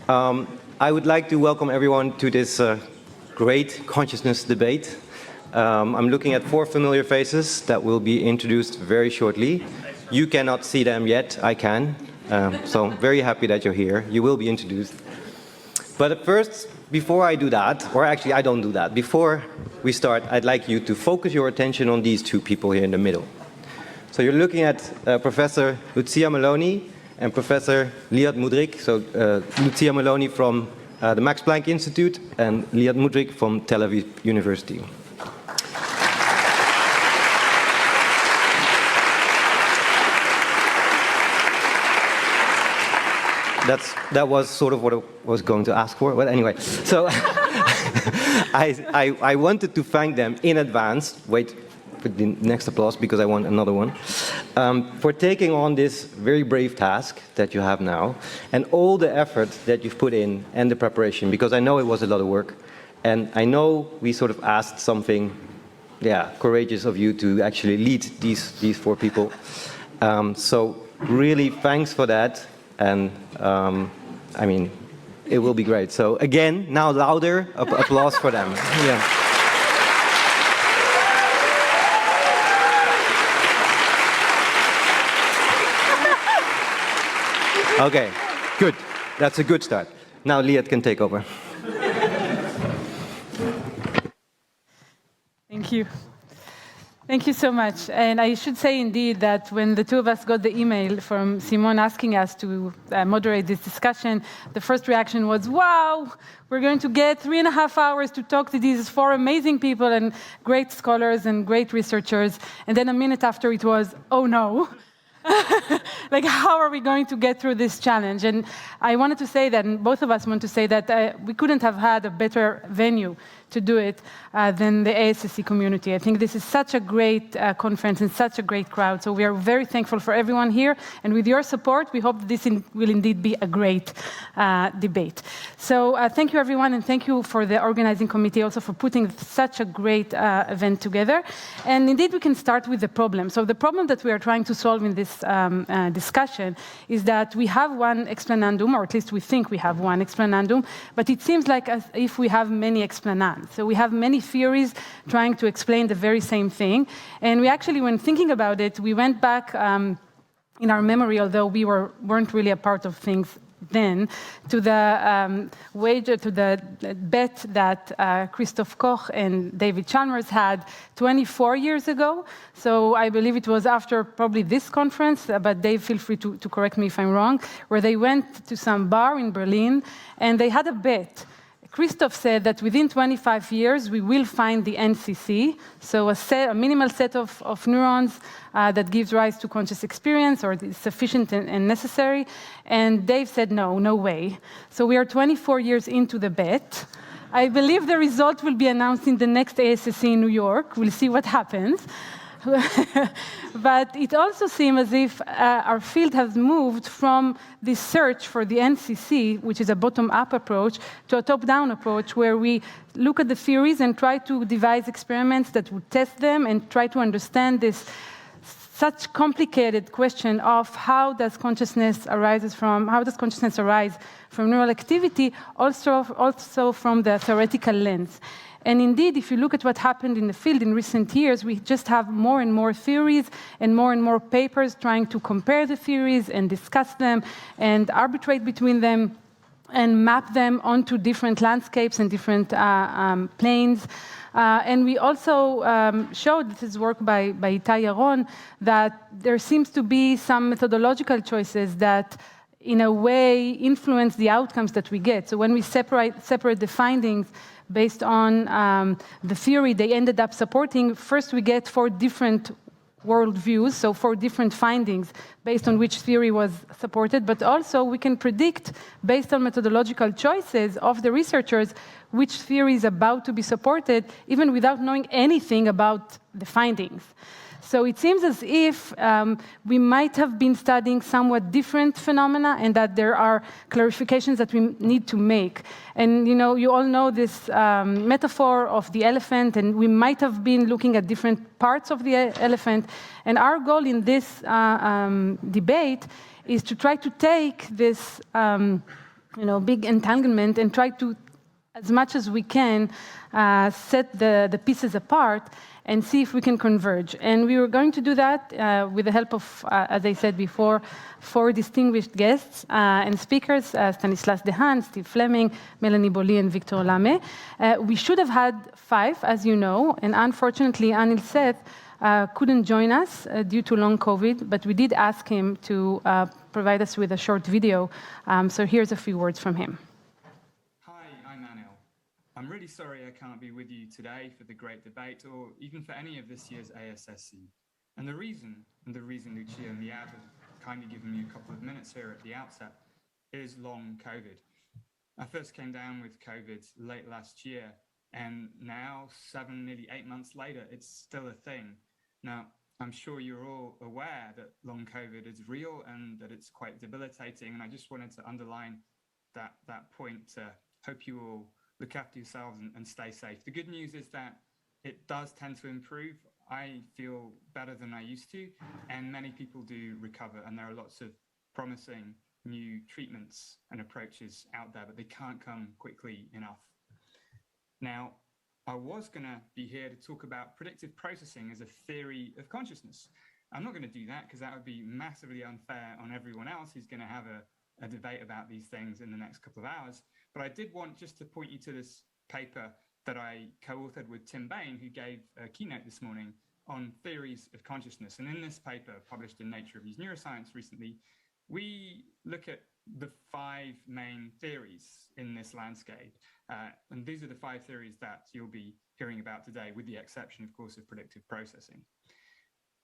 I would like to welcome everyone to this great consciousness debate. I'm looking at 4 familiar faces that will be introduced very shortly. You cannot see them yet, I can. So very happy that you're here. You will be introduced. But at first, before I do that, or actually I don't do that, before we start, I'd like you to focus your attention on these 2 people here in the middle. So you're looking at Professor Lucia Melloni and Professor Liad Mudrik. So Lucia Melloni from the Max Planck Institute and Liad Mudrik from Tel Aviv University. That was sort of what I was going to ask for. But anyway, so I wanted to thank them in advance. Wait for the next applause because I want another one. For taking on this very brave task that you have now and all the effort that you've put in and the preparation, because I know it was a lot of work. And I know we sort of asked something, courageous of you to actually lead these 4 people. So really thanks for that. And I mean, it will be great. So again, now louder applause for them. Yeah. Okay, good. That's a good start. Now Liad can take over. Thank you. Thank you so much. And I should say indeed that when the 2 of us got the email from Simon asking us to moderate this discussion, the first reaction was, wow, we're going to get 3.5 hours to talk to these 4 amazing people and great scholars and great researchers. And then a minute after it was, oh no. Like, how are we going to get through this challenge? And I wanted to say that, and both of us want to say that we couldn't have had a better venue to do it than the ASSC community. I think this is such a great conference and such a great crowd. So we are very thankful for everyone here. And with your support, we hope this will indeed be a great debate. So thank you, everyone. And thank you for the organizing committee also for putting such a great event together. And indeed, we can start with the problem. So the problem that we are trying to solve in this discussion is that we have one explanandum, or at least we think we have one explanandum, but it seems like as if we have many explanands. So we have many theories trying to explain the very same thing. And we actually, when thinking about it, we went back in our memory, although we weren't really a part of things then, to the bet that Christoph Koch and David Chalmers had 24 years ago. So I believe it was after probably this conference, but Dave, feel free to correct me if I'm wrong, where they went to some bar in Berlin and they had a bet. Christoph said that within 25 years, we will find the NCC, so a minimal set of neurons that gives rise to conscious experience or is sufficient and necessary. And Dave said, no way. So we are 24 years into the bet. I believe the result will be announced in the next ASSC in New York. We'll see what happens. But it also seems as if our field has moved from this search for the NCC, which is a bottom-up approach, to a top-down approach where we look at the theories and try to devise experiments that would test them and try to understand this such complicated question of how does consciousness arise from neural activity, also from the theoretical lens. And indeed, if you look at what happened in the field in recent years, we just have more and more theories and more papers trying to compare the theories and discuss them and arbitrate between them and map them onto different landscapes and different planes. And we also showed, this is work by Itai Yaron, that there seems to be some methodological choices that in a way influence the outcomes that we get. So when we separate the findings based on the theory they ended up supporting, first we get 4 different worldviews, so 4 different findings based on which theory was supported, but also we can predict, based on methodological choices of the researchers, which theory is about to be supported, even without knowing anything about the findings. So it seems as if we might have been studying somewhat different phenomena and that there are clarifications that we need to make. And you all know this metaphor of the elephant, and we might have been looking at different parts of the elephant. And our goal in this debate is to try to take this big entanglement and try to, as much as we can, set the pieces apart and see if we can converge. And we were going to do that with the help of, as I said before, 4 distinguished guests and speakers, Stanislas Dehaene, Fleming, Melanie, Boly, and Victor Lamme. We should have had 5, as you know, and unfortunately, Anil Seth couldn't join us due to long COVID, but we did ask him to provide us with a short video. So here's a few words from him. I'm really sorry I can't be with you today for the great debate or even for any of this year's ASSC. And the reason Lucia and Liad have kindly given me a couple of minutes here at the outset is long COVID. I first came down with COVID late last year, and now 7, nearly 8 months later, it's still a thing. Now, I'm sure you're all aware that long COVID is real and that it's quite debilitating, and I just wanted to underline that point to hope you all look after yourselves and stay safe. The good news is that it does tend to improve. I feel better than I used to, and many people do recover, and there are lots of promising new treatments and approaches out there, but they can't come quickly enough. Now, I was going to be here to talk about predictive processing as a theory of consciousness. I'm not going to do that because that would be massively unfair on everyone else who's going to have a debate about these things in the next couple of hours. But I did want just to point you to this paper that I co-authored with Tim Bain, who gave a keynote this morning on theories of consciousness. And in this paper, published in Nature Reviews Neuroscience recently, we look at the 5 main theories in this landscape. And these are the 5 theories that you'll be hearing about today, with the exception, of course, of predictive processing.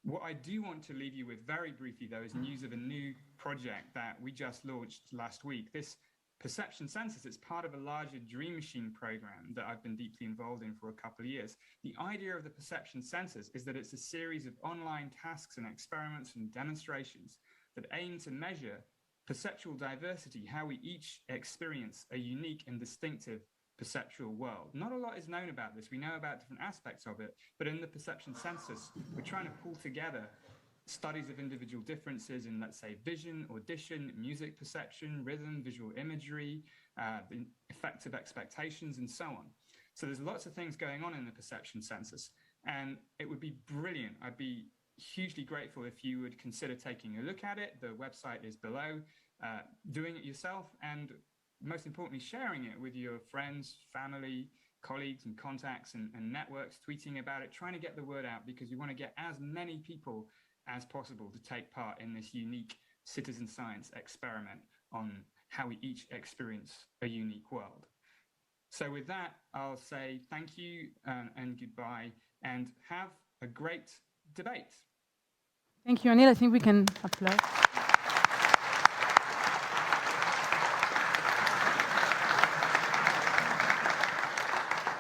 What I do want to leave you with very briefly, though, is news of a new project that we just launched last week. This perception census, it's part of a larger Dream Machine program that I've been deeply involved in for a couple of years. The idea of the perception census is that it's a series of online tasks and experiments and demonstrations that aim to measure perceptual diversity, how we each experience a unique and distinctive perceptual world. Not a lot is known about this. We know about different aspects of it, but in the perception census, we're trying to pull together studies of individual differences in, let's say, vision, audition, music perception, rhythm, visual imagery, the effects of expectations, and so on. So there's lots of things going on in the perception census, and it would be brilliant. I'd be hugely grateful if you would consider taking a look at it. The website is below, doing it yourself, and most importantly, sharing it with your friends, family, colleagues, and contacts and networks, tweeting about it, trying to get the word out, because we want to get as many people as possible to take part in this unique citizen science experiment on how we each experience a unique world. So with that, I'll say thank you and goodbye, and have a great debate. Thank you, Anil. I think we can applaud.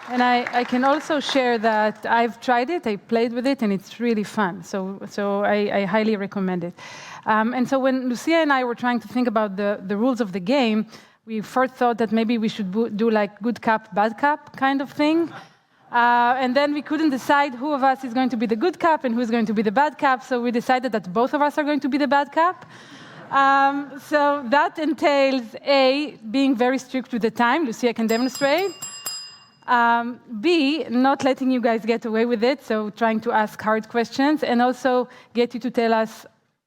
And I can also share that I've tried it, I played with it, and it's really fun. So I highly recommend it. And so when Lucia and I were trying to think about the rules of the game, we first thought that maybe we should do like good cop, bad cop kind of thing. And then we couldn't decide who of us is going to be the good cop and who's going to be the bad cop. So we decided that both of us are going to be the bad cop. So that entails A, being very strict with the time. Lucia can demonstrate. B, not letting you guys get away with it, so trying to ask hard questions, and also get you to tell us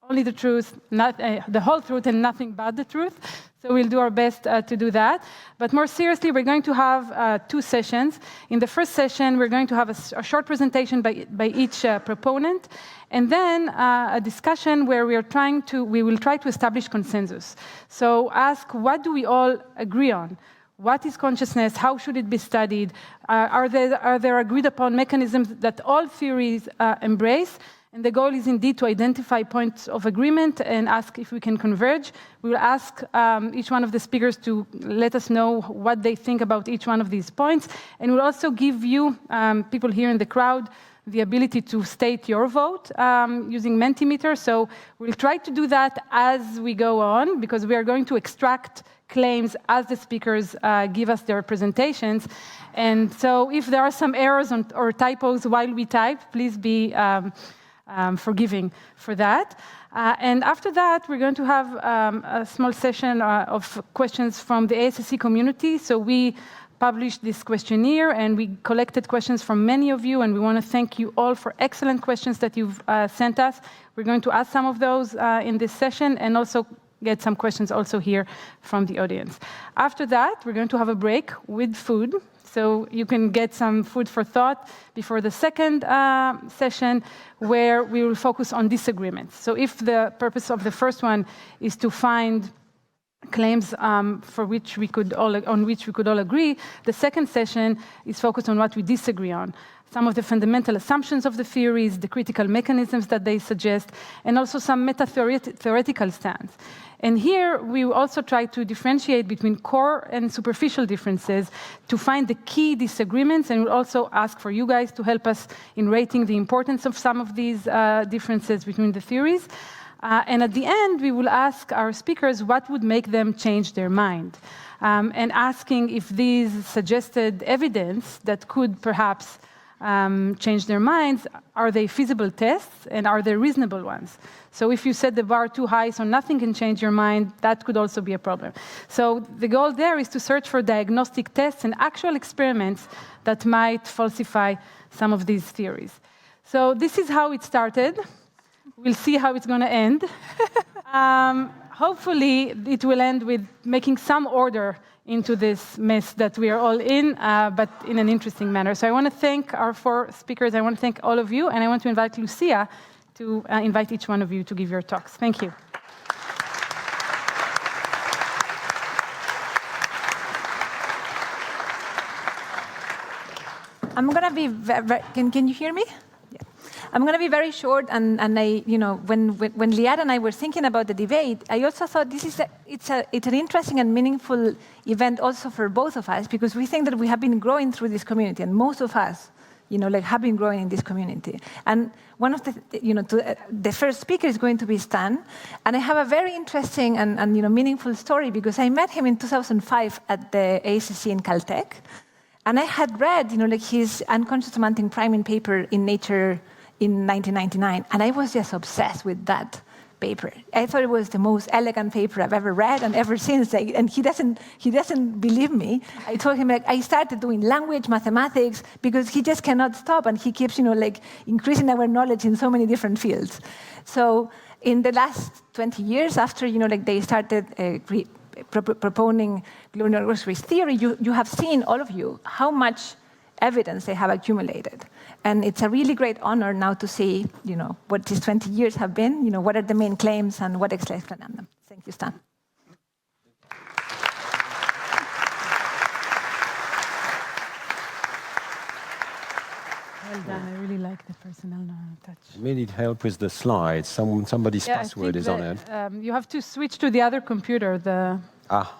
only the truth, not the whole truth and nothing but the truth. So we'll do our best to do that. But more seriously, we're going to have 2 sessions. In the first session, we're going to have a short presentation by each proponent, and then a discussion where we will try to establish consensus. So ask, what do we all agree on? What is consciousness? How should it be studied? Are there agreed upon mechanisms that all theories embrace? And the goal is indeed to identify points of agreement and ask if we can converge. We will ask each one of the speakers to let us know what they think about each one of these points. And we'll also give you, people here in the crowd, the ability to state your vote using Mentimeter. So we'll try to do that as we go on, because we are going to extract claims as the speakers give us their presentations. And so if there are some errors or typos while we type, please be forgiving for that. And after that, we're going to have a small session of questions from the ASSC community. So we published this questionnaire, and we collected questions from many of you, and we want to thank you all for excellent questions that you've sent us. We're going to ask some of those in this session, and also get some questions also here from the audience. After that, we're going to have a break with food, so you can get some food for thought before the second session, where we will focus on disagreements. So if the purpose of the first one is to find claims on which we could all agree, the second session is focused on what we disagree on. Some of the fundamental assumptions of the theories, the critical mechanisms that they suggest, and also some meta-theoretical stance. And here, we also try to differentiate between core and superficial differences to find the key disagreements, and we'll also ask for you guys to help us in rating the importance of some of these differences between the theories. And at the end, we will ask our speakers what would make them change their mind, and asking if these suggested evidence that could perhaps change their minds, are they feasible tests, and are they reasonable ones? So if you set the bar too high so nothing can change your mind, that could also be a problem. So the goal there is to search for diagnostic tests and actual experiments that might falsify some of these theories. So this is how it started. We'll see how it's going to end. Hopefully, it will end with making some order into this mess that we are all in, but in an interesting manner. So I want to thank our 4 speakers. I want to thank all of you, and I want to invite Lucia to invite each one of you to give your talks. Thank you. I'm going to be can you hear me? Yeah. I'm going to be very short, and I, when Liad and I were thinking about the debate, I also thought it's an interesting and meaningful event also for both of us, because we think that we have been growing through this community, and most of us, have been growing in this community. And one of the first speaker is going to be Stan, and I have a very interesting and meaningful story, because I met him in 2005 at the ASSC in Caltech, and I had read, his unconscious semantic priming paper in Nature in 1999, and I was just obsessed with that paper. I thought it was the most elegant paper I've ever read, and ever since, and he doesn't believe me. I told him, I started doing language, mathematics, because he just cannot stop, and he keeps, increasing our knowledge in so many different fields. So in the last 20 years, after, they started proponing Global Neuronal Workspace theory, you have seen, all of you, how much evidence they have accumulated. And it's a really great honor now to see, what these 20 years have been, what are the main claims and what explains them. Thank you, Stan. Well done. I really like the personal touch. We need help with the slides. Somebody's password is on it. You have to switch to the other computer. Well,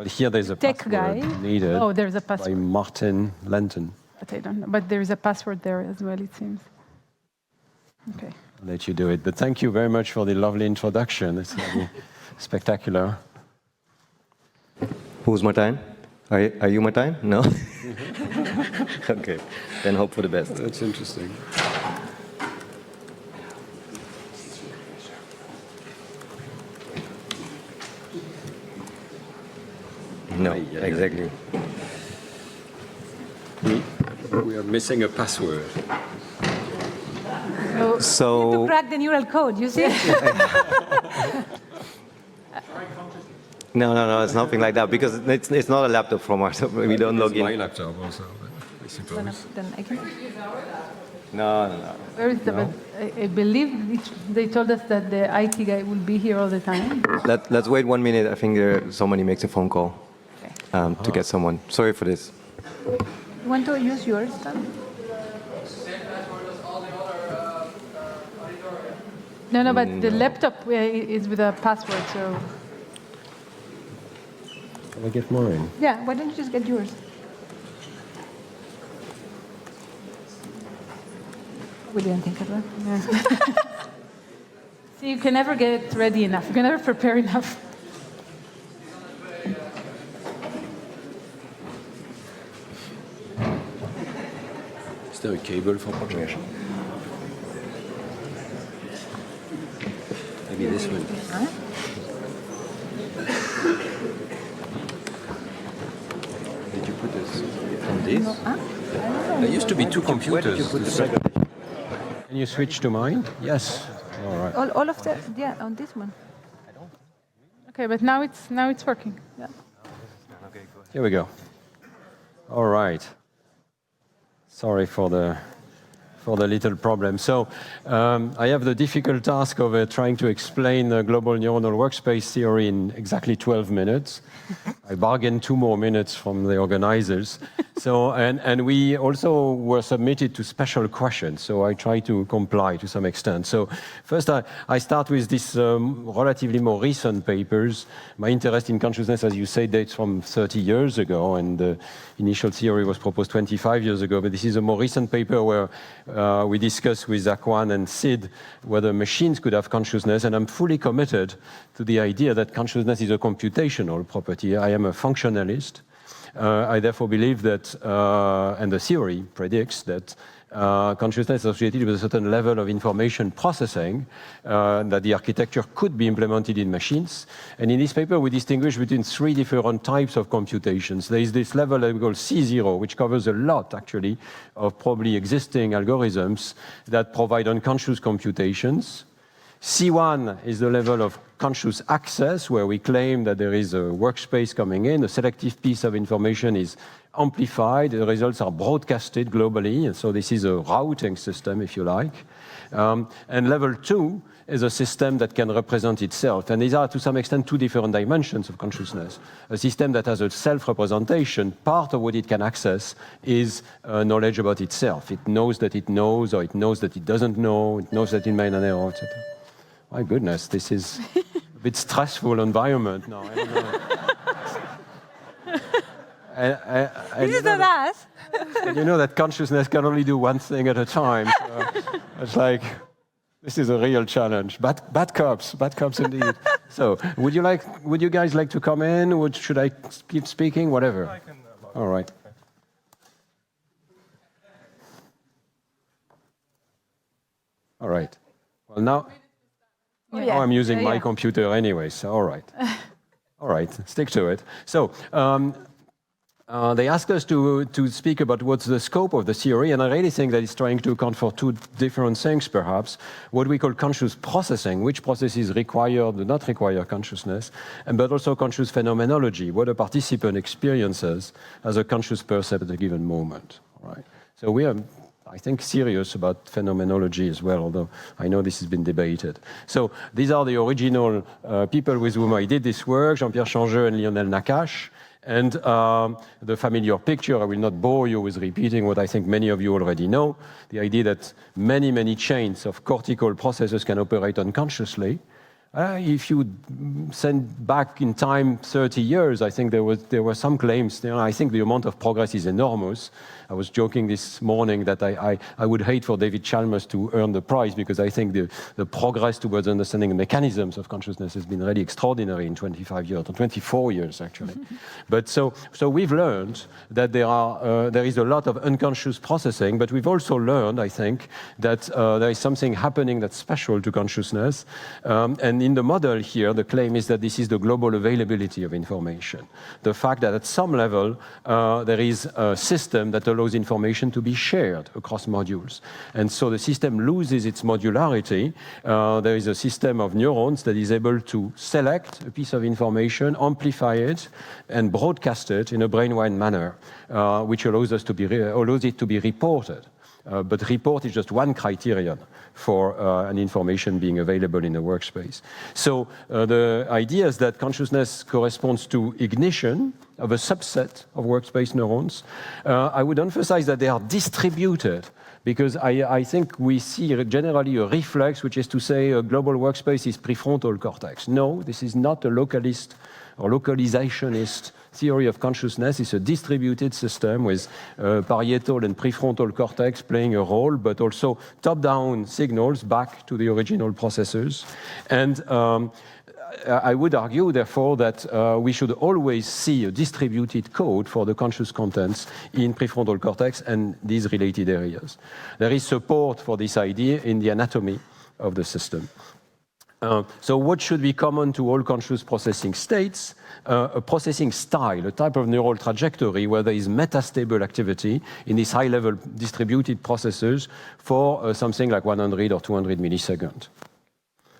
here there's a tech password guy needed. Oh, there's a password. By Martin Lenton. But I don't know. But there is a password there as well, it seems. Okay. I'll let you do it. But thank you very much for the lovely introduction. It's really spectacular. Who's Martijn? Are you Martijn? No? Okay, then hope for the best. That's interesting. No, exactly. We are missing a password. So to crack the neural code, you see? No, it's nothing like that, because it's not a laptop from us. We don't log in. My laptop also, I suppose. Then I can... No. Where is the? I believe they told us that the IT guy will be here all the time. Let's wait 1 minute. I think somebody makes a phone call to get someone. Sorry for this. You want to use yours, Tom? No, but the laptop is with a password, so... Can I get mine? Yeah, why don't you just get yours? We didn't think of that. Yeah. See, you can never get ready enough. You can never prepare enough. Is there a cable for projection? Maybe this one. Did you put this on this? There used to be two computers. Where did you put the segregation? Can you switch to mine? Yes. All right. All of the, yeah, on this one. Okay, but now it's working. Yeah. Okay, go ahead. Here we go. All right. Sorry for the little problem. So I have the difficult task of trying to explain the global neuronal workspace theory in exactly 12 minutes. I bargained 2 more minutes from the organizers. So, and we also were submitted to special questions, so I try to comply to some extent. So first I start with this relatively more recent papers. My interest in consciousness, as you say, dates from 30 years ago, and the initial theory was proposed 25 years ago, but this is a more recent paper where we discuss with Akwan and Sid whether machines could have consciousness, and I'm fully committed to the idea that consciousness is a computational property. I am a functionalist. I therefore believe that, and the theory predicts that consciousness associated with a certain level of information processing, that the architecture could be implemented in machines. And in this paper, we distinguish between 3 different types of computations. There is this level that we call C0, which covers a lot, actually, of probably existing algorithms that provide unconscious computations. C1 is the level of conscious access, where we claim that there is a workspace coming in, a selective piece of information is amplified, the results are broadcasted globally, and so this is a routing system, if you like. And level 2 is a system that can represent itself. And these are, to some extent, 2 different dimensions of consciousness. A system that has a self-representation, part of what it can access is knowledge about itself. It knows that it knows, or it knows that it doesn't know, it knows that it made an error, etc. My goodness, this is a bit stressful environment now. I don't know. This is the last. You know that consciousness can only do one thing at a time. So it's like, this is a real challenge. Bad cops indeed. So, would you guys like to come in? Should I keep speaking? Whatever. I can, all right. All right. Well, now I'm using my computer anyway, so all right. All right, stick to it. So, they asked us to speak about what's the scope of the theory, and I really think that it's trying to account for 2 different things, perhaps. What we call conscious processing, which processes require or do not require consciousness, but also conscious phenomenology, what a participant experiences as a conscious person at a given moment. All right. So we are, I think, serious about phenomenology as well, although I know this has been debated. So these are the original people with whom I did this work, Jean-Pierre Changeux and Lionel Nakache. And the familiar picture, I will not bore you with repeating what I think many of you already know, the idea that many, many chains of cortical processes can operate unconsciously. If you send back in time 30 years, I think there were some claims. I think the amount of progress is enormous. I was joking this morning that I would hate for David Chalmers to earn the prize, because I think the progress towards understanding the mechanisms of consciousness has been really extraordinary in 25 years, or 24 years actually. But so we've learned that there is a lot of unconscious processing, but we've also learned, I think, that there is something happening that's special to consciousness. And in the model here, the claim is that this is the global availability of information. The fact that at some level, there is a system that allows information to be shared across modules. And so the system loses its modularity. There is a system of neurons that is able to select a piece of information, amplify it, and broadcast it in a brain-wide manner, which allows it to be reported. But report is just one criterion for an information being available in a workspace. So the idea is that consciousness corresponds to ignition of a subset of workspace neurons. I would emphasize that they are distributed, because I think we see generally a reflex, which is to say a global workspace is prefrontal cortex. No, this is not a localist or localizationist theory of consciousness. It's a distributed system with parietal and prefrontal cortex playing a role, but also top-down signals back to the original processors. And I would argue, therefore, that we should always see a distributed code for the conscious contents in prefrontal cortex and these related areas. There is support for this idea in the anatomy of the system. So what should be common to all conscious processing states? A processing style, a type of neural trajectory where there is metastable activity in these high-level distributed processors for something like 100 or 200 milliseconds.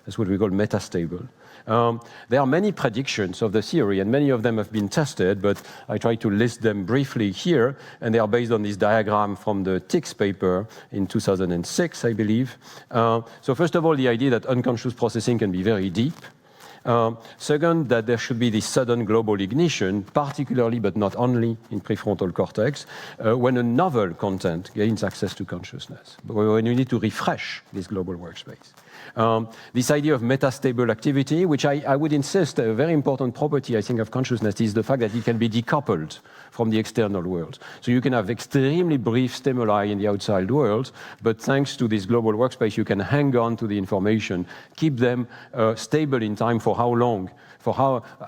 That's what we call metastable. There are many predictions of the theory, and many of them have been tested, but I try to list them briefly here, and they are based on this diagram from the Tix paper in 2006, I believe. So first of all, the idea that unconscious processing can be very deep. Second, that there should be this sudden global ignition, particularly but not only in prefrontal cortex, when a novel content gains access to consciousness, when you need to refresh this global workspace. This idea of metastable activity, which I would insist, a very important property, I think, of consciousness is the fact that it can be decoupled from the external world. So you can have extremely brief stimuli in the outside world, but thanks to this global workspace, you can hang on to the information, keep them stable in time for how long?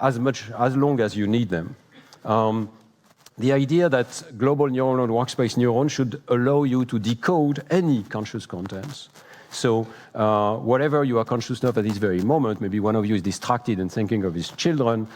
As long as you need them. The idea that global neuronal workspace neurons should allow you to decode any conscious contents. So whatever you are conscious of at this very moment, maybe one of you is distracted and thinking of his children,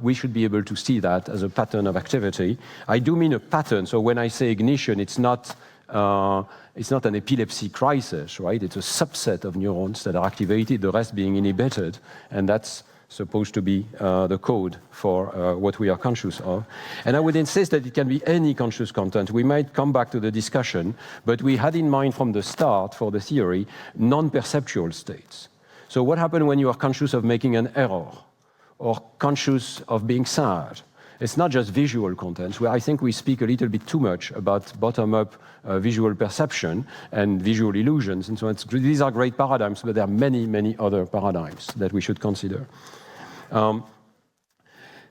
we should be able to see that as a pattern of activity. I do mean a pattern, so when I say ignition, it's not an epilepsy crisis, right? It's a subset of neurons that are activated, the rest being inhibited, and that's supposed to be the code for what we are conscious of. And I would insist that it can be any conscious content. We might come back to the discussion, but we had in mind from the start for the theory non-perceptual states. So what happens when you are conscious of making an error or conscious of being sad? It's not just visual contents, where I think we speak a little bit too much about bottom-up visual perception and visual illusions. And so these are great paradigms, but there are many, many other paradigms that we should consider.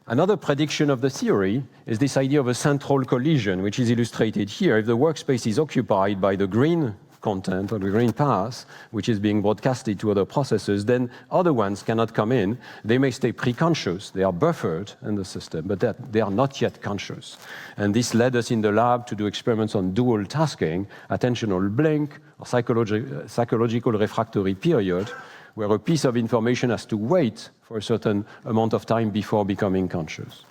Another prediction of the theory is this idea of a central collision, which is illustrated here. If the workspace is occupied by the green content or the green path, which is being broadcasted to other processes, then other ones cannot come in. They may stay pre-conscious. They are buffered in the system, but they are not yet conscious. And this led us in the lab to do experiments on dual tasking, attentional blink, or psychological refractory period, where a piece of information has to wait for a certain amount of time before becoming conscious.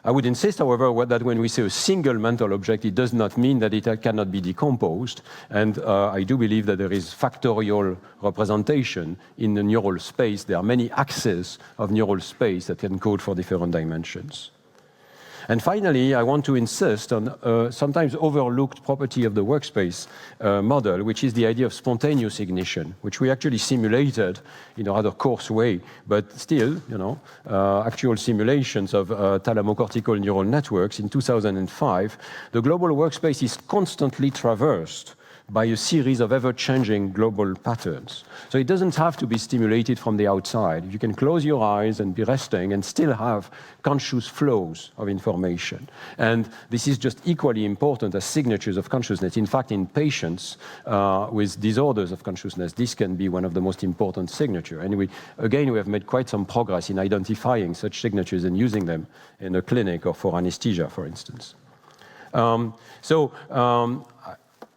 I would insist, however, that when we say a single mental object, it does not mean that it cannot be decomposed. And I do believe that there is factorial representation in the neural space. There are many axes of neural space that can code for different dimensions. And finally, I want to insist on a sometimes overlooked property of the workspace model, which is the idea of spontaneous ignition, which we actually simulated in a rather coarse way, but still, actual simulations of thalamocortical neural networks in 2005. The global workspace is constantly traversed by a series of ever-changing global patterns. So it doesn't have to be stimulated from the outside. You can close your eyes and be resting and still have conscious flows of information. And this is just equally important as signatures of consciousness. In fact, in patients with disorders of consciousness, this can be one of the most important signatures. And we have made quite some progress in identifying such signatures and using them in a clinic or for anesthesia, for instance.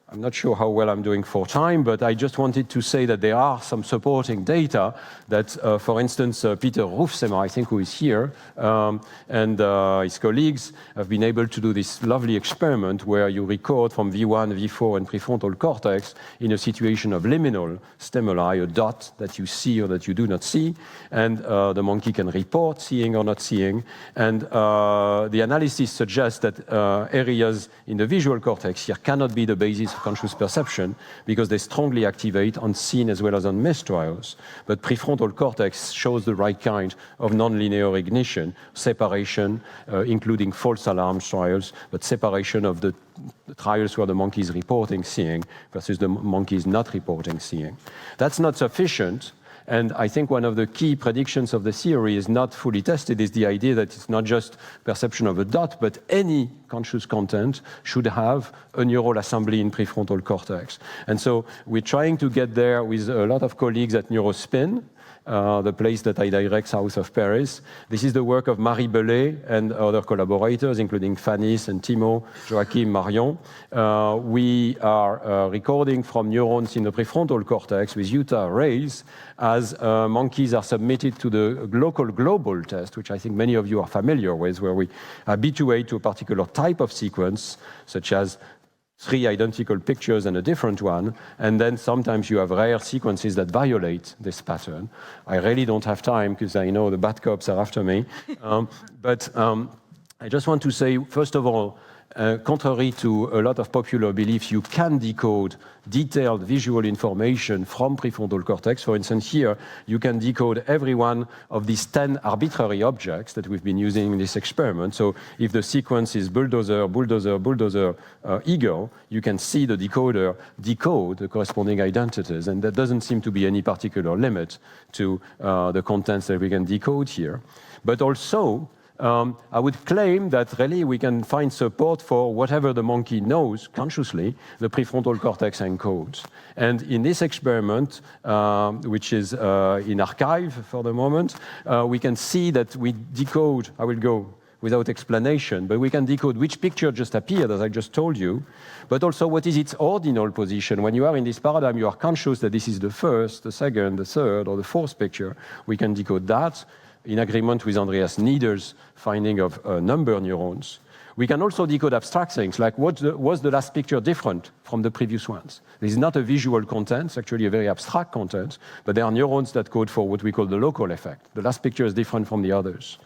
I'm not sure how well I'm doing for time, but I just wanted to say that there are some supporting data that, for instance, Peter Rufsemer, I think, who is here, and his colleagues have been able to do this lovely experiment where you record from V1, V4, and prefrontal cortex in a situation of liminal stimuli, a dot that you see or that you do not see, and the monkey can report seeing or not seeing. And the analysis suggests that areas in the visual cortex here cannot be the basis of conscious perception because they strongly activate on seen as well as on missed trials. But prefrontal cortex shows the right kind of nonlinear ignition, separation, including false alarm trials, but separation of the trials where the monkey is reporting seeing versus the monkey is not reporting seeing. That's not sufficient. And I think one of the key predictions of the theory is not fully tested, is the idea that it's not just perception of a dot, but any conscious content should have a neural assembly in prefrontal cortex. And so we're trying to get there with a lot of colleagues at Neurospin. the place that I direct south of Paris. This is the work of Marie Boly and other collaborators, including Fanis and Timo, Joachim, Marion. We are recording from neurons in the prefrontal cortex with Utah arrays as monkeys are submitted to the local global test, which I think many of you are familiar with, where we habituate to a particular type of sequence, such as 3 identical pictures and a different one, and then sometimes you have rare sequences that violate this pattern. I really don't have time because I know the bad cops are after me. But I just want to say, first of all, contrary to a lot of popular beliefs, you can decode detailed visual information from prefrontal cortex. For instance, here, you can decode every one of these 10 arbitrary objects that we've been using in this experiment. So if the sequence is bulldozer, bulldozer, bulldozer, eagle, you can see the decoder decode the corresponding identities. And there doesn't seem to be any particular limit to the contents that we can decode here. But also, I would claim that really we can find support for whatever the monkey knows consciously, the prefrontal cortex encodes. And in this experiment, which is in archive for the moment, we can see that we decode, I will go without explanation, but we can decode which picture just appeared, as I just told you, but also what is its ordinal position. When you are in this paradigm, you are conscious that this is the first, the second, the third, or the fourth picture. We can decode that in agreement with Andreas Nieder's finding of number neurons. We can also decode abstract things, like was the last picture different from the previous ones? This is not a visual content, it's actually a very abstract content, but there are neurons that code for what we call the local effect. The last picture is different from the others.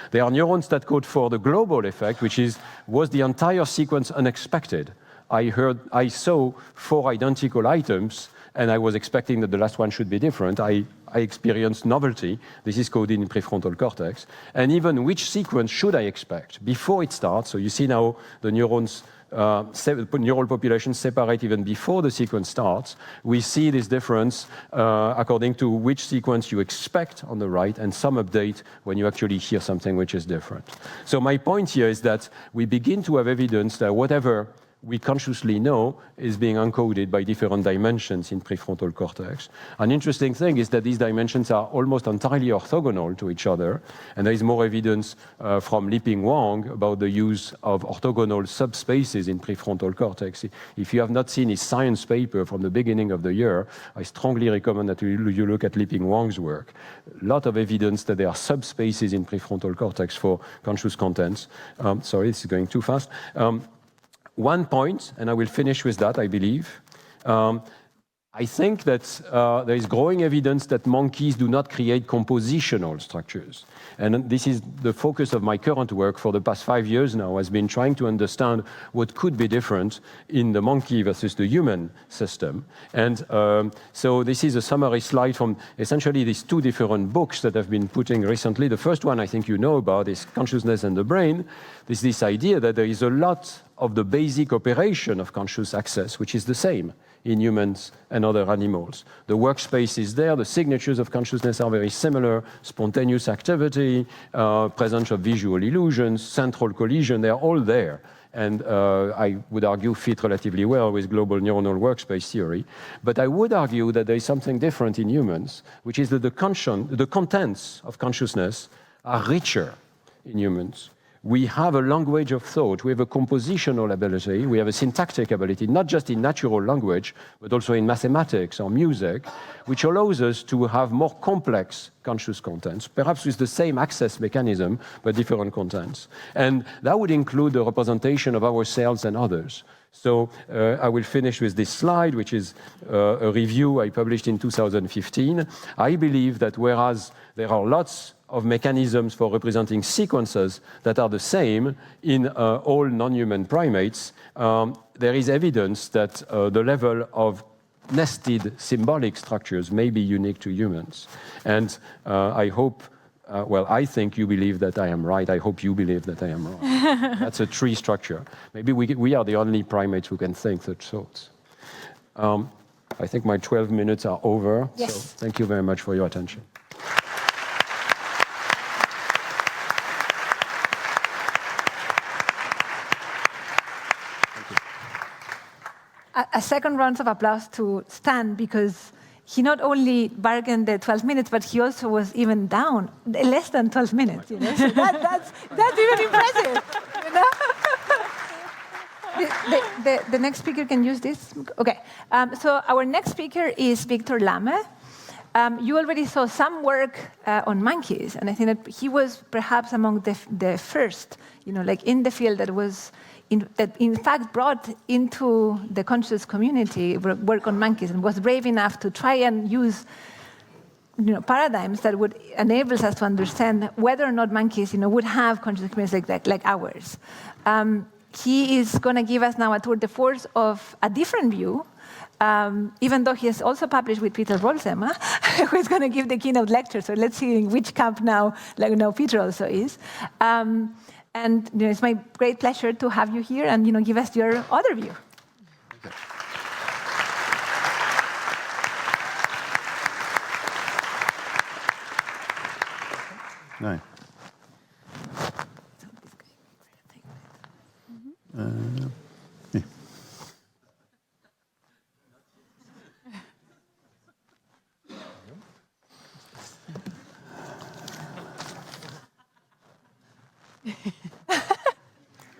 There are neurons that code for the global effect, which is, was the entire sequence unexpected? I saw 4 identical items, and I was expecting that the last one should be different. I experienced novelty. This is coded in prefrontal cortex. And even which sequence should I expect before it starts? So you see now the neurons, neural populations separate even before the sequence starts. We see this difference according to which sequence you expect on the right, and some update when you actually hear something which is different. So my point here is that we begin to have evidence that whatever we consciously know is being encoded by different dimensions in prefrontal cortex. An interesting thing is that these dimensions are almost entirely orthogonal to each other, and there is more evidence from Liping Wang about the use of orthogonal subspaces in prefrontal cortex. If you have not seen his science paper from the beginning of the year, I strongly recommend that you look at Liping Wang's work. A lot of evidence that there are subspaces in prefrontal cortex for conscious contents. Sorry, this is going too fast. One point, and I will finish with that, I believe. I think that there is growing evidence that monkeys do not create compositional structures. And this is the focus of my current work for the past 5 years now, has been trying to understand what could be different in the monkey versus the human system. And so this is a summary slide from essentially these 2 different books that I've been putting recently. The first one I think you know about is Consciousness and the Brain. There's this idea that there is a lot of the basic operation of conscious access, which is the same in humans and other animals. The workspace is there, the signatures of consciousness are very similar, spontaneous activity, presence of visual illusions, central collision, they're all there. And I would argue fit relatively well with global neuronal workspace theory. But I would argue that there is something different in humans, which is that the contents of consciousness are richer in humans. We have a language of thought, we have a compositional ability, we have a syntactic ability, not just in natural language, but also in mathematics or music, which allows us to have more complex conscious contents, perhaps with the same access mechanism, but different contents. And that would include the representation of ourselves and others. So I will finish with this slide, which is a review I published in 2015. I believe that whereas there are lots of mechanisms for representing sequences that are the same in all non-human primates, there is evidence that the level of nested symbolic structures may be unique to humans. And I hope, well, I think you believe that I am right. I hope you believe that I am wrong. That's a tree structure. Maybe we are the only primates who can think such thoughts. I think my 12 minutes are over. Yes. So thank you very much for your attention. A second round of applause to Stan, because he not only bargained the 12 minutes, but he also was even down less than 12 minutes. You know? So that's even impressive. You know? The next speaker can use this. Okay. So our next speaker is Victor Lamme. You already saw some work on monkeys, and I think that he was perhaps among the first, you know, like in the field that was that in fact brought into the conscious community work on monkeys, and was brave enough to try and use, you know, paradigms that would enable us to understand whether or not monkeys, you know, would have conscious experience like ours. He is going to give us now a tour de force of a different view. Even though he has also published with Peter Rolsema, who is going to give the keynote lecture. So let's see in which camp now, like now Peter also is. And you know, it's my great pleasure to have you here and, you know, give us your other view. Okay. No. Yeah.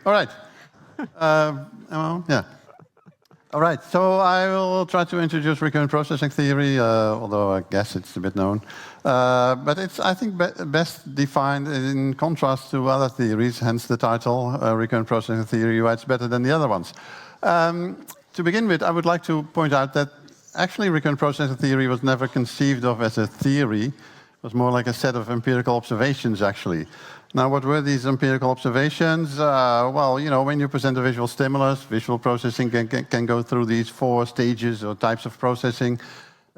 All right. Yeah. All right. So I will try to introduce recurrent processing theory, although I guess it's a bit known. But it's, I think, best defined in contrast to other theories, hence the title, Recurrent Processing Theory, why it's better than the other ones. To begin with, I would like to point out that actually recurrent processing theory was never conceived of as a theory. It was more like a set of empirical observations, actually. Now, what were these empirical observations? Well, you know, when you present a visual stimulus, visual processing can go through these 4 stages or types of processing.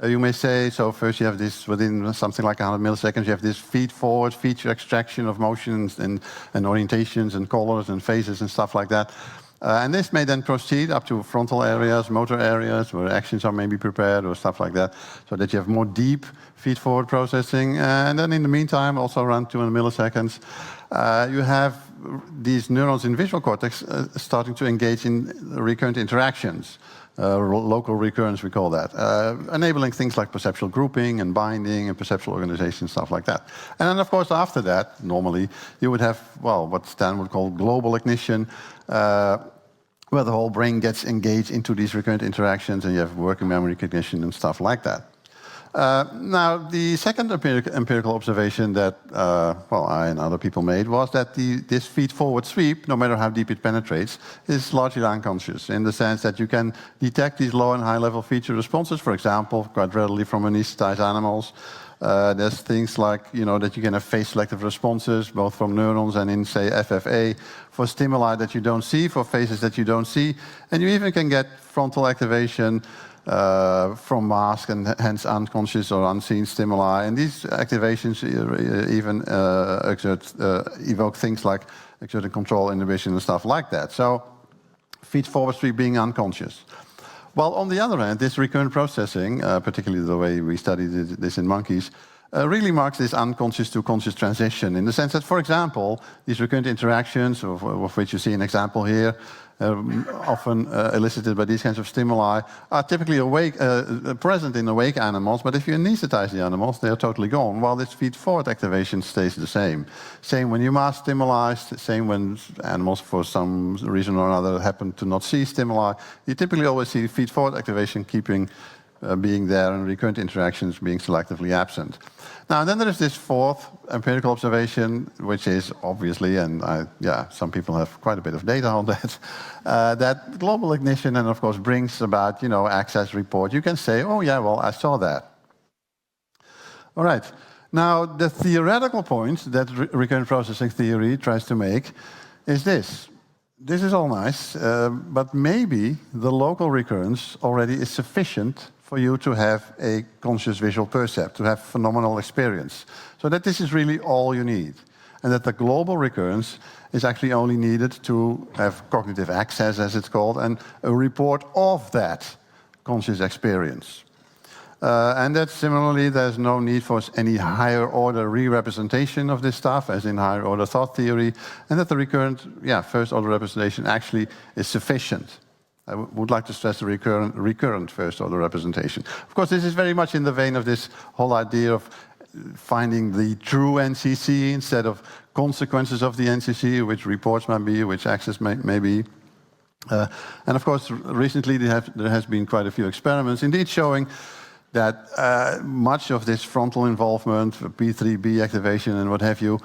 You may say, so first you have this, within something like 100 milliseconds, you have this feed-forward feature extraction of motions and orientations and colors and phases and stuff like that. And this may then proceed up to frontal areas, motor areas, where actions are maybe prepared or stuff like that, so that you have more deep feed-forward processing. And then in the meantime, also around 200 milliseconds, you have these neurons in visual cortex starting to engage in recurrent interactions. Local recurrence, we call that, enabling things like perceptual grouping and binding and perceptual organization, stuff like that. And then, of course, after that, normally, you would have, well, what Stan would call global ignition, where the whole brain gets engaged into these recurrent interactions, and you have working memory cognition and stuff like that. Now, the second empirical observation that, well, I and other people made was that this feed-forward sweep, no matter how deep it penetrates, is largely unconscious, in the sense that you can detect these low and high-level feature responses, for example, quite readily from anesthetized animals. There's things like, you know, that you can have phase-selective responses, both from neurons and in, say, FFA, for stimuli that you don't see, for phases that you don't see. And you even can get frontal activation from mask and hence unconscious or unseen stimuli. And these activations even evoke things like exerting control, inhibition, and stuff like that. So feed-forward sweep being unconscious. Well, on the other hand, this recurrent processing, particularly the way we studied this in monkeys, really marks this unconscious to conscious transition, in the sense that, for example, these recurrent interactions, of which you see an example here, often elicited by these kinds of stimuli, are typically present in awake animals, but if you anesthetize the animals, they are totally gone, while this feed-forward activation stays the same. Same when you mask stimuli, same when animals, for some reason or another, happen to not see stimuli. You typically always see feed-forward activation being there and recurrent interactions being selectively absent. Now, then there is this fourth empirical observation, which is obviously, and some people have quite a bit of data on that, that global ignition, and of course brings about, you know, access report. You can say, oh yeah, well, I saw that. All right. Now, the theoretical point that recurrent processing theory tries to make is this. This is all nice, but maybe the local recurrence already is sufficient for you to have a conscious visual percept, to have phenomenal experience. So that this is really all you need. And that the global recurrence is actually only needed to have cognitive access, as it's called, and a report of that conscious experience. And that similarly, there's no need for any higher order re-representation of this stuff, as in higher order thought theory, and that the recurrent, first order representation actually is sufficient. I would like to stress the recurrent first-order representation. Of course, this is very much in the vein of this whole idea of finding the true NCC instead of consequences of the NCC, which reports might be, which access may be. And of course, recently there has been quite a few experiments indeed showing that much of this frontal involvement, P3B activation and what have you,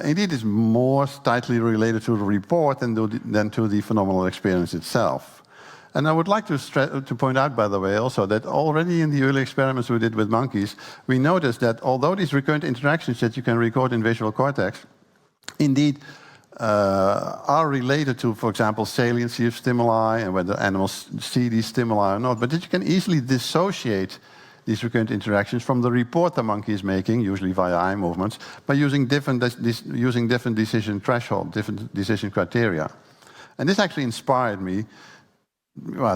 indeed is more tightly related to the report than to the phenomenal experience itself. And I would like to point out, by the way, also that already in the early experiments we did with monkeys, we noticed that although these recurrent interactions that you can record in visual cortex, indeed are related to, for example, saliency of stimuli and whether animals see these stimuli or not, but that you can easily dissociate these recurrent interactions from the report the monkey is making, usually via eye movements, by using different decision thresholds, different decision criteria. And this actually inspired me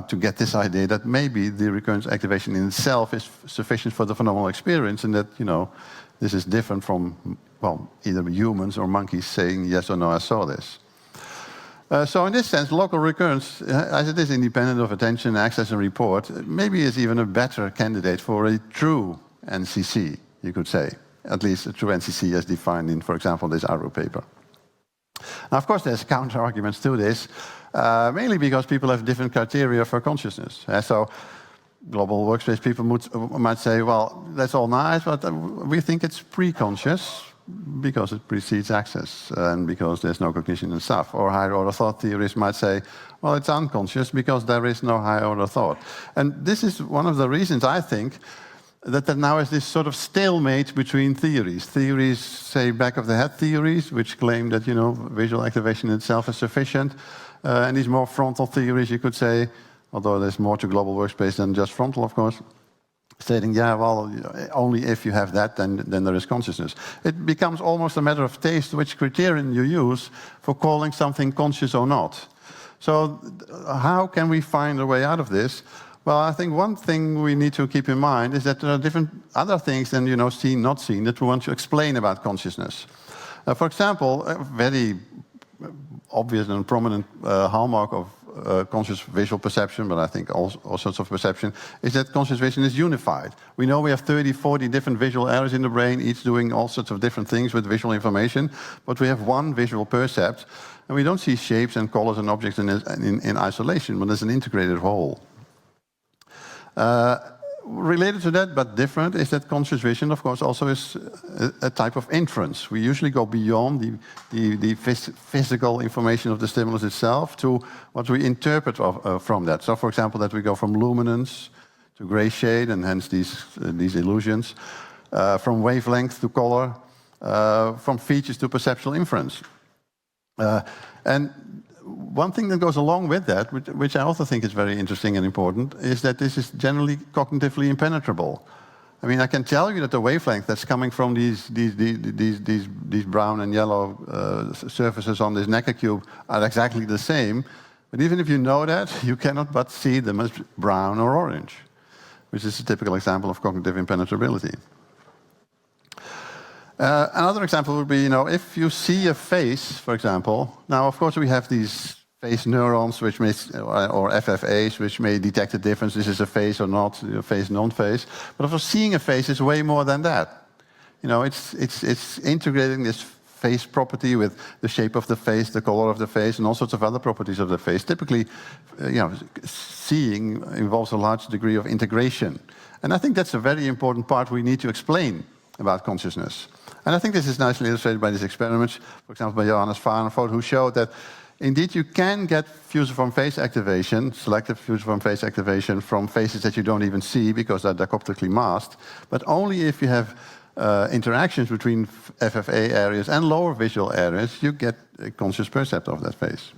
to get this idea that maybe the recurrence activation in itself is sufficient for the phenomenal experience, and that, this is different from, well, either humans or monkeys saying yes or no, I saw this. So in this sense, local recurrence, as it is independent of attention, access, and report, maybe is even a better candidate for a true NCC, you could say. At least a true NCC as defined in, for example, this Aru paper. Now, of course, there's counter-arguments to this, mainly because people have different criteria for consciousness. So global workspace people might say, well, that's all nice, but we think it's pre-conscious because it precedes access and because there's no cognition and stuff. Or higher order thought theorists might say, well, it's unconscious because there is no higher order thought. And this is one of the reasons, I think, that there now is this sort of stalemate between theories. Theories, say, back-of-the-head theories, which claim that, visual activation itself is sufficient. And these more frontal theories, you could say, although there's more to global workspace than just frontal, of course, stating, yeah, well, only if you have that, then there is consciousness. It becomes almost a matter of taste which criterion you use for calling something conscious or not. So how can we find a way out of this? Well, I think one thing we need to keep in mind is that there are different other things than, seen, not seen, that we want to explain about consciousness. For example, a very obvious and prominent hallmark of conscious visual perception, but I think all sorts of perception, is that conscious vision is unified. We know we have 30, 40 different visual areas in the brain, each doing all sorts of different things with visual information, but we have one visual percept, and we don't see shapes and colors and objects in isolation, but as an integrated whole. Related to that, but different, is that conscious vision, of course, also is a type of inference. We usually go beyond the physical information of the stimulus itself to what we interpret from that. So, for example, that we go from luminance to gray shade, and hence these illusions, from wavelength to color, from features to perceptual inference. And one thing that goes along with that, which I also think is very interesting and important, is that this is generally cognitively impenetrable. I mean, I can tell you that the wavelength that's coming from these brown and yellow surfaces on this Necker cube are exactly the same. But even if you know that, you cannot but see them as brown or orange, which is a typical example of cognitive impenetrability. Another example would be, if you see a face, for example. Now, of course, we have these face neurons, or FFAs, which may detect the difference. This is a face or not, face, non-face. But of course, seeing a face is way more than that. It's integrating this face property with the shape of the face, the color of the face, and all sorts of other properties of the face. Typically, seeing involves a large degree of integration. And I think that's a very important part we need to explain about consciousness. And I think this is nicely illustrated by these experiments, for example, by Johannes Varenvoort, who showed that indeed you can get fusiform phase activation, selective fusiform phase activation, from faces that you don't even see because they're dichoptically masked, but only if you have interactions between FFA areas and lower visual areas, you get a conscious percept of that face.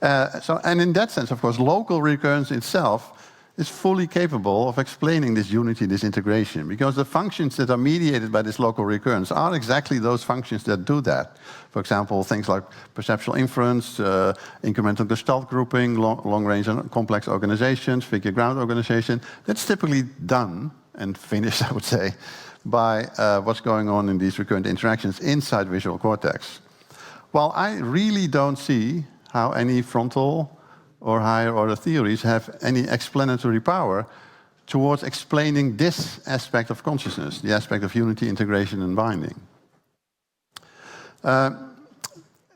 And in that sense, of course, local recurrence itself is fully capable of explaining this unity, this integration, because the functions that are mediated by this local recurrence are exactly those functions that do that. For example, things like perceptual inference, incremental gestalt grouping, long-range and complex organizations, figure ground organization. That's typically done and finished, I would say, by what's going on in these recurrent interactions inside visual cortex. Well, I really don't see how any frontal or higher order theories have any explanatory power towards explaining this aspect of consciousness, the aspect of unity, integration, and binding.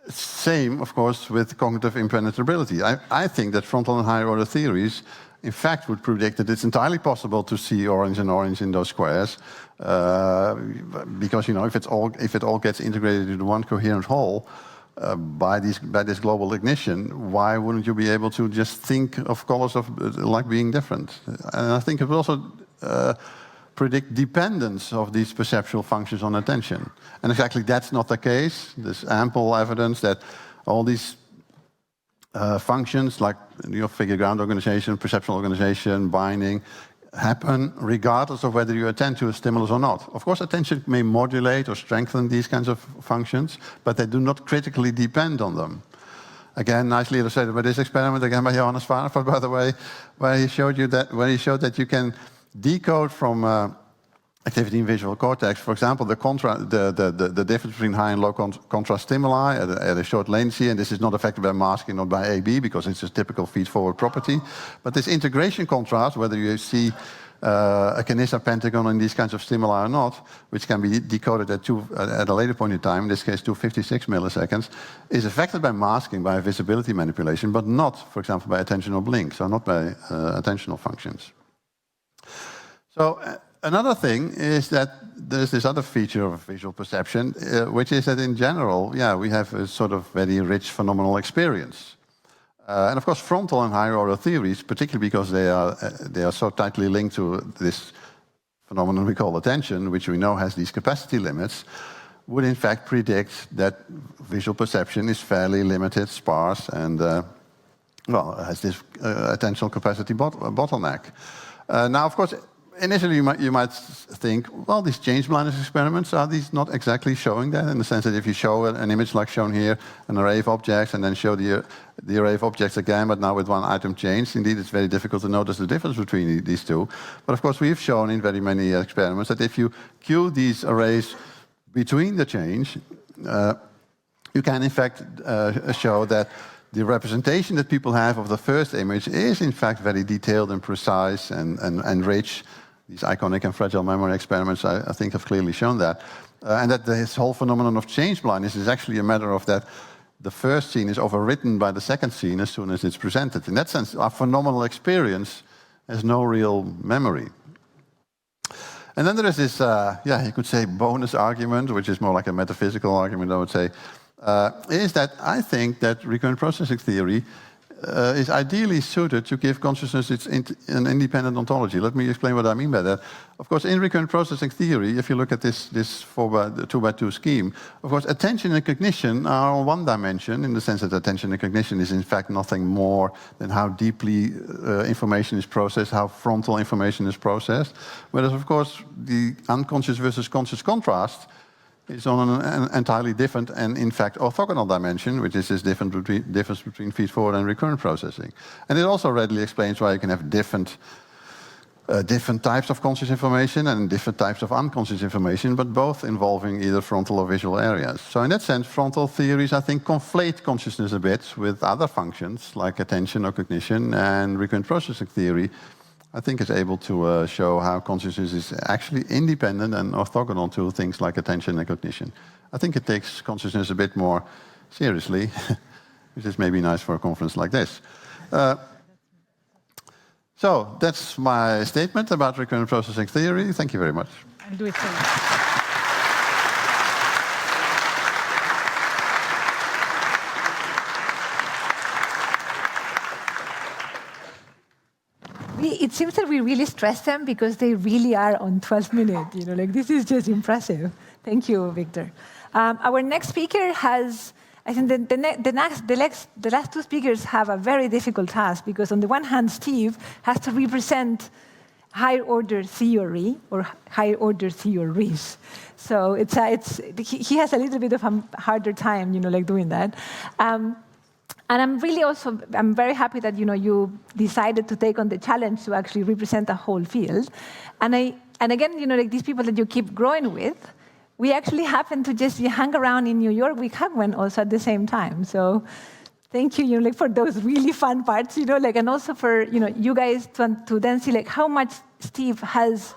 Same, of course, with cognitive impenetrability. I think that frontal and higher order theories, in fact, would predict that it's entirely possible to see orange and orange in those squares, because if it all gets integrated into one coherent whole by this global ignition, why wouldn't you be able to just think of colors like being different? And I think it would also predict dependence of these perceptual functions on attention. And exactly that's not the case. There's ample evidence that all these functions, like figure ground organization, perceptual organization, binding, happen regardless of whether you attend to a stimulus or not. Of course, attention may modulate or strengthen these kinds of functions, but they do not critically depend on them. Again, nicely illustrated by this experiment, again by Johannes Varenfort, by the way, where he showed that you can decode from activity in visual cortex, for example, the difference between high and low contrast stimuli at a short latency, and this is not affected by masking, not by AB, because it's a typical feed-forward property. But this integration contrast, whether you see a Canissa pentagon in these kinds of stimuli or not, which can be decoded at a later point in time, in this case 256 milliseconds, is affected by masking, by visibility manipulation, but not, for example, by attentional blink, so not by attentional functions. So another thing is that there's this other feature of visual perception, which is that in general, we have a sort of very rich phenomenal experience. And of course, frontal and higher order theories, particularly because they are so tightly linked to this phenomenon we call attention, which we know has these capacity limits, would in fact predict that visual perception is fairly limited, sparse, and has this attentional capacity bottleneck. Now, of course, initially you might think, well, these change blindness experiments, are these not exactly showing that, in the sense that if you show an image like shown here, an array of objects, and then show the array of objects again, but now with one item changed, indeed it's very difficult to notice the difference between these two. But of course we've shown in very many experiments that if you queue these arrays between the change, you can in fact show that the representation that people have of the first image is in fact very detailed and precise and rich. These iconic and fragile memory experiments, I think, have clearly shown that. And that this whole phenomenon of change blindness is actually a matter of that the first scene is overwritten by the second scene as soon as it's presented. In that sense, our phenomenal experience has no real memory. And then there is this, you could say, bonus argument, which is more like a metaphysical argument, I would say, is that I think that recurrent processing theory is ideally suited to give consciousness an independent ontology. Let me explain what I mean by that. Of course, in recurrent processing theory, if you look at this 2x2 scheme, of course, attention and cognition are on one dimension, in the sense that attention and cognition is in fact nothing more than how deeply information is processed, how frontal information is processed. Whereas, of course, the unconscious versus conscious contrast is on an entirely different and, in fact, orthogonal dimension, which is this difference between feed-forward and recurrent processing. And it also readily explains why you can have different types of conscious information and different types of unconscious information, but both involving either frontal or visual areas. So in that sense, frontal theories, I think, conflate consciousness a bit with other functions, like attention or cognition, and recurrent processing theory, I think, is able to show how consciousness is actually independent and orthogonal to things like attention and cognition. I think it takes consciousness a bit more seriously, which is maybe nice for a conference like this. So that's my statement about recurrent processing theory. Thank you very much. I'll do it for you. It seems that we really stress them because they really are on 12 minutes. This is just impressive. Thank you, Victor. Our next speaker has, I think the last two speakers have a very difficult task, because on the one hand, Steve has to represent higher order theory or higher order theories. So he has a little bit of a harder time, doing that. And I'm very happy that you decided to take on the challenge to actually represent a whole field. And again, these people that you keep growing with, we actually happen to just hang around in New York. We have one also at the same time. So Thank you, like for those really fun parts, like, and also for you guys to then see like how much Steve has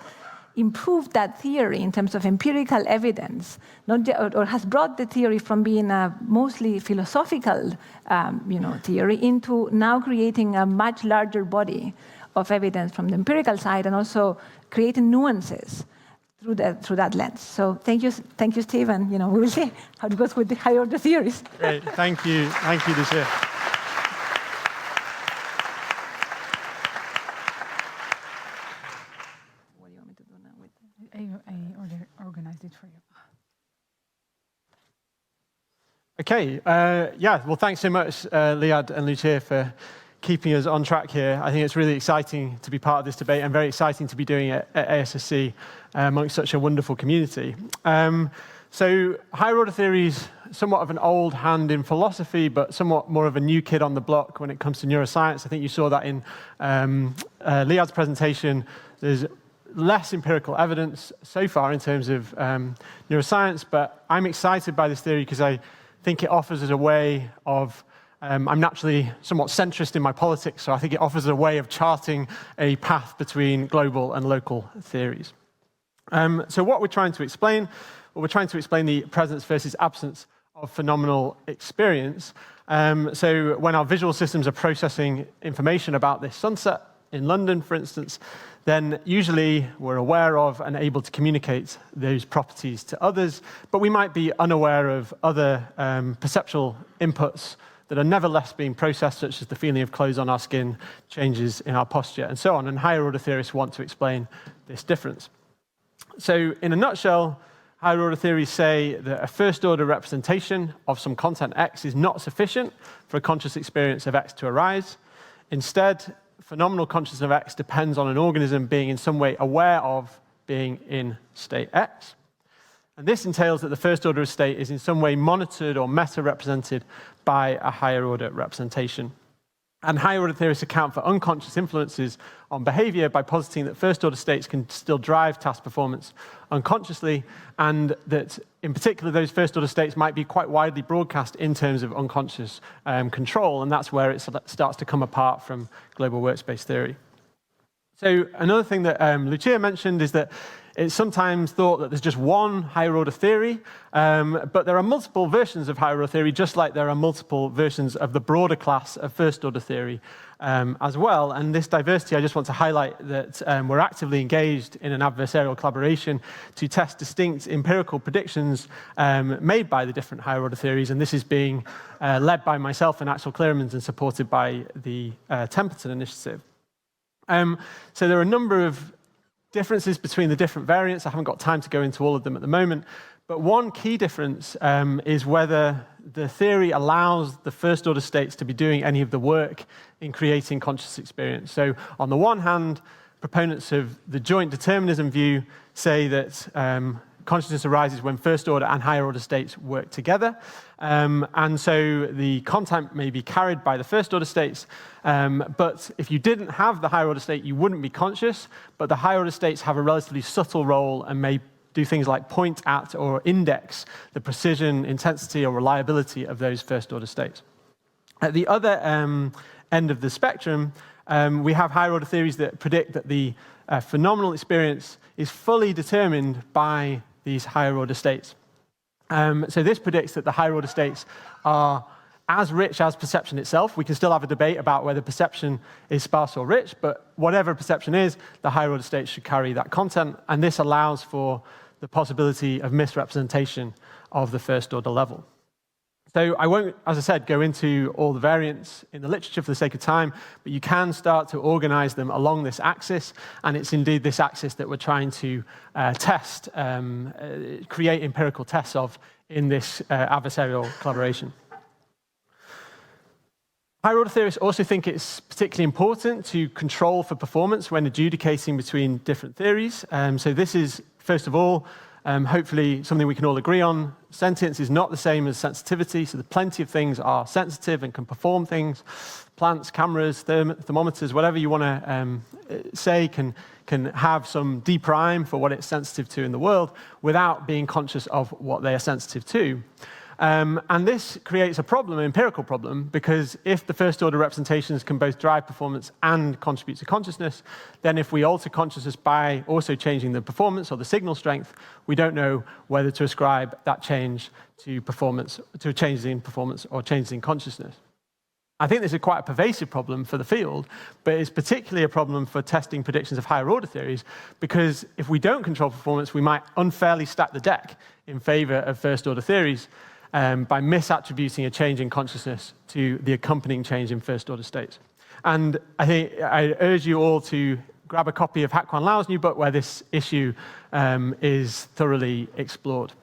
improved that theory in terms of empirical evidence, or has brought the theory from being a mostly philosophical, theory into now creating a much larger body of evidence from the empirical side, and also creating nuances through that lens. So thank you, Steve, and we will see how it goes with the higher order theories. Great, thank you, Lucia. What do you want me to do now with I organized it for you. Okay, well, thanks so much, Liad and Lucia, for keeping us on track here. I think it's really exciting to be part of this debate and very exciting to be doing it at ASSC amongst such a wonderful community. So higher order theory is somewhat of an old hand in philosophy, but somewhat more of a new kid on the block when it comes to neuroscience. I think you saw that in Liad's presentation. There's less empirical evidence so far in terms of neuroscience, but I'm excited by this theory because I think it offers us a way of I'm naturally somewhat centrist in my politics, so I think it offers a way of charting a path between global and local theories. So what we're trying to explain, we're trying to explain the presence versus absence of phenomenal experience. So when our visual systems are processing information about this sunset in London, for instance, then usually we're aware of and able to communicate those properties to others, but we might be unaware of other perceptual inputs that are nevertheless being processed, such as the feeling of clothes on our skin, changes in our posture, and so on. And higher order theorists want to explain this difference. So in a nutshell, higher order theories say that a first order representation of some content X is not sufficient for a conscious experience of X to arise. Instead, phenomenal consciousness of X depends on an organism being in some way aware of being in state X. And this entails that the first order of state is in some way monitored or meta-represented by a higher order representation. And higher order theorists account for unconscious influences on behavior by positing that first order states can still drive task performance unconsciously, and that in particular those first order states might be quite widely broadcast in terms of unconscious control, and that's where it starts to come apart from global workspace theory. So another thing that Lucia mentioned is that it's sometimes thought that there's just one higher order theory, but there are multiple versions of higher order theory, just like there are multiple versions of the broader class of first order theory as well. And this diversity, I just want to highlight that we're actively engaged in an adversarial collaboration to test distinct empirical predictions made by the different higher order theories. And this is being led by myself and Axel Clearmans and supported by the Templeton Initiative. So there are a number of differences between the different variants. I haven't got time to go into all of them at the moment, but one key difference is whether the theory allows the first order states to be doing any of the work in creating conscious experience. So on the one hand, proponents of the joint determinism view say that consciousness arises when first order and higher order states work together. And so the content may be carried by the first order states, but if you didn't have the higher order state, you wouldn't be conscious, but the higher order states have a relatively subtle role and may do things like point at or index the precision, intensity, or reliability of those first order states. At the other end of the spectrum, we have higher order theories that predict that the phenomenal experience is fully determined by these higher order states. So this predicts that the higher order states are as rich as perception itself. We can still have a debate about whether perception is sparse or rich, but whatever perception is, the higher order states should carry that content, and this allows for the possibility of misrepresentation of the first order level. So I won't, as I said, go into all the variants in the literature for the sake of time, but you can start to organize them along this axis, and it's indeed this axis that we're trying to test, create empirical tests of in this adversarial collaboration. Higher order theorists also think it's particularly important to control for performance when adjudicating between different theories. So this is, first of all, hopefully something we can all agree on. Sentience is not the same as sensitivity, so plenty of things are sensitive and can perform things. Plants, cameras, thermometers, whatever you want to say can have some D-prime for what it's sensitive to in the world without being conscious of what they are sensitive to. And this creates a problem, an empirical problem, because if the first-order representations can both drive performance and contribute to consciousness, then if we alter consciousness by also changing the performance or the signal strength, we don't know whether to ascribe that change to performance, to changes in performance or changes in consciousness. I think this is quite a pervasive problem for the field, but it's particularly a problem for testing predictions of higher order theories, because if we don't control performance, we might unfairly stack the deck in favor of first-order theories by misattributing a change in consciousness to the accompanying change in first-order states. And I think I urge you all to grab a copy of Hak Kwan Lau's new book, where this issue is thoroughly explored.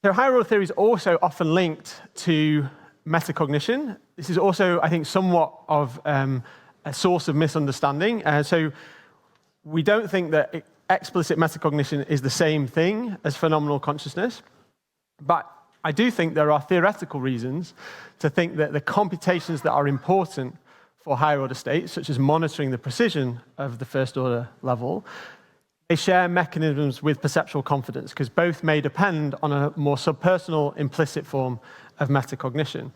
So higher order theory is also often linked to metacognition. This is also, I think, somewhat of a source of misunderstanding. So we don't think that explicit metacognition is the same thing as phenomenal consciousness, but I do think there are theoretical reasons to think that the computations that are important for higher order states, such as monitoring the precision of the first order level, they share mechanisms with perceptual confidence, because both may depend on a more subpersonal, implicit form of metacognition.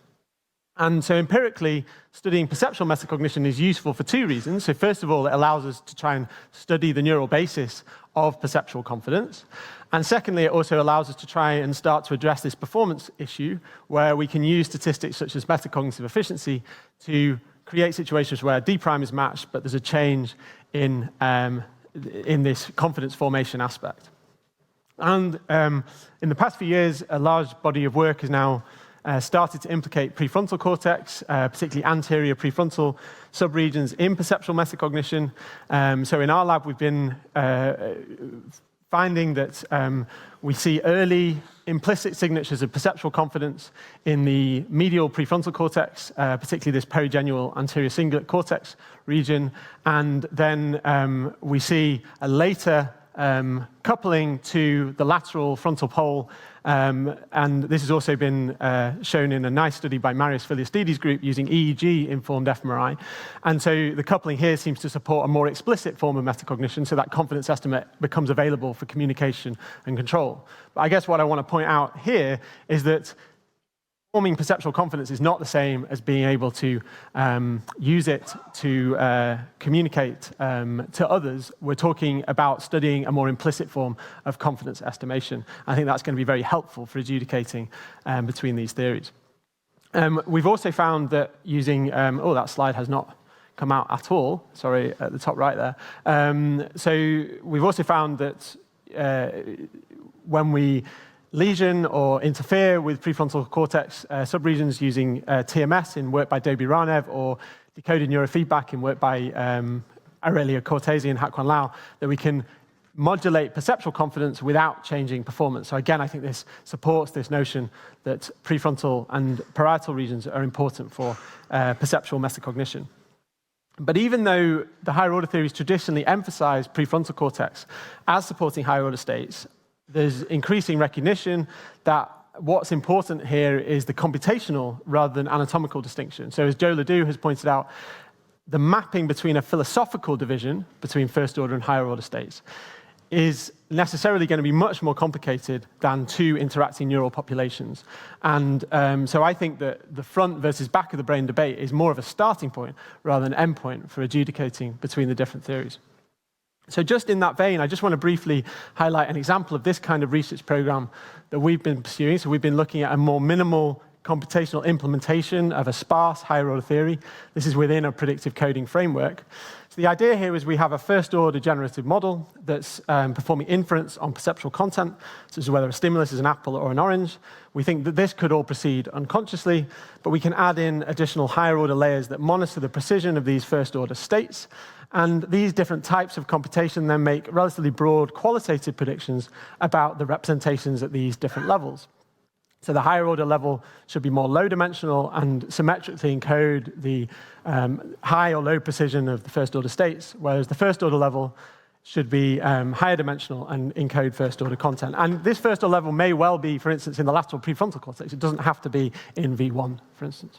And so empirically, studying perceptual metacognition is useful for two reasons. So first of all, it allows us to try and study the neural basis of perceptual confidence. And secondly, it also allows us to try and start to address this performance issue, where we can use statistics such as metacognitive efficiency to create situations where D prime is matched, but there's a change in this confidence formation aspect. And in the past few years, a large body of work has now started to implicate prefrontal cortex, particularly anterior prefrontal subregions in perceptual metacognition. So in our lab, we've been finding that we see early implicit signatures of perceptual confidence in the medial prefrontal cortex, particularly this perigenual anterior cingulate cortex region. And then we see a later coupling to the lateral frontal pole. And this has also been shown in a nice study by Marius Filiastides' group using EEG-informed fMRI. And so the coupling here seems to support a more explicit form of metacognition, so that confidence estimate becomes available for communication and control. But I guess what I want to point out here is that forming perceptual confidence is not the same as being able to use it to communicate to others. We're talking about studying a more implicit form of confidence estimation. I think that's going to be very helpful for adjudicating between these theories. We've also found that using, oh, that slide has not come out at all, sorry, at the top right there. So we've also found that when we lesion or interfere with prefrontal cortex subregions using TMS in work by Dobi Ranev or decoded neurofeedback in work by Aurelia Cortese and Hak Kwan Lau, that we can modulate perceptual confidence without changing performance. So again, I think this supports this notion that prefrontal and parietal regions are important for perceptual metacognition. But even though the higher order theories traditionally emphasize prefrontal cortex as supporting higher order states, there's increasing recognition that what's important here is the computational rather than anatomical distinction. So as Joe Ledoux has pointed out, the mapping between a philosophical division between first order and higher order states is necessarily going to be much more complicated than two interacting neural populations. And so I think that the front versus back of the brain debate is more of a starting point rather than an endpoint for adjudicating between the different theories. So just in that vein, I just want to briefly highlight an example of this kind of research program that we've been pursuing. So we've been looking at a more minimal computational implementation of a sparse higher order theory. This is within a predictive coding framework. So the idea here is we have a first order generative model that's performing inference on perceptual content, such as whether a stimulus is an apple or an orange. We think that this could all proceed unconsciously, but we can add in additional higher order layers that monitor the precision of these first order states. And these different types of computation then make relatively broad qualitative predictions about the representations at these different levels. So the higher order level should be more low dimensional and symmetrically encode the high or low precision of the first order states, whereas the first order level should be higher dimensional and encode first order content. And this first order level may well be, for instance, in the lateral prefrontal cortex. It doesn't have to be in V1, for instance.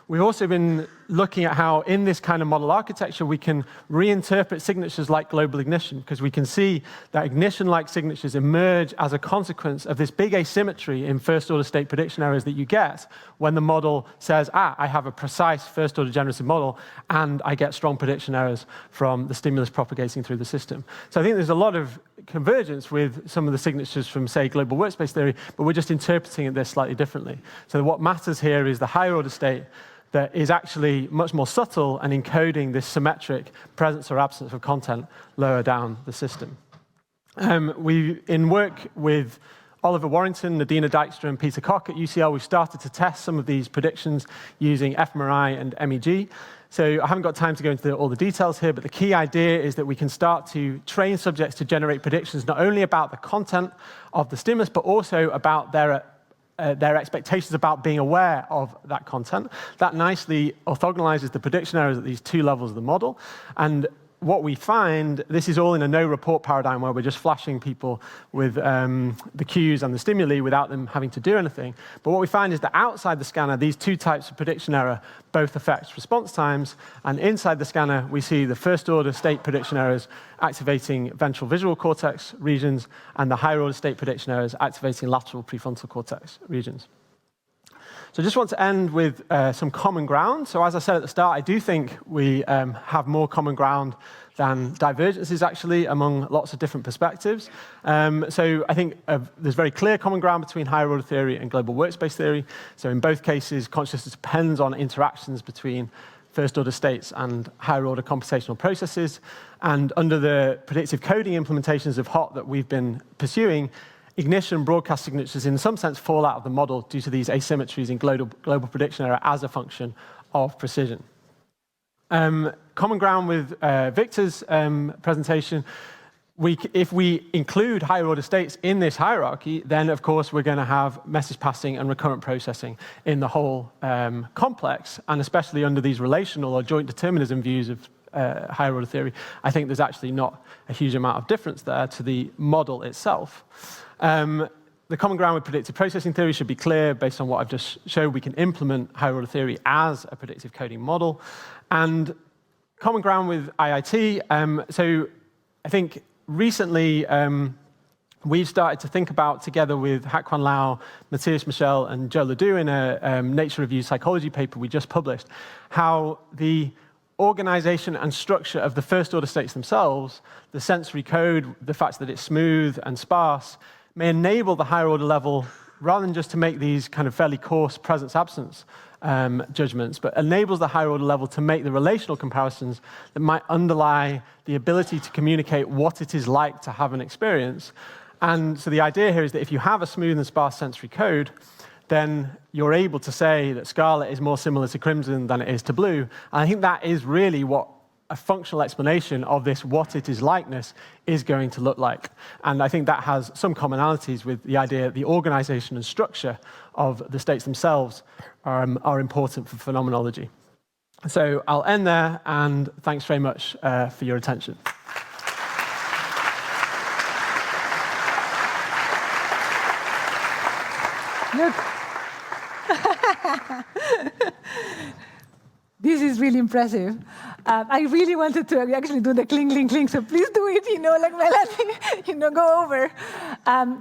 we've also been looking at how in this kind of model architecture we can reinterpret signatures like global ignition, because we can see that ignition-like signatures emerge as a consequence of this big asymmetry in first-order state prediction errors that you get when the model says, I have a precise first-order generative model, and I get strong prediction errors from the stimulus propagating through the system. So I think there's a lot of convergence with some of the signatures from, say, global workspace theory, but we're just interpreting this slightly differently. So what matters here is the higher-order state that is actually much more subtle and encoding this symmetric presence or absence of content lower down the system. In work with Oliver Warrington, Nadina Dijkstra, and Peter Koch at UCL, we've started to test some of these predictions using fMRI and MEG. So I haven't got time to go into all the details here, but the key idea is that we can start to train subjects to generate predictions not only about the content of the stimulus, but also about their expectations about being aware of that content. That nicely orthogonalizes the prediction errors at these two levels of the model. And what we find, this is all in a no-report paradigm where we're just flashing people with the cues and the stimuli without them having to do anything. But what we find is that outside the scanner, these two types of prediction error both affect response times. And inside the scanner, we see the first-order state prediction errors activating ventral visual cortex regions, and the higher-order state prediction errors activating lateral prefrontal cortex regions. So I just want to end with some common ground. So as I said at the start, I do think we have more common ground than divergences, actually, among lots of different perspectives. So I think there's very clear common ground between higher order theory and global workspace theory. So in both cases, consciousness depends on interactions between first-order states and higher-order computational processes. And under the predictive coding implementations of HOT that we've been pursuing, ignition broadcast signatures in some sense fall out of the model due to these asymmetries in global prediction error as a function of precision. Common ground with Victor's presentation, if we include higher order states in this hierarchy, then of course we're going to have message passing and recurrent processing in the whole complex, and especially under these relational or joint determinism views of higher order theory, I think there's actually not a huge amount of difference there to the model itself. The common ground with predictive processing theory should be clear. Based on what I've just showed, we can implement higher order theory as a predictive coding model. And common ground with IIT, so I think recently we've started to think about, together with Hak-Kwan Lau, Matthias Michel, and Joe Ledoux in a Nature Review Psychology paper we just published, how the organization and structure of the first order states themselves, the sensory code, the fact that it's smooth and sparse, may enable the higher order level, rather than just to make these kind of fairly coarse presence-absence judgments, but enables the higher order level to make the relational comparisons that might underlie the ability to communicate what it is like to have an experience. And so the idea here is that if you have a smooth and sparse sensory code, then you're able to say that scarlet is more similar to crimson than it is to blue. And I think that is really what a functional explanation of this what it is likeness is going to look like. And I think that has some commonalities with the idea that the organization and structure of the states themselves are important for phenomenology. So I'll end there, and thanks very much for your attention. Look. This is really impressive. I really wanted to actually do the cling, cling, cling, so please do it, like Melanie, go over.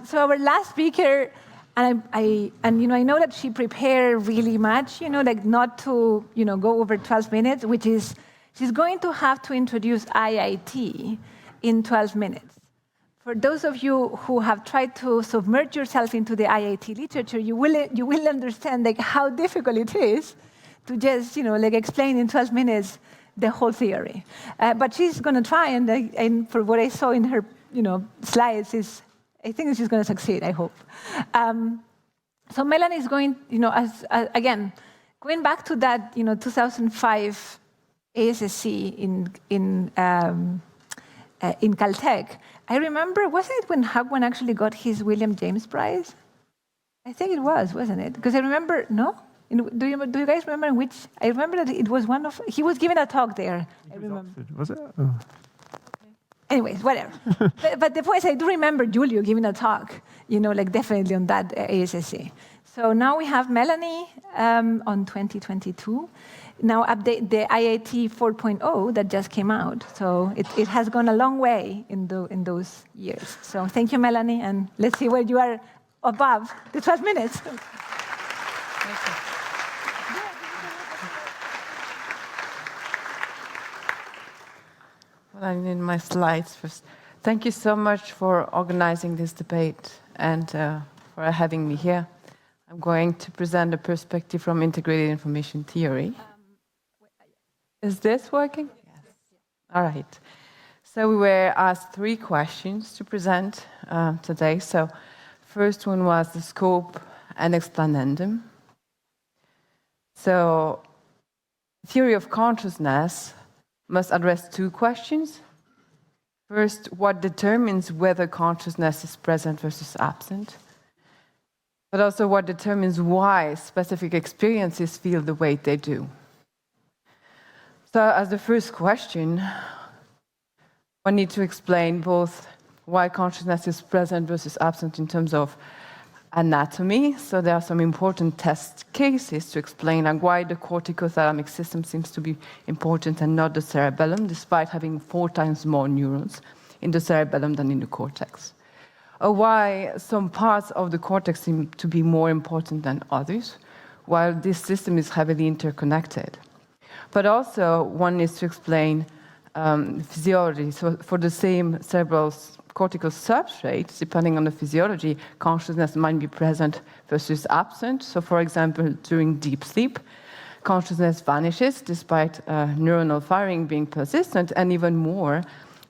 So our last speaker, and I know that she prepared really much, like not to, go over 12 minutes, which is, she's going to have to introduce IIT in 12 minutes. For those of you who have tried to submerge yourself into the IIT literature, you will understand how difficult it is to just explain in 12 minutes the whole theory. But she's going to try, and for what I saw in her slides, I think she's going to succeed, I hope. So Melloni is going, again, going back to that 2005 ASSC in Caltech. I remember, wasn't it when Hak-Kwan actually got his William James Prize? I think it was, wasn't it? Because I remember, no? Do you guys remember which? I remember that it was one of, he was giving a talk there. I remember. Was it? Oh. Anyways, whatever. but the point is, I do remember Giulio giving a talk, definitely on that ASSC. So now we have Melanie on 2022. Now update the IIT 4.0 that just came out. So it has gone a long way in those years. So thank you, Melanie, and let's see where you are above the 12 minutes. Thank you. Well, I need my slides first. Thank you so much for organizing this debate and for having me here. I'm going to present a perspective from integrated information theory. Is this working? Yes. All right. So we were asked 3 questions to present today. So first one was the scope and explanandum. So theory of consciousness must address 2 questions. First, what determines whether consciousness is present versus absent? But also what determines why specific experiences feel the way they do. So as the first question, one needs to explain both why consciousness is present versus absent in terms of anatomy. So there are some important test cases to explain why the corticothalamic system seems to be important and not the cerebellum, despite having 4 times more neurons in the cerebellum than in the cortex. Or why some parts of the cortex seem to be more important than others, while this system is heavily interconnected. But also, one needs to explain physiology. So for the same cerebral cortical substrate, depending on the physiology, consciousness might be present versus absent. So for example, during deep sleep, consciousness vanishes despite neuronal firing being persistent, and even more,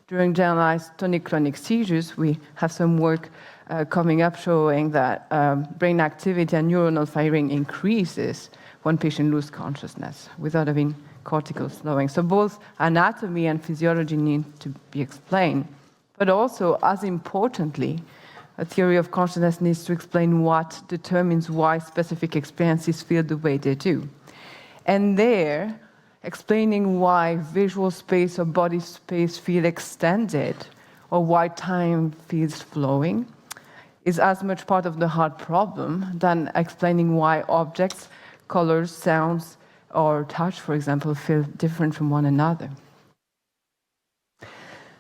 during generalized tonic-clonic seizures, we have some work coming up showing that brain activity and neuronal firing increases when patients lose consciousness without having cortical slowing. So both anatomy and physiology need to be explained. But also, as importantly, a theory of consciousness needs to explain what determines why specific experiences feel the way they do. And there, explaining why visual space or body space feel extended or why time feels flowing is as much part of the hard problem than explaining why objects, colors, sounds, or touch, for example, feel different from one another.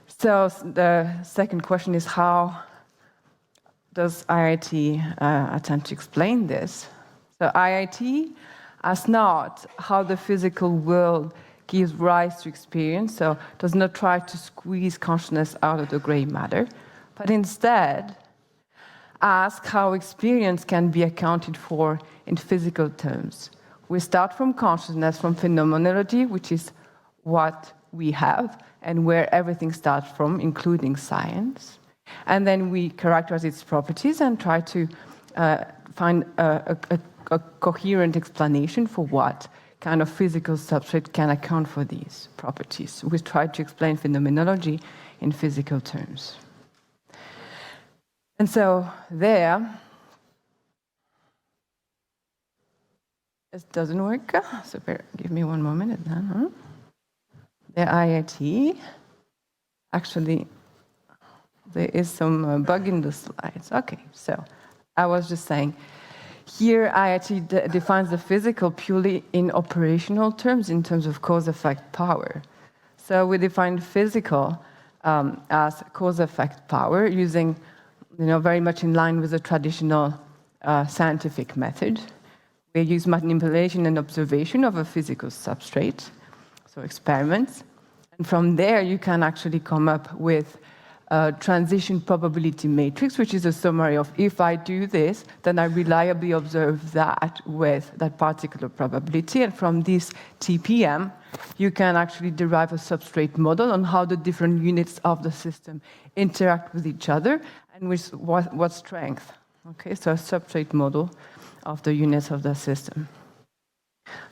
So the second question is, how does IIT attempt to explain this? So IIT asks not how the physical world gives rise to experience, so does not try to squeeze consciousness out of the gray matter, but instead ask how experience can be accounted for in physical terms. We start from consciousness, from phenomenology, which is what we have and where everything starts from, including science. And then we characterize its properties and try to find a coherent explanation for what kind of physical substrate can account for these properties. We try to explain phenomenology in physical terms. And so there, it doesn't work. So give me one more minute then. The IIT, actually, there is some bug in the slides. Okay, so I was just saying, here IIT defines the physical purely in operational terms, in terms of cause-effect power. So we define physical as cause-effect power, using, very much in line with the traditional scientific method. We use manipulation and observation of a physical substrate, so experiments. And from there, you can actually come up with a transition probability matrix, which is a summary of if I do this, then I reliably observe that with that particular probability. And from this TPM, you can actually derive a substrate model on how the different units of the system interact with each other and with what strength. Okay, so a substrate model of the units of the system.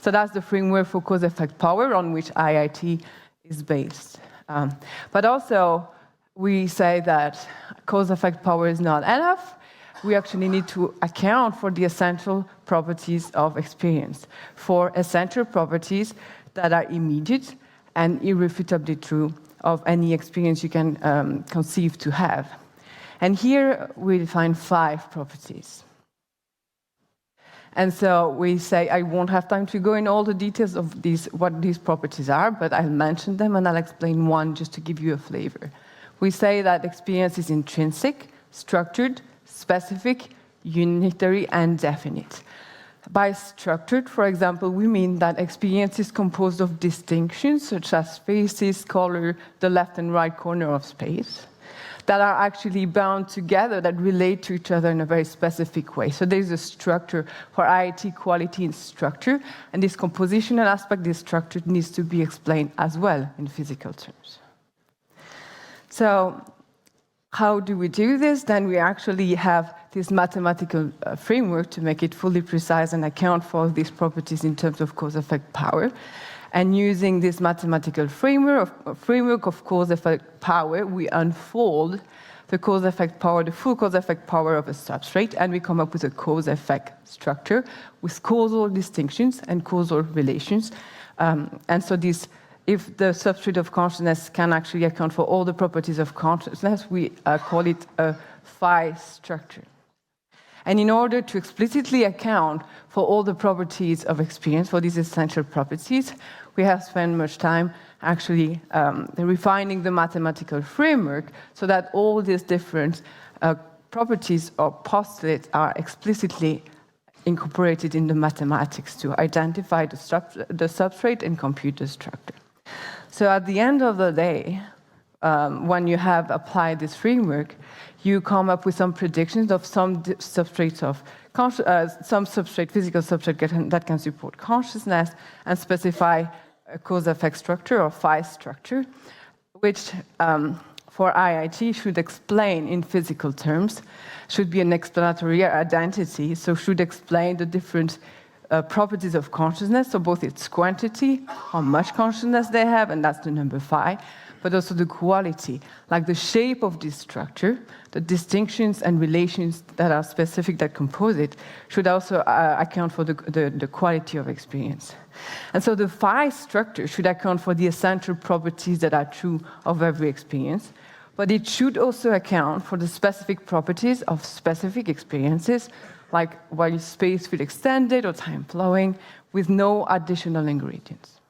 So that's the framework for cause-effect power on which IIT is based. But also, we say that cause-effect power is not enough. We actually need to account for the essential properties of experience, for essential properties that are immediate and irrefutably true of any experience you can conceive to have. And here we define 5 properties. And so we say, I won't have time to go in all the details of what these properties are, but I'll mention them and I'll explain one just to give you a flavor. We say that experience is intrinsic, structured, specific, unitary, and definite. By structured, for example, we mean that experience is composed of distinctions such as faces, color, the left and right corner of space, that are actually bound together, that relate to each other in a very specific way. So there's a structure for IIT quality in structure, and this compositional aspect, this structure, needs to be explained as well in physical terms. So how do we do this? Then we actually have this mathematical framework to make it fully precise and account for these properties in terms of cause-effect power. And using this mathematical framework of cause-effect power, we unfold the cause-effect power, the full cause-effect power of a substrate, and we come up with a cause-effect structure with causal distinctions and causal relations. And so if the substrate of consciousness can actually account for all the properties of consciousness, we call it a phi structure. And in order to explicitly account for all the properties of experience, for these essential properties, we have spent much time actually refining the mathematical framework so that all these different properties or postulates are explicitly incorporated in the mathematics to identify the substrate and compute the structure. So at the end of the day, when you have applied this framework, you come up with some predictions of some substrates of physical substrate that can support consciousness, and specify a cause-effect structure or phi structure, which for IIT should explain in physical terms, should be an explanatory identity, so should explain the different properties of consciousness, so both its quantity, how much consciousness they have, and that's the number phi, but also the quality, like the shape of this structure, the distinctions and relations that are specific that compose it, should also account for the quality of experience. And so the phi structure should account for the essential properties that are true of every experience, but it should also account for the specific properties of specific experiences, like while space feels extended or time flowing, with no additional ingredients.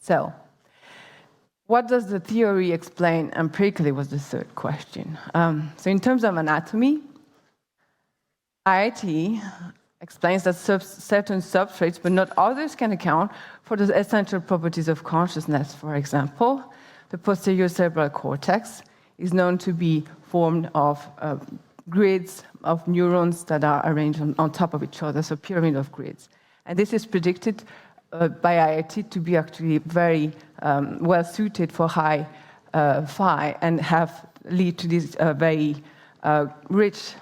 So, what does the theory explain empirically was the third question. So in terms of anatomy, IIT explains that certain substrates, but not others, can account for the essential properties of consciousness. For example, the posterior cerebral cortex is known to be formed of grids of neurons that are arranged on top of each other, so pyramid of grids. And this is predicted by IIT to be actually very well suited for high phi and lead to these very rich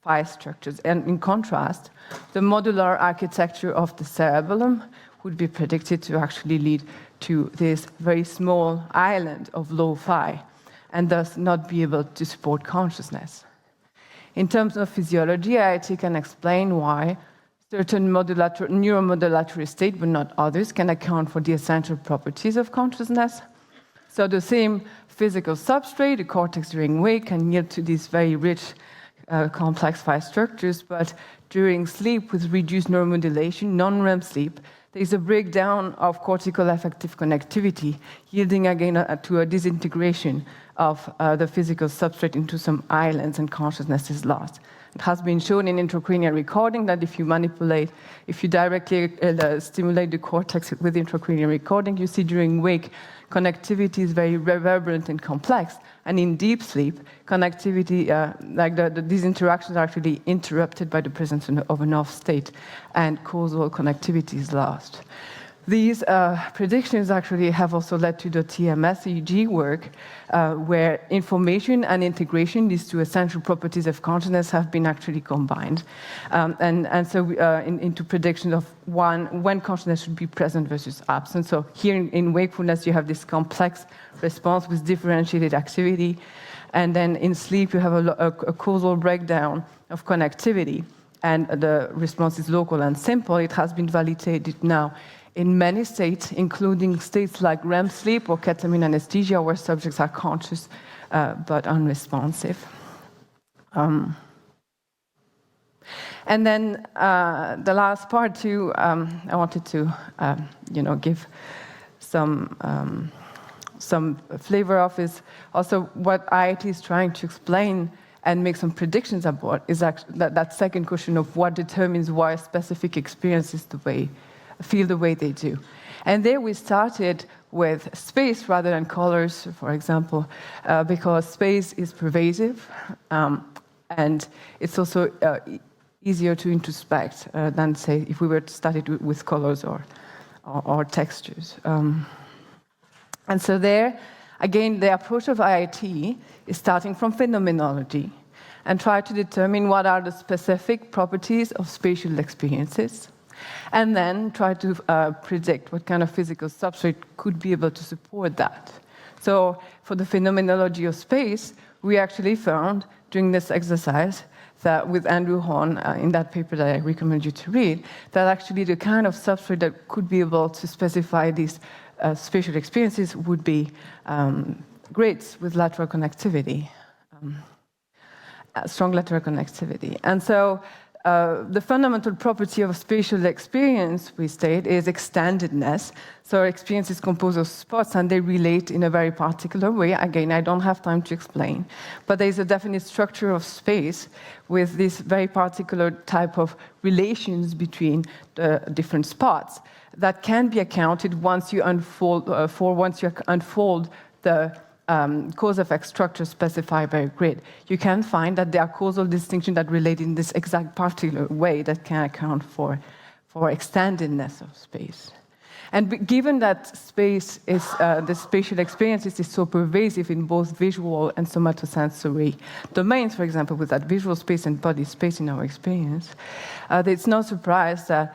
phi structures. And in contrast, the modular architecture of the cerebellum would be predicted to actually lead to this very small island of low phi, and thus not be able to support consciousness. In terms of physiology, IIT can explain why certain neuromodulatory states, but not others, can account for the essential properties of consciousness. So the same physical substrate, the cortex during wake, can yield to these very rich, complex phi structures, but during sleep with reduced neuromodulation, non-REM sleep, there is a breakdown of cortical affective connectivity, yielding again to a disintegration of the physical substrate into some islands, and consciousness is lost. It has been shown in intracranial recording that if you directly stimulate the cortex with intracranial recording, you see during wake, connectivity is very reverberant and complex. And in deep sleep, connectivity, these interactions are actually interrupted by the presence of an off state, and causal connectivity is lost. These predictions actually have also led to the TMS EEG work, where information and integration, these two essential properties of consciousness, have been actually combined. And so into prediction of when consciousness should be present versus absent. So here in wakefulness, you have this complex response with differentiated activity. And then in sleep, you have a causal breakdown of connectivity. And the response is local and simple. It has been validated now in many states, including states like REM sleep or ketamine anesthesia, where subjects are conscious but unresponsive. And then the last part too, I wanted to, give some flavor of is also what IIT is trying to explain and make some predictions about is actually that second question of what determines why a specific experiences feel the way they do. And there we started with space rather than colors, for example, because space is pervasive and it's also easier to introspect than, say, if we were to study it with colors or textures. And so there, again, the approach of IIT is starting from phenomenology and try to determine what are the specific properties of spatial experiences, and then try to predict what kind of physical substrate could be able to support that. So for the phenomenology of space, we actually found during this exercise that with Andrew Horn, in that paper that I recommend you to read, that actually the kind of substrate that could be able to specify these spatial experiences would be grids with lateral connectivity, strong lateral connectivity. And so the fundamental property of spatial experience, we state, is extendedness. So our experience is composed of spots and they relate in a very particular way. Again, I don't have time to explain, but there is a definite structure of space with this very particular type of relations between the different spots that can be accounted once you unfold the cause-effect structure specified by a grid. You can find that there are causal distinctions that relate in this exact particular way that can account for extendedness of space. And given that space is, the spatial experiences is so pervasive in both visual and somatosensory domains, for example, with that visual space and body space in our experience, it's no surprise that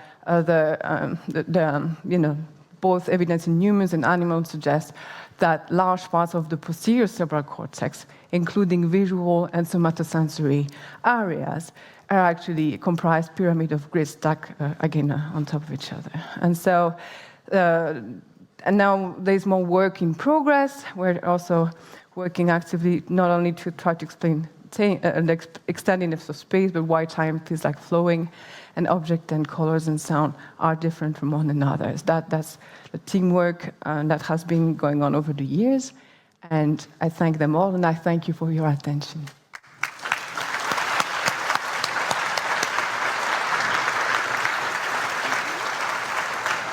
both evidence in humans and animals suggests that large parts of the posterior cerebral cortex, including visual and somatosensory areas, are actually comprised pyramid of grids stacked again on top of each other. And so, and now there's more work in progress. We're also working actively not only to try to explain the extendedness of space, but why time feels like flowing, and object and colors and sound are different from one another. That's the teamwork that has been going on over the years, and I thank them all, and I thank you for your attention.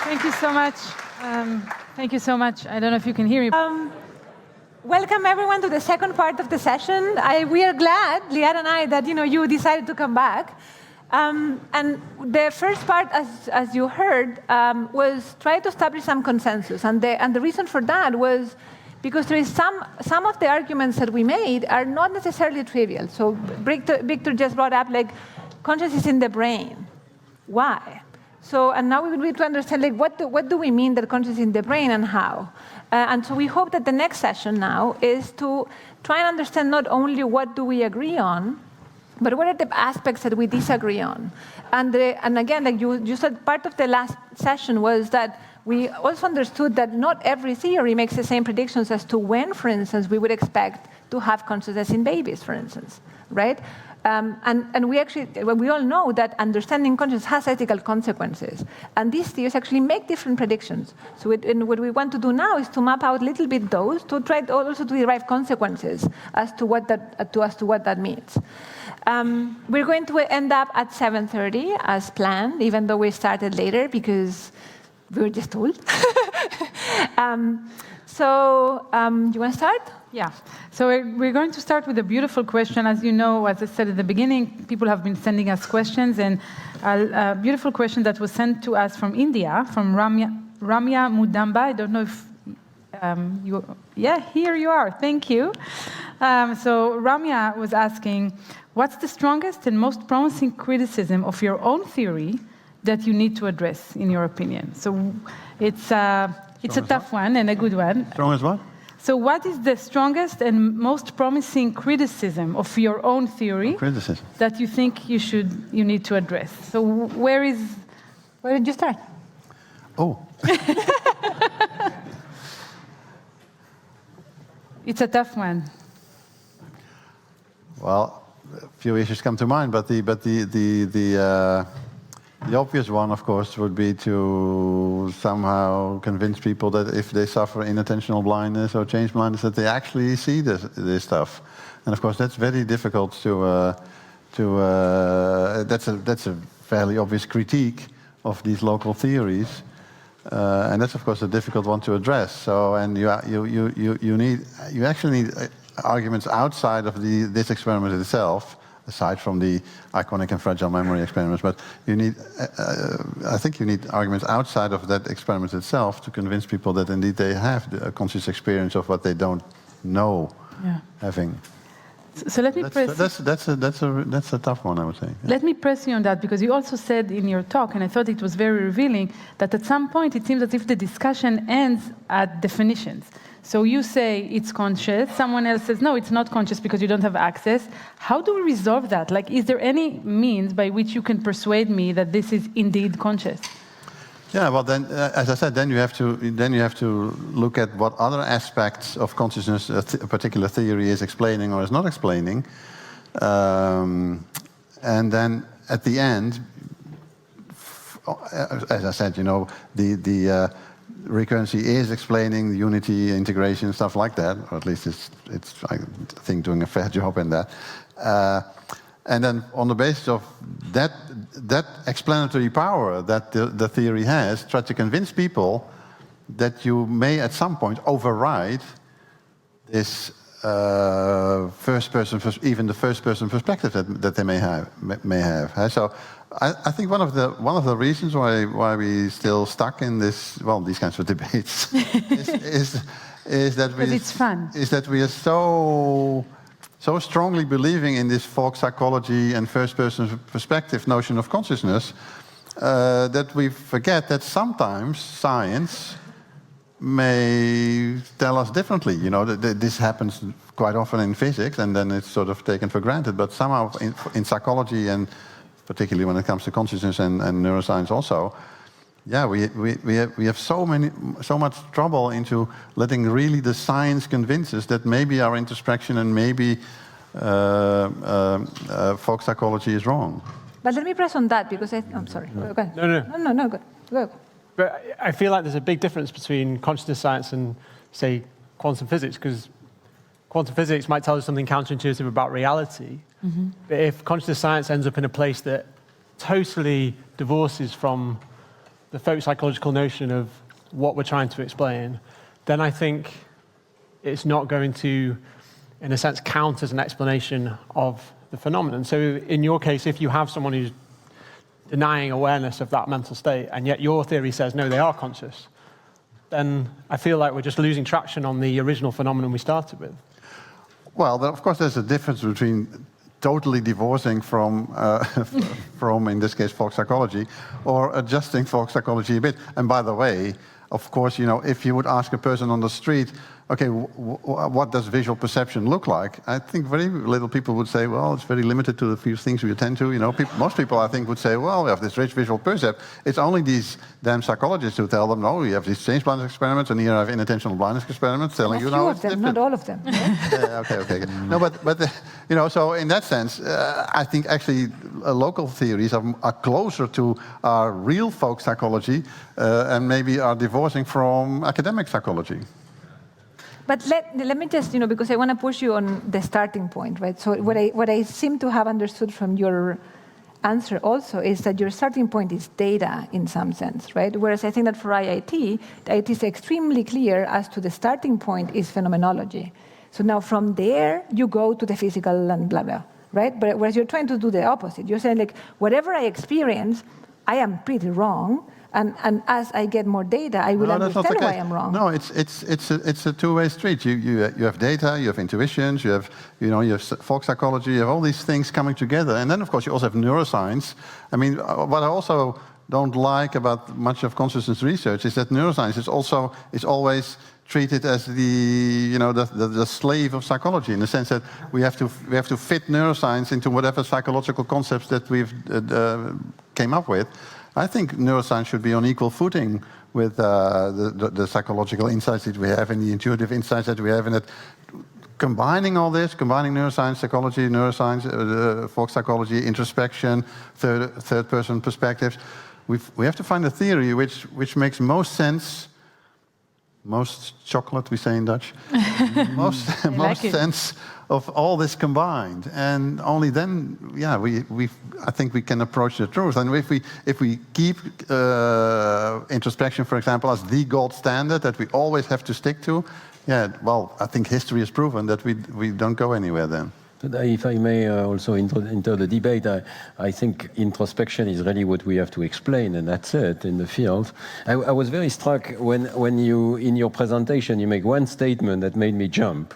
Thank you so much. Thank you so much. I don't know if you can hear me. Welcome everyone to the second part of the session. We are glad, Liad and I, that you decided to come back. And the first part, as you heard, was try to establish some consensus. And the reason for that was because there is some of the arguments that we made are not necessarily trivial. So Victor just brought up, like, consciousness is in the brain. Why? So, and now we need to understand, like, what do we mean that consciousness is in the brain and how? And so we hope that the next session now is to try and understand not only what do we agree on, but what are the aspects that we disagree on? And again, like you said, part of the last session was that we also understood that not every theory makes the same predictions as to when, for instance, we would expect to have consciousness in babies, for instance, right? And we all know that understanding consciousness has ethical consequences. And these theories actually make different predictions. So what we want to do now is to map out a little bit those, to try also to derive consequences as to what that means. We're going to end up at 7:30 as planned, even though we started later because we were just told. You want to start? Yeah. So we're going to start with a beautiful question. As you know, as I said at the beginning, people have been sending us questions, and a beautiful question that was sent to us from India, from Ramya Mudamba. I don't know if here you are. Thank you. So Ramya was asking, what's the strongest and most promising criticism of your own theory that you need to address, in your opinion? So it's a tough one and a good one. Strong as what? So what is the strongest and most promising criticism of your own theory that you think you need to address? So where did you start? Oh. It's a tough one. Well, few issues come to mind, but the obvious one, of course, would be to somehow convince people that if they suffer inattentional blindness or change blindness, that they actually see this stuff. And of course, that's very difficult that's a fairly obvious critique of these local theories, and that's of course a difficult one to address. So, and you actually need arguments outside of this experiment itself, aside from the iconic and fragile memory experiments. But you need, I think, you need arguments outside of that experiment itself to convince people that indeed they have a conscious experience of what they don't know having. So let me press. That's a tough one, I would say. Yeah. Let me press you on that, because you also said in your talk, and I thought it was very revealing, that at some point it seems as if the discussion ends at definitions. So you say it's conscious, someone else says, no, it's not conscious because you don't have access. How do we resolve that? Like, is there any means by which you can persuade me that this is indeed conscious? Yeah, well, then, as I said, then you have to look at what other aspects of consciousness a particular theory is explaining or is not explaining, and then at the end, as I said, the recurrency is explaining the unity, integration, stuff like that, or at least it's I think doing a fair job in that. And then on the basis of that explanatory power that the theory has, try to convince people that you may at some point override this even the first-person perspective that they may have. So I think one of the reasons why we still stuck in these kinds of debates is that it's fun. Is that we are so strongly believing in this folk psychology and first-person perspective notion of consciousness that we forget that sometimes science may tell us differently. This happens quite often in physics, and then it's sort of taken for granted. But somehow in psychology, and particularly when it comes to consciousness and neuroscience also, we have so much trouble into letting really the science convince us that maybe our introspection and maybe folk psychology is wrong. But let me press on that, because I'm sorry. No. Go ahead. No, go. But I feel like there's a big difference between consciousness science and, say, quantum physics, because quantum physics might tell us something counterintuitive about reality. Mm-hmm. But if consciousness science ends up in a place that totally divorces from the folk psychological notion of what we're trying to explain, then I think it's not going to, in a sense, count as an explanation of the phenomenon. So in your case, if you have someone who's denying awareness of that mental state, and yet your theory says, no, they are conscious, then I feel like we're just losing traction on the original phenomenon we started with. Well, of course, there's a difference between totally divorcing from, in this case, folk psychology, or adjusting folk psychology a bit. And by the way, of course, if you would ask a person on the street, okay, what does visual perception look like? I think very little people would say, well, it's very limited to the few things we attend to. Most people, I think, would say, well, we have this rich visual percept. It's only these damn psychologists who tell them, no, you have these change blindness experiments, and here I have inattentional blindness experiments telling you, no, it's different. Not all of them. Yeah, okay. No, but so in that sense, I think actually local theories are closer to our real folk psychology and maybe are divorcing from academic psychology. But let me just, because I want to push you on the starting point, right? So what I seem to have understood from your answer also is that your starting point is data in some sense, right? Whereas I think that for IIT, it is extremely clear as to the starting point is phenomenology. So now from there, you go to the physical and blah, blah, right? But whereas you're trying to do the opposite. You're saying, like, whatever I experience, I am pretty wrong. And as I get more data, I will understand why I'm wrong. No, it's a two-way street. You have data, you have intuitions, you have folk psychology, you have all these things coming together, and then of course you also have neuroscience. I mean, what I also don't like about much of consciousness research is that neuroscience is always treated as the slave of psychology, in the sense that we have to fit neuroscience into whatever psychological concepts that we've came up with. I think neuroscience should be on equal footing with the psychological insights that we have and the intuitive insights that we have, and that combining all this, combining neuroscience, psychology, folk psychology, introspection, third-person perspectives, we have to find a theory which makes most sense, most chocolate, we say in Dutch, most sense of all this combined. And only then, yeah, I think we can approach the truth. And if we keep introspection, for example, as the gold standard that we always have to stick to, yeah, well, I think history has proven that we don't go anywhere then. If I may also enter the debate, I think introspection is really what we have to explain, and that's it in the field. I was very struck when you, in your presentation, you make one statement that made me jump.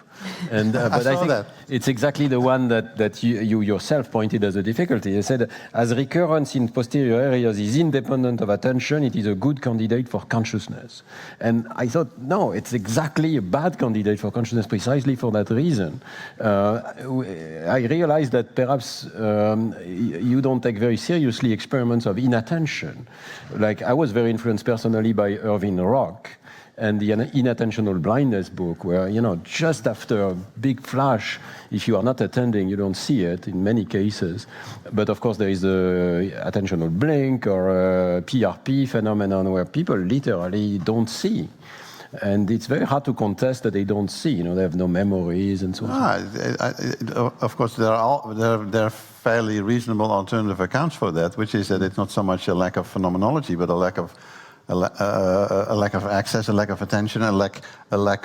And, but I think that. It's exactly the one that you yourself pointed as a difficulty. You said, as recurrence in posterior areas is independent of attention, it is a good candidate for consciousness. And I thought, no, it's exactly a bad candidate for consciousness precisely for that reason. I realized that perhaps you don't take very seriously experiments of inattention. Like, I was very influenced personally by Irving Rock and the inattentional blindness book, where, you know, just after a big flash, if you are not attending, you don't see it in many cases. But of course, there is the attentional blink or a PRP phenomenon where people literally don't see. And it's very hard to contest that they don't see. You know, they have no memories and so on. Of course, there are fairly reasonable alternative accounts for that, which is that it's not so much a lack of phenomenology, but a lack of access, a lack of attention, a lack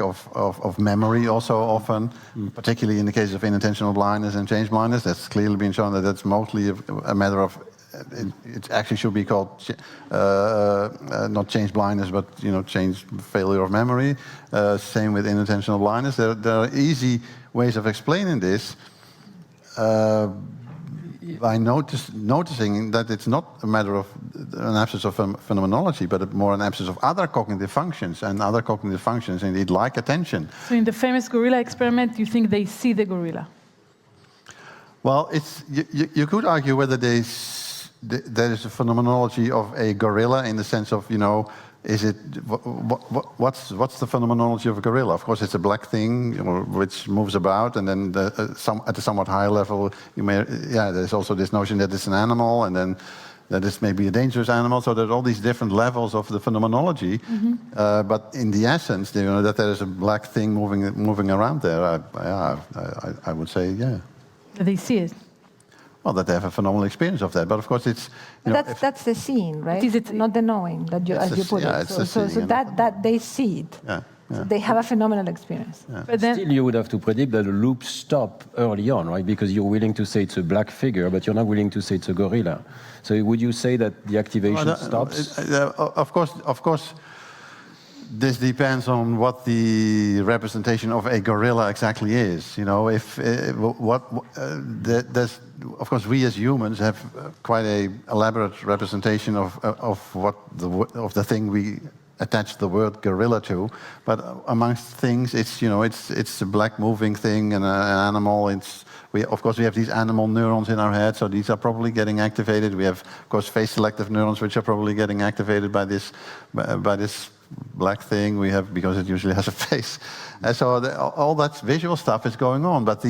of memory also often, particularly in the case of inattentional blindness and change blindness. That's clearly been shown that that's mostly a matter of, it actually should be called not change blindness, but, you know, change failure of memory. Same with inattentional blindness. There are easy ways of explaining this. By noticing that it's not a matter of an absence of phenomenology, but more an absence of other cognitive functions, and other cognitive functions indeed like attention. So in the famous gorilla experiment, you think they see the gorilla? Well, you could argue whether there is a phenomenology of a gorilla in the sense of, you know, is it what's the phenomenology of a gorilla? Of course, it's a black thing, you know, which moves about, and then at a somewhat higher level, there's also this notion that it's an animal, and then that it's maybe a dangerous animal. So there's all these different levels of the phenomenology. But in the essence, you know, that there is a black thing moving around there. I would say, yeah. They see it. Well, that they have a phenomenal experience of that, but of course it's. You know, that's the scene, right? Is it not the knowing that you, as you put it? So that they see it. Yeah. So they have a phenomenal experience. Yeah. But then, still, you would have to predict that the loops stop early on, right? Because you're willing to say it's a black figure, but you're not willing to say it's a gorilla. So would you say that the activation stops? Of course. This depends on what the representation of a gorilla exactly is. You know, of course, we as humans have quite an elaborate representation of the thing we attach the word gorilla to. But amongst things, it's a black moving thing and an animal. Of course, we have these animal neurons in our head, so these are probably getting activated. We have, of course, face-selective neurons, which are probably getting activated by this black thing we have, because it usually has a face. And so all that visual stuff is going on. But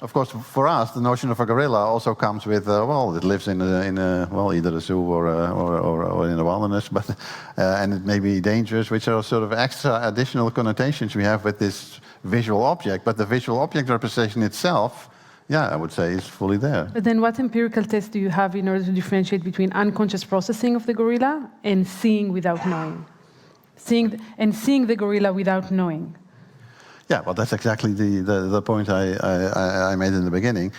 of course, for us, the notion of a gorilla also comes with, it lives in either a zoo or in the wilderness, but and it may be dangerous, which are sort of extra additional connotations we have with this visual object. But the visual object representation itself, yeah, I would say is fully there. But then what empirical tests do you have in order to differentiate between unconscious processing of the gorilla and seeing without knowing? Seeing the gorilla without knowing. Yeah, well, that's exactly the point I made in the beginning.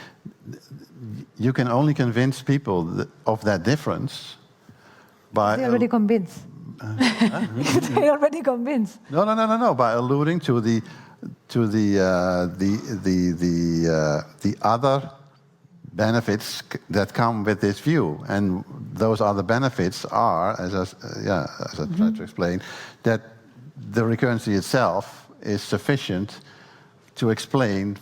You can only convince people of that difference by... They're already convinced. They're already convinced. No, by alluding to the other benefits that come with this view, and those other benefits are, as I tried to explain, that the recurrency itself is sufficient to explain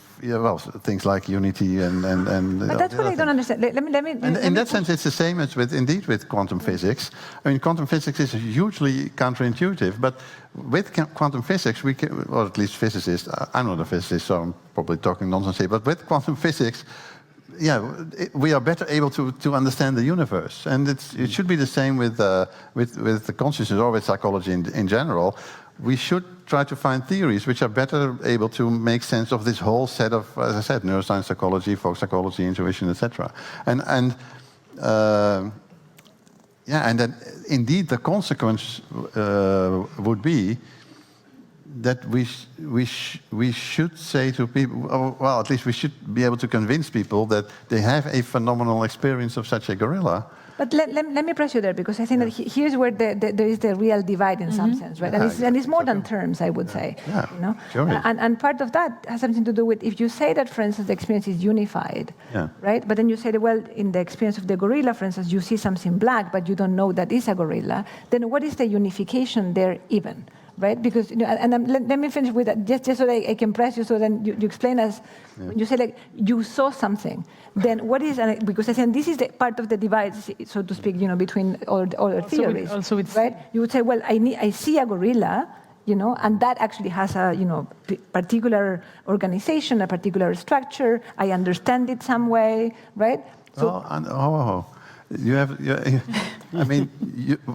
things like unity and but that's what I don't understand. In that sense, it's the same as with quantum physics. I mean, quantum physics is hugely counterintuitive, but with quantum physics, we can, or at least physicists, I'm not a physicist, so I'm probably talking nonsense here, but with quantum physics, we are better able to understand the universe. And it should be the same with the consciousness or with psychology in general. We should try to find theories which are better able to make sense of this whole set of, as I said, neuroscience, psychology, folk psychology, intuition, etc. And then indeed the consequence would be that we should say to people, well, at least we should be able to convince people that they have a phenomenal experience of such a gorilla. But let me press you there, because I think that here's where there is the real divide in some sense, right? And it's more than terms, I would say. Yeah, you know? sure. And part of that has something to do with, if you say that, for instance, the experience is unified, right? But then you say that, well, in the experience of the gorilla, for instance, you see something black, but you don't know that is a gorilla. Then what is the unification there even? Right, because let me finish with that, just so that I can press you. So then you explain us. When you say like you saw something, then what is? Because I think this is the part of the divide, so to speak, between all theories. Also it's right. You would say, well, I see a gorilla, and that actually has a particular organization, a particular structure. I understand it some way, right? So, you have. I mean,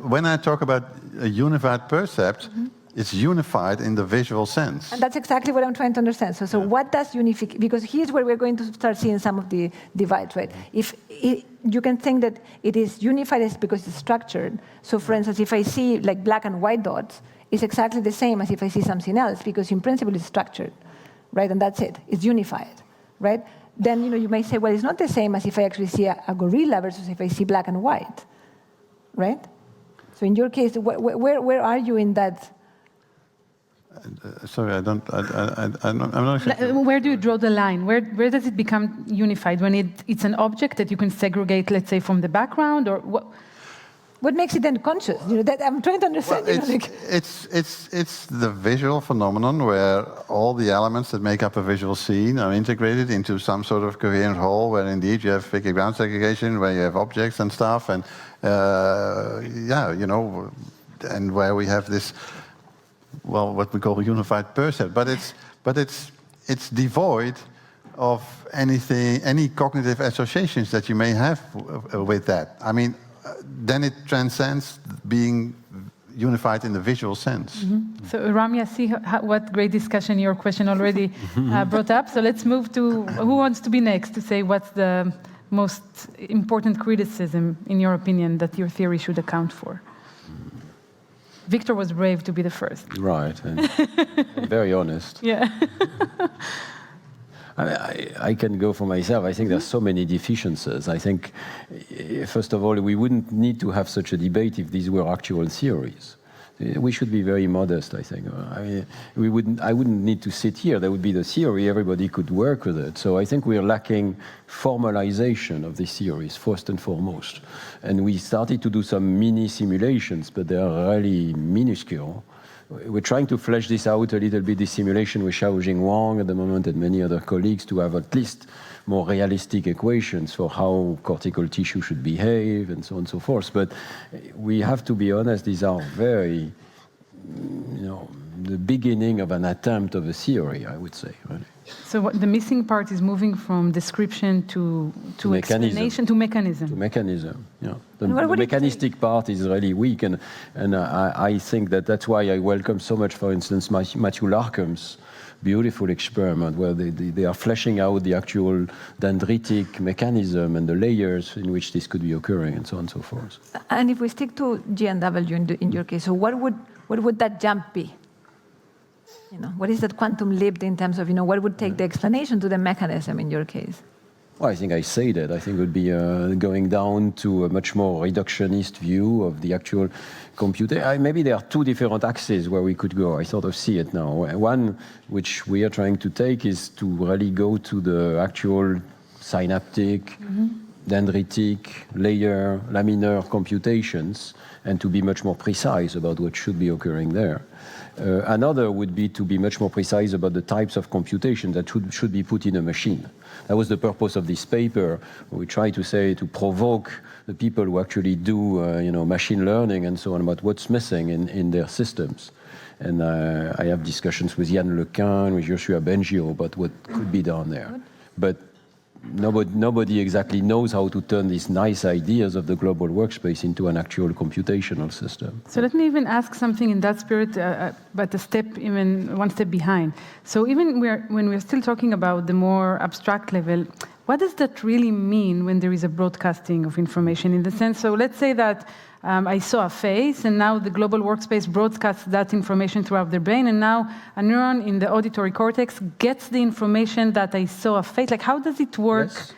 when I talk about a unified percept. It's unified in the visual sense. And that's exactly what I'm trying to understand. So what does unification, because here's where we're going to start seeing some of the divides, right? If you can think that it is unified because it's structured. So for instance, if I see like black and white dots, it's exactly the same as if I see something else, because in principle it's structured, right? And that's it, it's unified, right? Then you may say, well, it's not the same as if I actually see a gorilla versus if I see black and white, right? So in your case, where are you in that? Sorry, I'm not sure. Where do you draw the line? Where does it become unified? When it's an object that you can segregate, let's say, from the background, or what? What makes it then conscious? That I'm trying to understand. Well, it's the visual phenomenon where all the elements that make up a visual scene are integrated into some sort of coherent whole, where indeed you have physical ground segregation, where you have objects and stuff, and and where we have this. Well, what we call a unified percept, but it's devoid of any cognitive associations that you may have with that. I mean, then it transcends being unified in the visual sense. So Rami, I see what great discussion your question already brought up. So let's move to who wants to be next to say what's the most important criticism, in your opinion, that your theory should account for. Victor was brave to be the first. Right, and very honest. Yeah. I can go for myself. I think there's so many deficiencies. I think, first of all, we wouldn't need to have such a debate if these were actual theories. We should be very modest, I think. I wouldn't need to sit here. There would be the theory, everybody could work with it. So I think we're lacking formalization of these theories, first and foremost. And we started to do some mini simulations, but they are really minuscule. We're trying to flesh this out a little bit, this simulation with Xiaojing Wang at the moment and many other colleagues, to have at least more realistic equations for how cortical tissue should behave and so on and so forth. But we have to be honest, these are very, the beginning of an attempt of a theory, I would say, really. So what the missing part is moving from description to explanation to mechanism. To mechanism, yeah. The mechanistic part is really weak, and I think that's why I welcome so much, for instance, Matthew Larkham's beautiful experiment where they are fleshing out the actual dendritic mechanism and the layers in which this could be occurring, and so on and so forth. And if we stick to GNW in your case, so what would that jump be? What is that quantum leap in terms of, what would take the explanation to the mechanism in your case? Well, I think I say that. I think it would be going down to a much more reductionist view of the actual computer. Maybe there are two different axes where we could go. I sort of see it now. One, which we are trying to take, is to really go to the actual synaptic dendritic, layer, laminar computations, and to be much more precise about what should be occurring there. Another would be to be much more precise about the types of computation that should be put in a machine. That was the purpose of this paper. We try to say, to provoke the people who actually do machine learning and so on about what's missing in their systems. And I have discussions with Yann Lequin, with Joshua Bengio about what could be done there. But nobody exactly knows how to turn these nice ideas of the global workspace into an actual computational system. So let me even ask something in that spirit, but even one step behind. So even when we're still talking about the more abstract level, what does that really mean when there is a broadcasting of information in the sense? So let's say that I saw a face, and now the global workspace broadcasts that information throughout the brain, and now a neuron in the auditory cortex gets the information that I saw a face. Like, how does it work? Yes.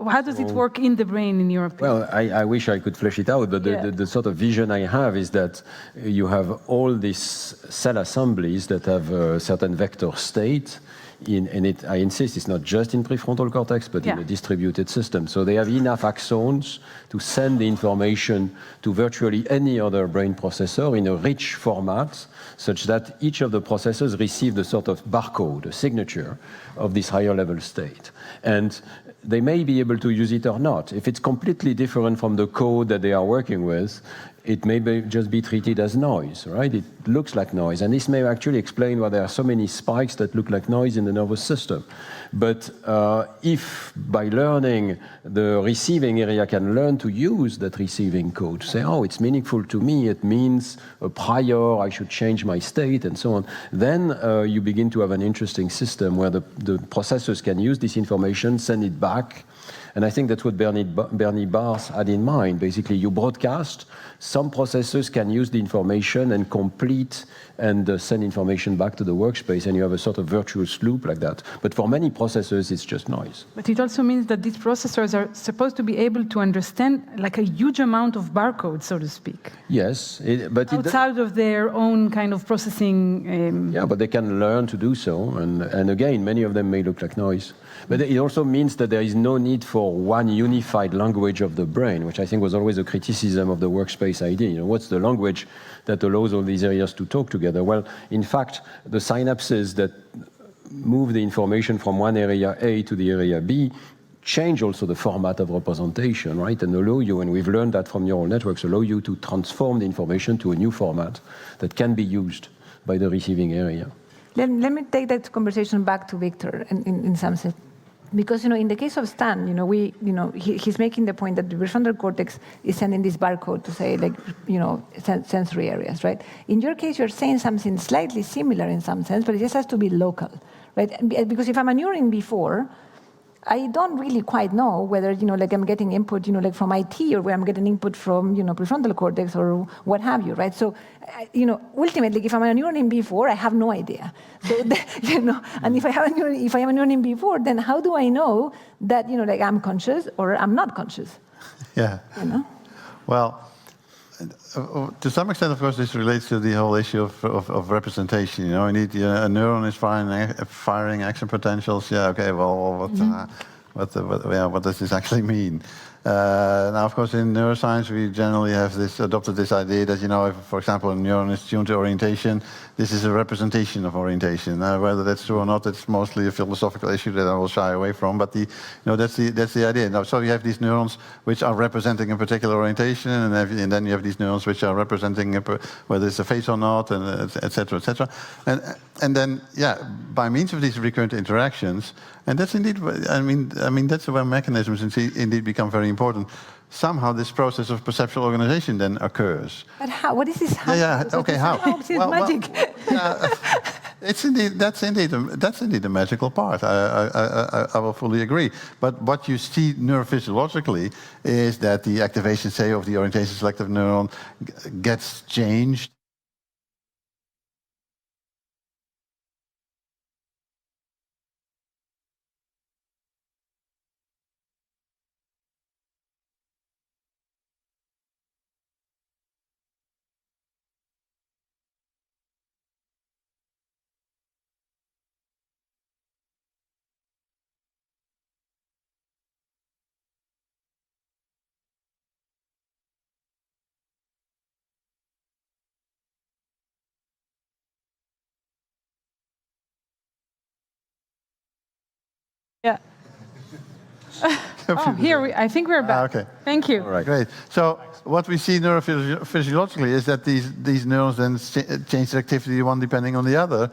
How does it work in the brain, in your opinion? Well, I wish I could flesh it out, but the sort of vision I have is that you have all these cell assemblies that have a certain vector state. I insist, it's not just in prefrontal cortex, but in a distributed system. So they have enough axons to send the information to virtually any other brain processor in a rich format, such that each of the processors receive the sort of barcode, a signature of this higher level state. And they may be able to use it or not. If it's completely different from the code that they are working with, it may just be treated as noise, right? It looks like noise. And this may actually explain why there are so many spikes that look like noise in the nervous system. But if by learning the receiving area can learn to use that receiving code, say, oh, it's meaningful to me, it means a prior, I should change my state, and so on, then you begin to have an interesting system where the processors can use this information, send it back. And I think that's what Bernie Bars had in mind. Basically, you broadcast, some processors can use the information and complete and send information back to the workspace, and you have a sort of virtuous loop like that. But for many processors, it's just noise. But it also means that these processors are supposed to be able to understand like a huge amount of barcodes, so to speak. Yes, but outside of their own kind of processing. Yeah, but they can learn to do so, and again, many of them may look like noise. But it also means that there is no need for one unified language of the brain, which I think was always a criticism of the workspace idea. You know, what's the language that allows all these areas to talk together? Well, in fact, the synapses that move the information from one area A to the area B change also the format of representation, right? And allow you, and we've learned that from neural networks, allow you to transform the information to a new format that can be used by the receiving area. Let me take that conversation back to Victor in some sense. Because in the case of Stan, he's making the point that the prefrontal cortex is sending this barcode to say, like, sensory areas, right? In your case, you're saying something slightly similar in some sense, but it just has to be local, right? Because if I'm a neuron before, I don't really quite know whether, like I'm getting input, like from IT or where I'm getting input from, prefrontal cortex or what have you, right? So, ultimately, if I'm a neuron in B4, I have no idea. So, and if I am a neuron in B4, then how do I know that, like I'm conscious or I'm not conscious? Yeah. Well, to some extent, of course, this relates to the whole issue of representation. Indeed, a neuron is firing action potentials. Yeah, okay. Well, what does this actually mean? Now, of course, in neuroscience, we generally have adopted this idea that, if, for example, a neuron is tuned to orientation, this is a representation of orientation. Whether that's true or not, it's mostly a philosophical issue that I will shy away from. But that's the idea. Now, so you have these neurons which are representing a particular orientation, and then you have these neurons which are representing whether it's a face or not, and et cetera, et cetera. And then, by means of these recurrent interactions, and that's indeed, I mean, that's where mechanisms indeed become very important. Somehow this process of perceptual organization then occurs. But how? What is this? Okay, how? Magic. That's indeed a magical part. I will fully agree. But what you see neurophysiologically is that the activation, say, of the orientation selective neuron gets changed. I think we're back. Okay. Thank you. All right. Great. So what we see neurophysiologically is that these neurons then change their activity one depending on the other.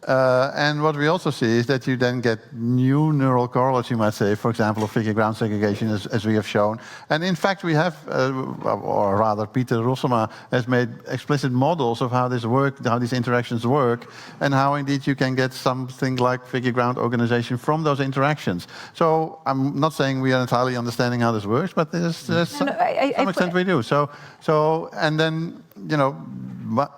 And what we also see is that you then get new neural correlates, you might say, for example, of figure ground segregation, as we have shown. And in fact, we have, or rather, Peter Rossema has made explicit models of how this works, how these interactions work, and how indeed you can get something like figure ground organization from those interactions. So I'm not saying we are entirely understanding how this works, but there's some extent we do. So and then, you know,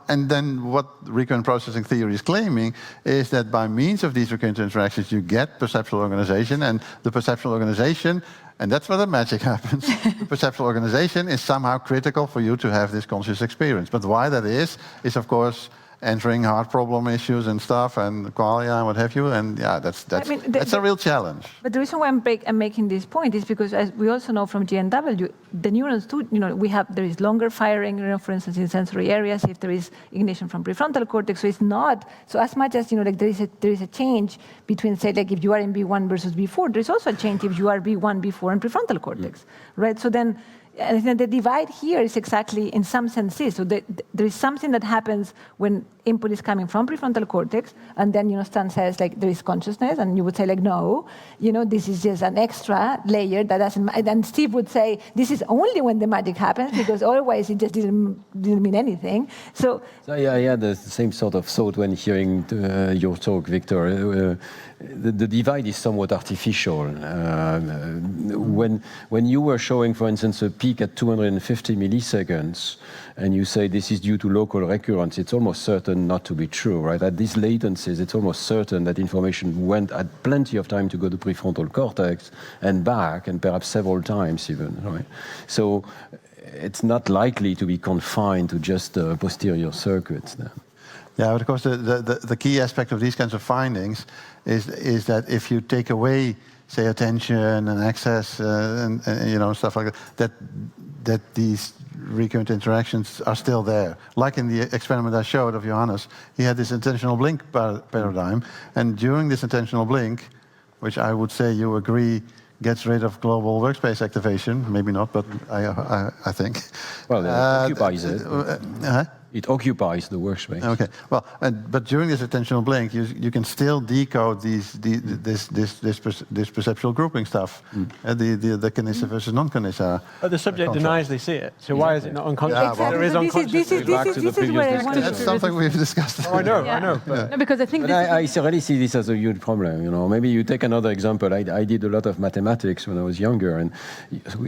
and then what recurrent processing theory is claiming is that by means of these recurrent interactions, you get perceptual organization, and the perceptual organization, and that's where the magic happens. The perceptual organization is somehow critical for you to have this conscious experience. But why that is of course entering heart problem issues and stuff, and qualia and what have you, and yeah, that's a real challenge. But the reason why I'm making this point is because, as we also know from GNW, the neurons too, you know, there is longer firing, you know, for instance, in sensory areas, if there is ignition from prefrontal cortex. So it's not, so as much as, you know, like there is a change between, say, like if you are in B1 versus B4, there's also a change if you are B1, B4 and prefrontal cortex, right? So then, and the divide here is exactly, in some sense, so there is something that happens when input is coming from prefrontal cortex, and then, you know, Stan says, like, there is consciousness, and you would say, like, no, you know, this is just an extra layer that doesn't, and Steve would say, this is only when the magic happens, because otherwise it just didn't mean anything. So yeah, I had the same sort of thought when hearing your talk, Victor. The divide is somewhat artificial. When you were showing, for instance, a peak at 250 milliseconds, and you say this is due to local recurrence, it's almost certain not to be true, right? At these latencies, it's almost certain that information had plenty of time to go to prefrontal cortex and back, and perhaps several times even, right? So it's not likely to be confined to just posterior circuits then. Yeah, but of course, the key aspect of these kinds of findings is that if you take away, say, attention and access and you know, stuff like that these recurrent interactions are still there. Like in the experiment I showed of Johannes, he had this intentional blink paradigm, and during this intentional blink, which I would say you agree gets rid of global workspace activation, maybe not, but I think. Well, it occupies it. It occupies the workspace. Okay. Well, but during this attentional blink, you can still decode this perceptual grouping stuff, the kinesa versus non-kinesa. But the subject denies they see it. So why is it not unconscious? Yeah, well, there is unconscious. This is where I wanted That's something we've discussed. Oh, I know. But No, because I think I really see this as a huge problem. You know, maybe you take another example. I did a lot of mathematics when I was younger, and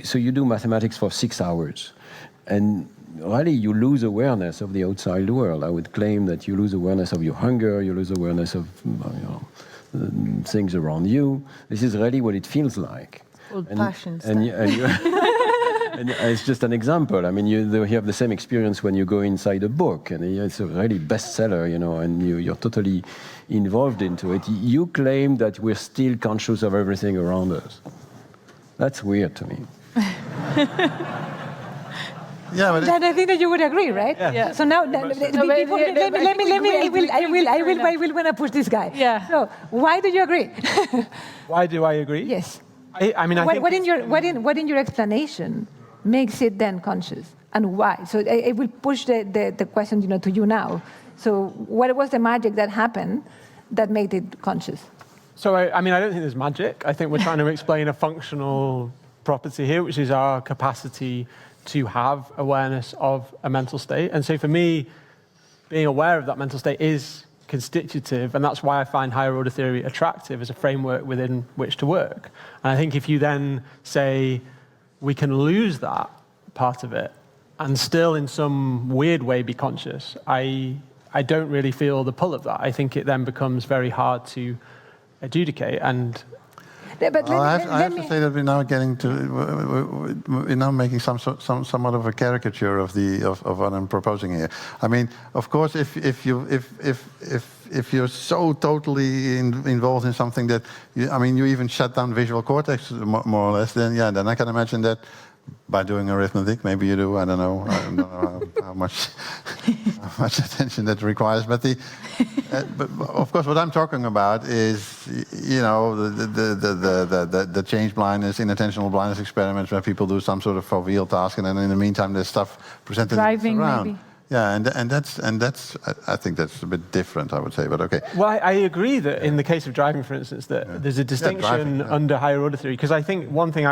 so you do mathematics for 6 hours, and really you lose awareness of the outside world. I would claim that you lose awareness of your hunger, you lose awareness of things around you. This is really what it feels like. Old passions. And it's just an example. I mean, you have the same experience when you go inside a book, and it's a really bestseller, you know, and you're totally involved into it. You claim that we're still conscious of everything around us. That's weird to me. Yeah, but then I think that you would agree, right? Yeah. So now, I will want to push this guy. Yeah. So why do you agree? why do I agree? Yes. I mean, I think what in your explanation makes it then conscious, and why? So I will push the question, you know, to you now. So what was the magic that happened that made it conscious? So I mean, I don't think there's magic. I think we're trying to explain a functional property here, which is our capacity to have awareness of a mental state. And so for me, being aware of that mental state is constitutive, and that's why I find higher order theory attractive as a framework within which to work. And I think if you then say we can lose that part of it and still in some weird way be conscious, I don't really feel the pull of that. I think it then becomes very hard to adjudicate. And But I have to say that we're now getting to, we're now making somewhat of a caricature of what I'm proposing here. I mean, of course, if you're so totally involved in something that, you even shut down visual cortex more or less, then I can imagine that by doing arithmetic. Maybe you do. I don't know. I don't know how much attention that requires. But but of course, what I'm talking about is, you know, the change blindness, inattentional blindness experiments where people do some sort of foveal task, and then in the meantime there's stuff presented Driving, around. maybe. Yeah, and that's I think that's a bit different, I would say. But okay. Well, I agree that in the case of driving, for instance, that there's a distinction under higher order theory, because I think one thing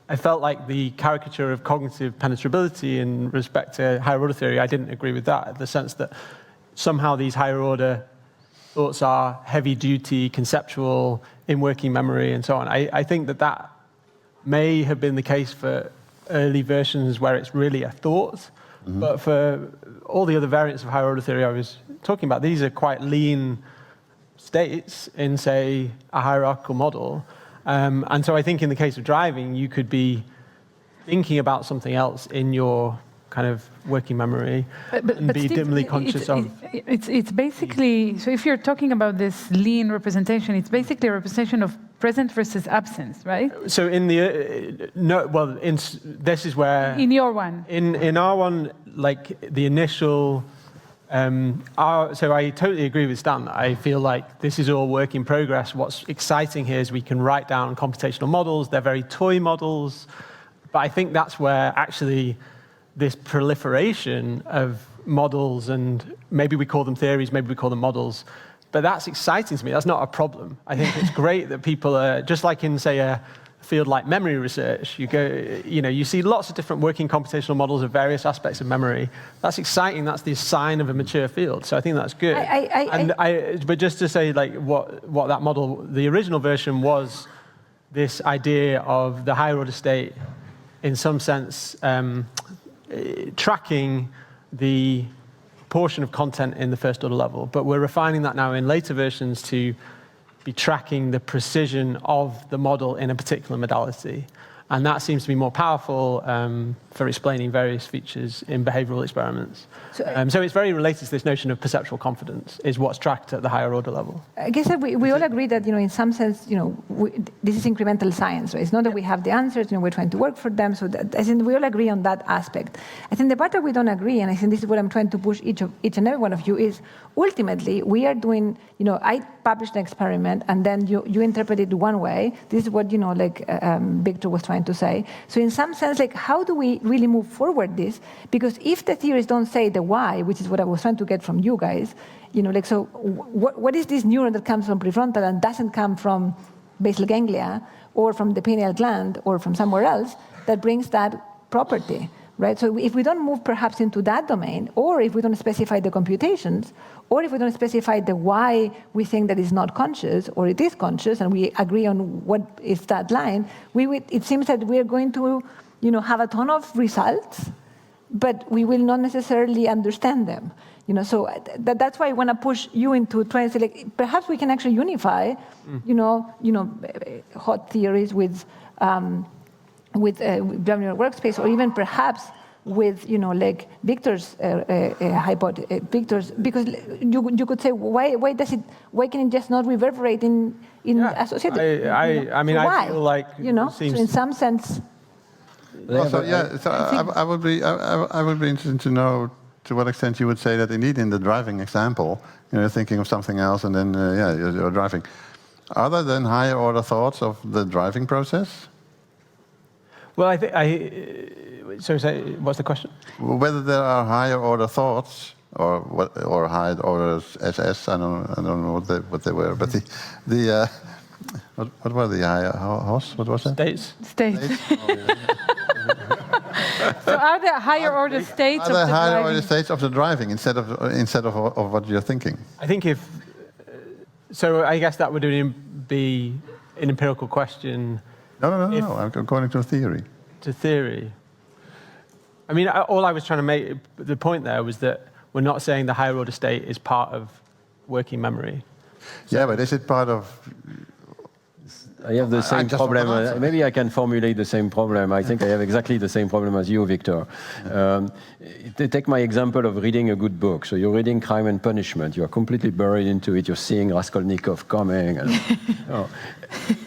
I felt like the caricature of cognitive penetrability in respect to higher order theory, I didn't agree with that, in the sense that somehow these higher order thoughts are heavy duty, conceptual, in working memory, and so on. I think that may have been the case for early versions where it's really a thought, but for all the other variants of higher order theory I was talking about, these are quite lean states in, say, a hierarchical model. And so I think in the case of driving, you could be thinking about something else in your kind of working memory and be dimly conscious of. It's basically, so if you're talking about this lean representation, it's basically a representation of present versus absence, right? So in the, this is where... In your one. In our one, like the initial... so I totally agree with Stan. I feel like this is all work in progress. What's exciting here is we can write down computational models. They're very toy models. But I think that's where actually this proliferation of models, and maybe we call them theories, maybe we call them models, but that's exciting to me. That's not a problem. I think it's great that people are, just like in, say, a field like memory research, you see lots of different working computational models of various aspects of memory. That's exciting. That's the sign of a mature field. So I think that's good. But just to say, like, what that model, the original version was this idea of the higher order state, in some sense, tracking the portion of content in the first order level. But we're refining that now in later versions to be tracking the precision of the model in a particular modality. And that seems to be more powerful for explaining various features in behavioral experiments. So it's very related to this notion of perceptual confidence, is what's tracked at the higher order level. I guess that we all agree that, in some sense, this is incremental science, right? It's not that we have the answers, we're trying to work for them. So I think we all agree on that aspect. I think the part that we don't agree, and I think this is what I'm trying to push each and every one of you, is ultimately we are doing, I published an experiment and then you interpret it one way. This is what, Victor was trying to say. So in some sense, how do we really move forward this? Because if the theories don't say the why, which is what I was trying to get from you guys, so what is this neuron that comes from prefrontal and doesn't come from basal ganglia or from the pineal gland or from somewhere else that brings that property, right? So if we don't move perhaps into that domain, or if we don't specify the computations, or if we don't specify the why we think that it's not conscious or it is conscious, and we agree on what is that line, it seems that we are going to, have a ton of results, but we will not necessarily understand them. So that's why I want to push you into trying to say, perhaps we can actually unify, hot theories with Global Neuronal Workspace, or even perhaps with Victor's hypothesis, because you could say why can it just not reverberate in associated? I feel like so in some sense. Also, I would be interested to know to what extent you would say that indeed in the driving example, you're thinking of something else and then you're driving. Other than higher order thoughts of the driving process? Well, I think what's the question? Whether there are higher order thoughts or higher order SS, I don't know what they were, but what were the higher HOS? What was that? States. So are there higher order states of the driving? Higher order states of the driving instead of what you're thinking? I think so I guess that would be an empirical question. No. I'm according to theory. To theory. I mean, all I was trying to make, the point there was that we're not saying the higher order state is part of working memory. So, yeah, but is it part of... I have the same problem. Maybe I can formulate the same problem. I think I have exactly the same problem as you, Victor. Take my example of reading a good book. So you're reading Crime and Punishment. You are completely buried into it. You're seeing Raskolnikov coming. And,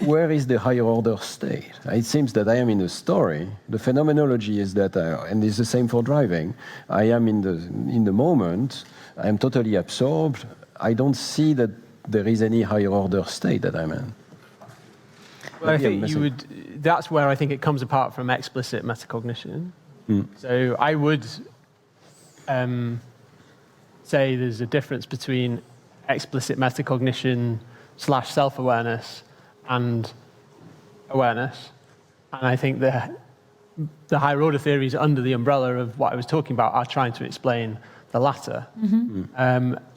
where is the higher order state? It seems that I am in a story. The phenomenology is that, and it's the same for driving. I am in the moment. I am totally absorbed. I don't see that there is any higher order state that I'm in. Well, I think that's where I think it comes apart from explicit metacognition. So I would say there's a difference between explicit metacognition / self-awareness and awareness. And I think the higher order theories under the umbrella of what I was talking about are trying to explain the latter.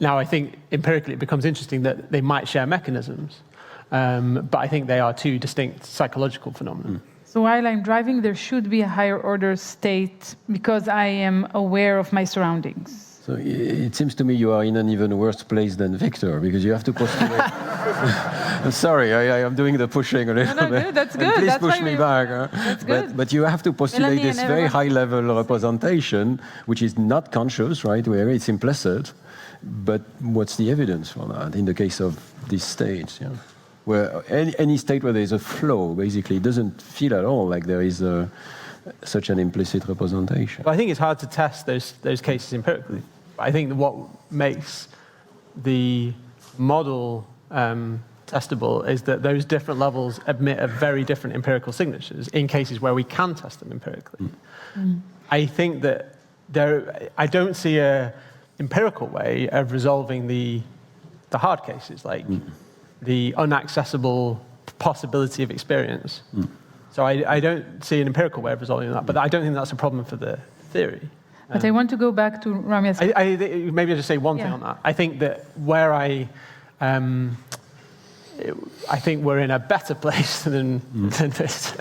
Now, I think empirically it becomes interesting that they might share mechanisms. But I think they are two distinct psychological phenomena. So while I'm driving, there should be a higher order state because I am aware of my surroundings. So it seems to me you are in an even worse place than Victor, because you have to postulate. I'm sorry, I am doing the pushing a little bit. Good, that's good. Please that's push me back. That's good. But you have to postulate Melanie this very high-level representation, which is not conscious, right? Where it's implicit. But what's the evidence for that in the case of this state? Yeah? Where any state where there is a flow, basically, doesn't feel at all like there is such an implicit representation. But I think it's hard to test those cases empirically. I think that what makes the model testable is that those different levels emit a very different empirical signatures in cases where we can test them empirically. I think that I don't see an empirical way of resolving the hard cases, like the unaccessible possibility of experience. So I don't see an empirical way of resolving that, but I don't think that's a problem for the theory. But I want to go back to Ramia's... Maybe I'll just say one thing on that. I think that where I think we're in a better place than this.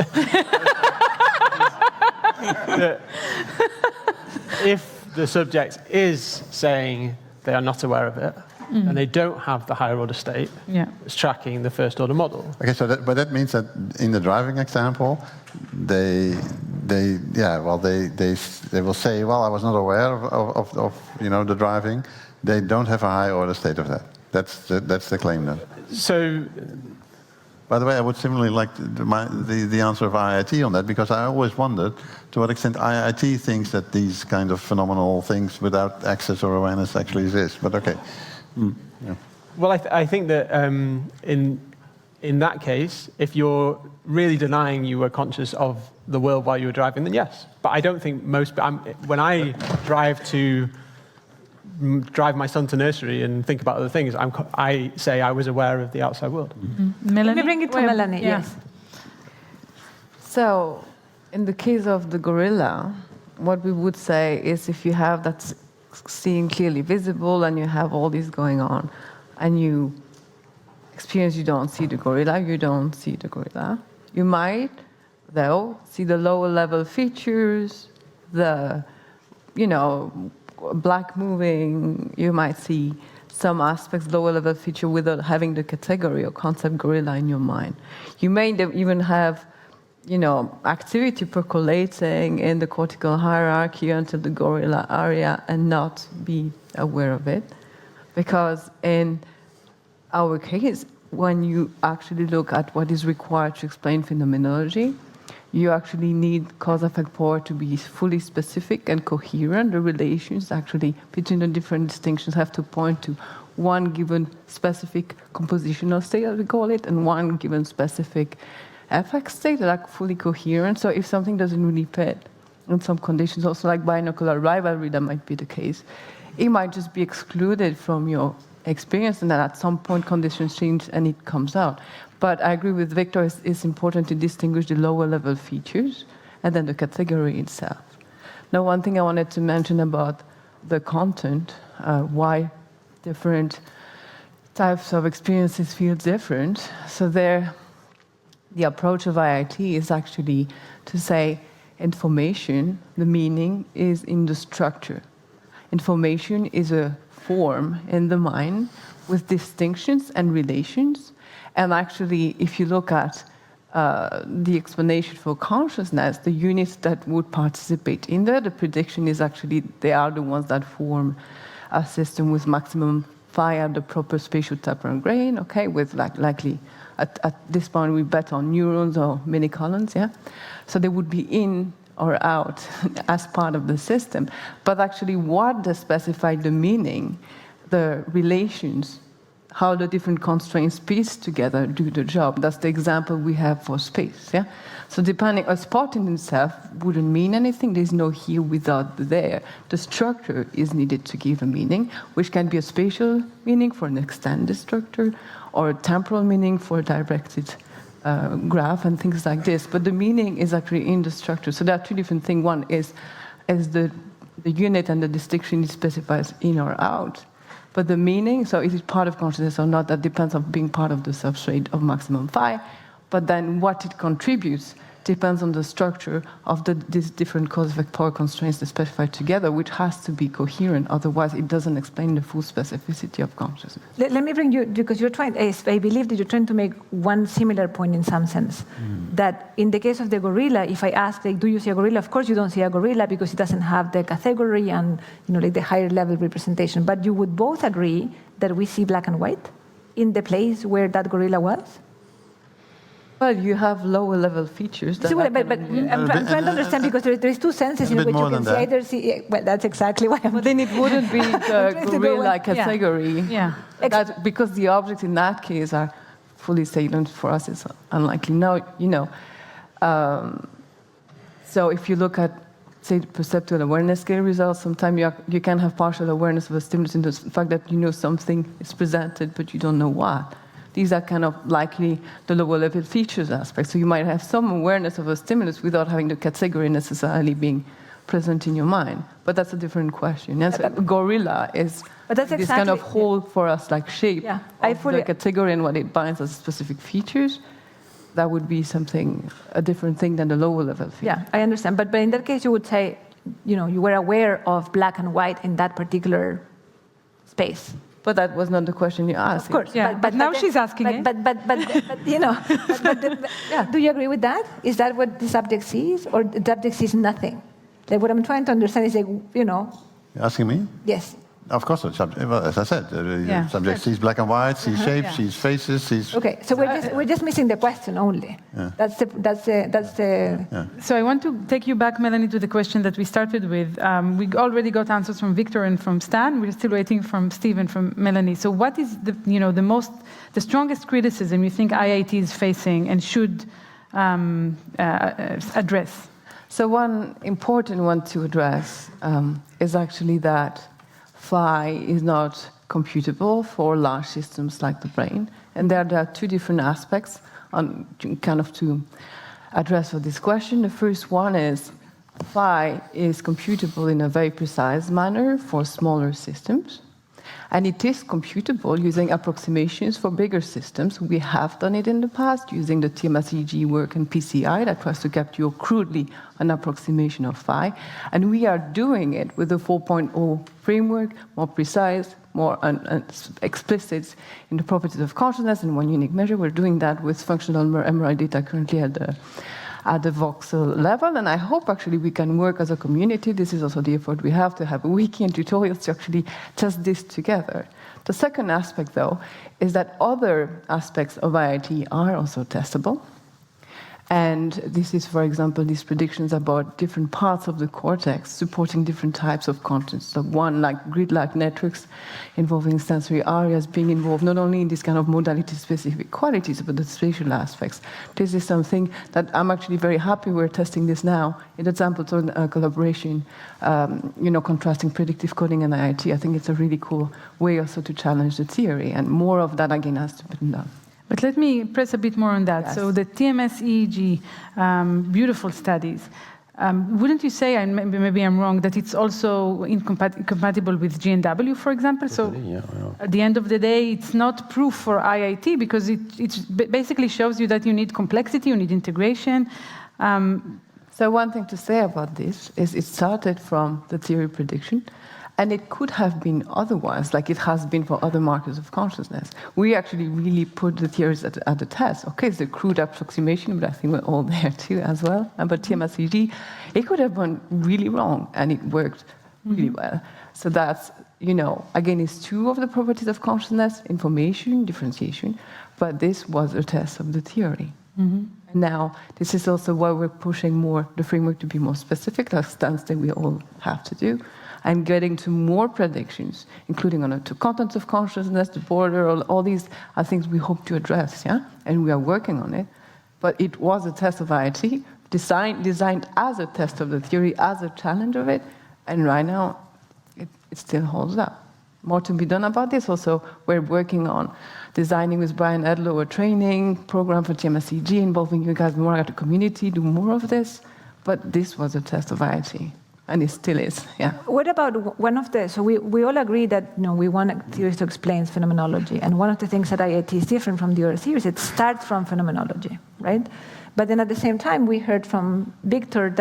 If the subject is saying they are not aware of it, and they don't have the higher order state, it's tracking the first order model. Okay, so but that means that in the driving example, they will say, well, I was not aware of the driving. They don't have a high order state of that. That's the claim then. So, by the way, I would similarly like the answer of IIT on that, because I always wondered to what extent IIT thinks that these kind of phenomenal things without access or awareness actually exist. But okay. Well, I think that in that case, if you're really denying you were conscious of the world while you were driving, then yes. But I don't think when I drive my son to nursery and think about other things, I say I was aware of the outside world. Melanie? Let me bring it to Melanie, yes. So, in the case of the gorilla, what we would say is if you have that seeing clearly visible and you have all this going on and you experience you don't see the gorilla, you might, though, see the lower level features, the, black moving, you might see some aspects, lower level feature without having the category or concept gorilla in your mind. You may even have activity percolating in the cortical hierarchy until the gorilla area and not be aware of it. Because in our case, when you actually look at what is required to explain phenomenology, you actually need cause-effect power to be fully specific and coherent. The relations actually between the different distinctions have to point to one given specific compositional state, as we call it, and one given specific affect state that are fully coherent. So if something doesn't really fit in some conditions, also like binocular rivalry, that might be the case, it might just be excluded from your experience, and then at some point conditions change and it comes out. But I agree with Victor, it's important to distinguish the lower level features and then the category itself. Now, one thing I wanted to mention about the content, why different types of experiences feel different. So the approach of IIT is actually to say information, the meaning is in the structure. Information is a form in the mind with distinctions and relations, And actually, if you look at the explanation for consciousness, the units that would participate in there, the prediction is actually they are the ones that form a system with maximum phi at the proper spatial temporal grain, okay, with likely at this point we bet on neurons or mini colons, yeah? So they would be in or out as part of the system. But actually what they specify the meaning, the relations, how the different constraints pieced together do the job. That's the example we have for space, yeah? So depending, a spot in itself wouldn't mean anything. There's no here without there. The structure is needed to give a meaning, which can be a spatial meaning for an extended structure, or a temporal meaning for a directed graph and things like this. But the meaning is actually in the structure. So there are two different things. One is the unit and the distinction specifies in or out. But the meaning, so is it part of consciousness or not, that depends on being part of the substrate of maximum phi. But then what it contributes depends on the structure of these different cause vector constraints that specified together, which has to be coherent. Otherwise, it doesn't explain the full specificity of consciousness. Let me bring you, because you're trying, I believe that you're trying to make one similar point in some sense. That in the case of the gorilla, if I ask, like, do you see a gorilla? Of course you don't see a gorilla because it doesn't have the category and, you know, like the higher level representation. But you would both agree that we see black and white in the place where that gorilla was? Well, you have lower level features. But I'm trying to understand, because there is two senses in which you can see either see. Well, that's exactly why I'm. But then it wouldn't be the gorilla category. Yeah. That, because the objects in that case are fully salient for us, it's unlikely. Now, you know. So if you look at, say, the perceptual awareness scale results, sometimes you can have partial awareness of a stimulus in the fact that you know something is presented, but you don't know what. These are kind of likely the lower level features aspects. So you might have some awareness of a stimulus without having the category necessarily being present in your mind. But that's a different question. Yes, gorilla is this kind of whole for us, like shape of the category and what it binds as specific features. That would be something, a different thing than the lower level feature. Yeah, I understand. But in that case, you would say, you know, you were aware of black and white in that particular space. But that was not the question you asked. Of course, yeah. But now she's asking it. But you know, do you agree with that? Is that what the subject sees, or the subject sees nothing? Like, what I'm trying to understand is, like, you know. You're asking me? Yes. Of course, well, as I said, the subject sees black and white, sees shapes, sees faces, sees. Okay, so we're just missing the question only. Yeah. That's the. Yeah. So I want to take you back, Melanie, to the question that we started with. We already got answers from Victor and from Stan. We're still waiting from Steve and from Melanie. So what is the strongest criticism you think IIT is facing and should address? So one important one to address is actually that phi is not computable for large systems like the brain. And there are two different aspects to address for this question. The first one is phi is computable in a very precise manner for smaller systems. And it is computable using approximations for bigger systems. We have done it in the past using the TMS-EEG work and PCI that tries to capture crudely an approximation of phi. And we are doing it with the 4.0 framework, more precise, more explicit in the properties of consciousness in one unique measure. We're doing that with functional MRI data currently at the voxel level, and I hope actually we can work as a community. This is also the effort we have to have a wiki and tutorials to actually test this together. The second aspect, though, is that other aspects of IIT are also testable. And this is, for example, these predictions about different parts of the cortex supporting different types of contents. So one, like grid-like networks involving sensory areas being involved not only in this kind of modality-specific qualities, but the spatial aspects. This is something that I'm actually very happy we're testing this now in the Templeton collaboration, contrasting predictive coding and IIT. I think it's a really cool way also to challenge the theory, and more of that, again, has to be done. But let me press a bit more on that. Yes. So the TMS-EEG, beautiful studies. Wouldn't you say, and maybe I'm wrong, that it's also incompatible with GNW, for example? So at the end of the day, it's not proof for IIT because it basically shows you that you need complexity, you need integration. So one thing to say about this is it started from the theory prediction. And it could have been otherwise, like it has been for other markers of consciousness. We actually really put the theories at the test. Okay, it's a crude approximation, but I think we're all there too as well. But TMSCG, it could have gone really wrong, and it worked really well. So that's, again, it's two of the properties of consciousness, information, differentiation, but this was a test of the theory. And now, this is also why we're pushing more the framework to be more specific, that's that we all have to do, and getting to more predictions, including on the contents of consciousness, the border, all these are things we hope to address, and we are working on it. But it was a test of IIT, designed as a test of the theory, as a challenge of it, and right now, it still holds up. More to be done about this. Also, we're working on designing with Brian Edlow a training program for TMSCG, involving you guys more at the community, do more of this. But this was a test of IIT, and it still is, What about one of the, so we all agree that we want theories to explain phenomenology, and one of the things that IIT is different from the other theories, it starts from phenomenology, right? But then at the same time, we heard from Victor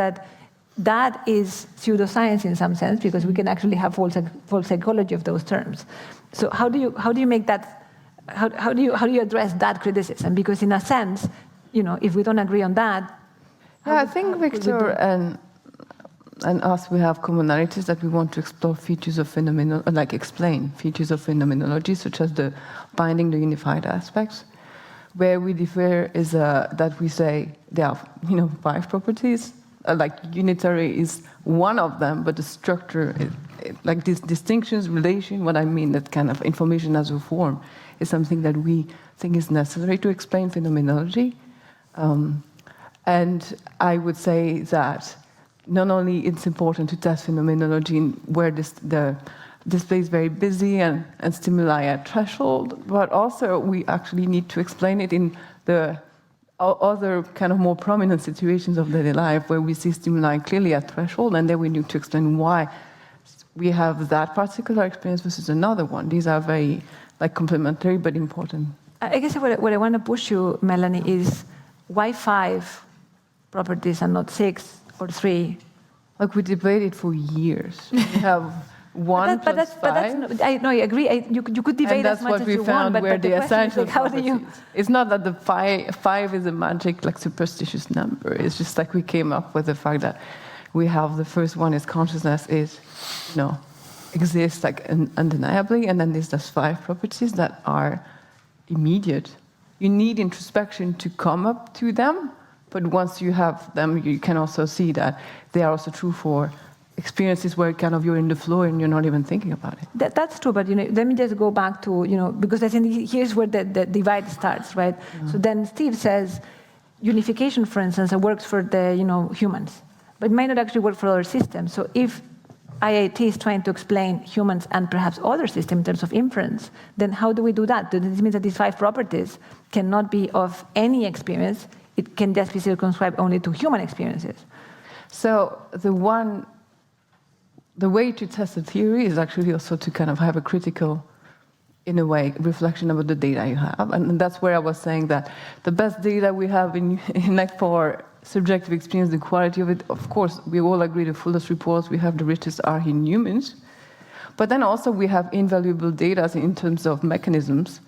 that is pseudoscience in some sense, because we can actually have full psychology of those terms. So how do you make that? How do you address that criticism? Because in a sense, if we don't agree on that, I think Victor and us, we have commonalities that we want to explore features of explain features of phenomenology, such as the binding, the unified aspects. Where we differ is that we say there are 5 properties. Like unitary is one of them, but the structure, like these distinctions, relation, what I mean, that kind of information as a form, is something that we think is necessary to explain phenomenology. And I would say that not only it's important to test phenomenology where the display is very busy and stimuli at threshold, but also we actually need to explain it in the other kind of more prominent situations of daily life where we see stimuli clearly at threshold, and then we need to explain why we have that particular experience versus another one. These are very complementary but important. I guess what I want to push you, Melanie, is why 5 properties and not 6 or 3? We debated for years. We have 1 plus 5. I agree. You could debate as much as you want, but the essential how do you? It's not that the 5 is a magic, superstitious number. It's just we came up with the fact that we have the first one is consciousness exists undeniably, and then there's those 5 properties that are immediate. You need introspection to come up to them, but once you have them, you can also see that they are also true for experiences where you're in the flow and you're not even thinking about it. That's true, but let me just go back to because I think here's where the divide starts, right? So then Steve says unification, for instance, works for the humans, but it might not actually work for other systems. So if IIT is trying to explain humans and perhaps other systems in terms of inference, then how do we do that? Does this mean that these 5 properties cannot be of any experience? It can just be circumscribed only to human experiences. So the way to test the theory is actually also to kind of have a critical, in a way, reflection about the data you have. And that's where I was saying that the best data we have in for subjective experience, the quality of it, of course, we all agree the fullest reports we have, the richest are in humans. But then also we have invaluable data in terms of mechanisms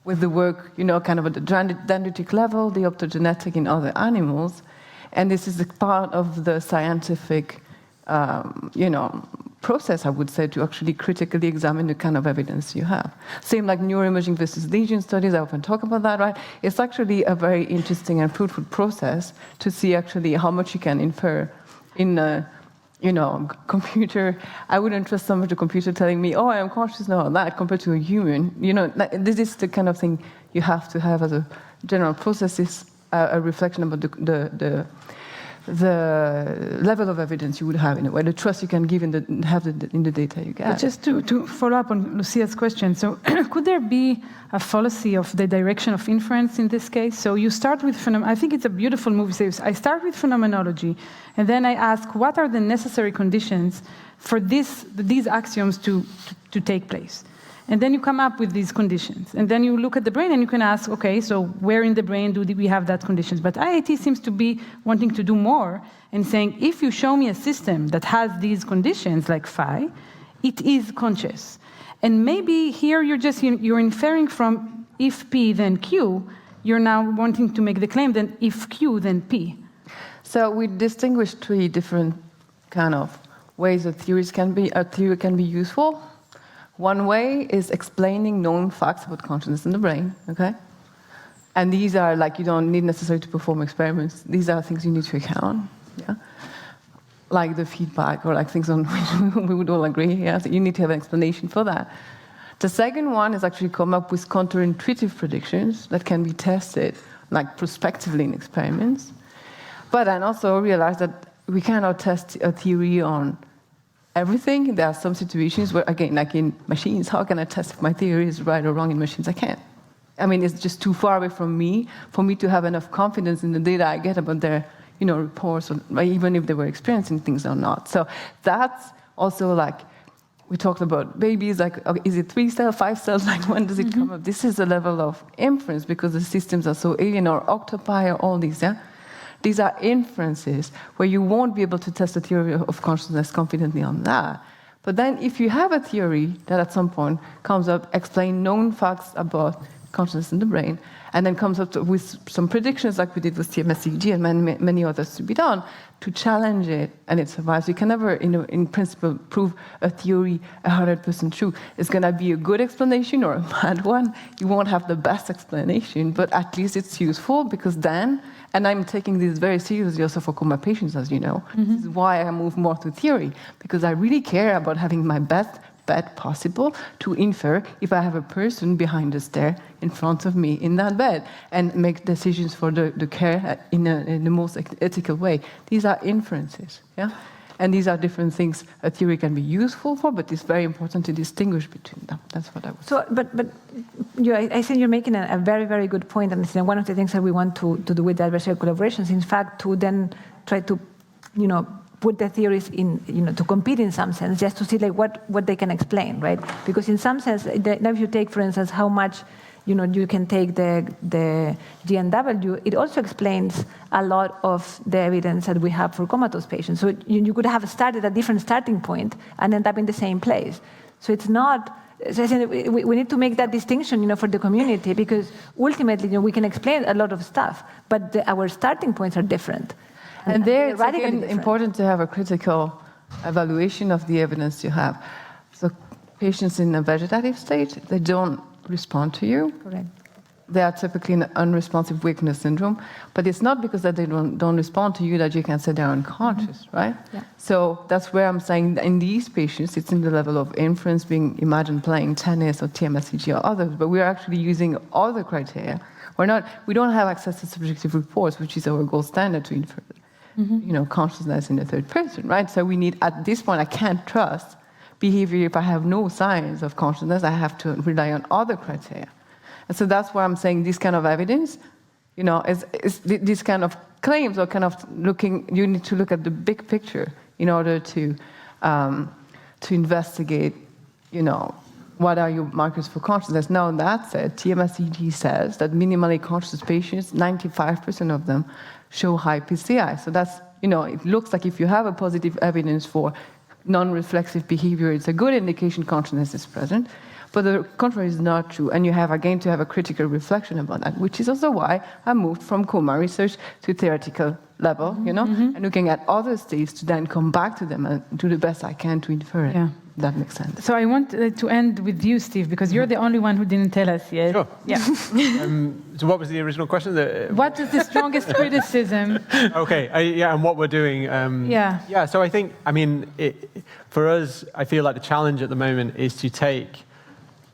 with the work, kind of at the dendritic level, the optogenetic in other animals. And this is a part of the scientific process, I would say, to actually critically examine the kind of evidence you have. Same like neuroimaging versus lesion studies, I often talk about that, right? It's actually a very interesting and fruitful process to see actually how much you can infer in a computer. I wouldn't trust so much a computer telling me, I am conscious now of that, compared to a human. This is the kind of thing you have to have as a general process, is a reflection about the level of evidence you would have in a way, the trust you can give in the data you get. But just to follow up on Lucia's question, so could there be a fallacy of the direction of inference in this case? So you start with I think it's a beautiful move. Says I start with phenomenology, and then I ask what are the necessary conditions for these axioms to take place. And then you come up with these conditions. And then you look at the brain and you can ask, okay, so where in the brain do we have that conditions? But IIT seems to be wanting to do more and saying, if you show me a system that has these conditions, like phi, it is conscious. And maybe here you're inferring from if P then Q, you're now wanting to make the claim then if Q then P. So we distinguish 3 different kind of ways a theory can be useful. One way is explaining known facts about consciousness in the brain, okay? And these are like, you don't need necessarily to perform experiments. These are things you need to account, yeah? Like the feedback or like things on which we would all agree, yeah? So you need to have an explanation for that. The second one is actually come up with counterintuitive predictions that can be tested, like prospectively in experiments. But then also realize that we cannot test a theory on everything. There are some situations where, again, like in machines, how can I test if my theory is right or wrong in machines? I can't. I mean, it's just too far away from me for me to have enough confidence in the data I get about their, reports, or even if they were experiencing things or not. So that's also like, we talked about babies, like, okay, is it 3 cells, 5 cells? Like, when does it come up? This is a level of inference because the systems are so alien, or octopi, or all these, yeah? These are inferences where you won't be able to test the theory of consciousness confidently on that. But then if you have a theory that at some point comes up, explain known facts about consciousness in the brain, and then comes up with some predictions like we did with TMS-EEG and many others to be done, to challenge it, and it survives. You can never, in principle, prove a theory 100% true. It's going to be a good explanation or a bad one. You won't have the best explanation, but at least it's useful because then, and I'm taking this very seriously also for coma patients, as you know. This is why I move more to theory, because I really care about having my best bed possible to infer if I have a person behind the stair in front of me in that bed and make decisions for the care in the most ethical way. These are inferences, yeah? And these are different things a theory can be useful for, but it's very important to distinguish between them. That's what I would say. So, but I think you're making a very, very good point, and one of the things that we want to do with the adversarial collaborations, in fact, to then try to, put the theories in, to compete in some sense, just to see like what they can explain, right? Because in some sense, now if you take, for instance, how much you can take the GNW, it also explains a lot of the evidence that we have for comatose patients. So you could have started at a different starting point and end up in the same place. So it's not, so I think we need to make that distinction, for the community, because ultimately, we can explain a lot of stuff, but our starting points are different. And there it's again important to have a critical evaluation of the evidence you have. So patients in a vegetative state, they don't respond to you. Correct. They are typically in unresponsive weakness syndrome, but it's not because that they don't respond to you that you can say they're unconscious, right? Yeah. So that's where I'm saying that in these patients, it's in the level of inference, being imagined playing tennis or TMS-EEG or others, but we're actually using other criteria. We don't have access to subjective reports, which is our gold standard to infer, consciousness in the third person, right? So we need, at this point, I can't trust behavior if I have no signs of consciousness. I have to rely on other criteria. And so that's why I'm saying this kind of evidence, is this kind of claims or kind of you need to look at the big picture in order to investigate, what are your markers for consciousness. Now, that said, TMS-EEG says that minimally conscious patients, 95% of them show high PCI. So that's, it looks like if you have a positive evidence for non-reflexive behavior, it's a good indication consciousness is present. But the contrary is not true, and you have, again, to have a critical reflection about that, which is also why I moved from coma research to theoretical level, and looking at other states to then come back to them and do the best I can to infer it. Yeah. That makes sense. So I want to end with you, Steve, because you're the only one who didn't tell us yet. Sure. Yeah. So what was the original question? What is the strongest criticism? Okay, and what we're doing. Yeah, so I think, for us, I feel like the challenge at the moment is to take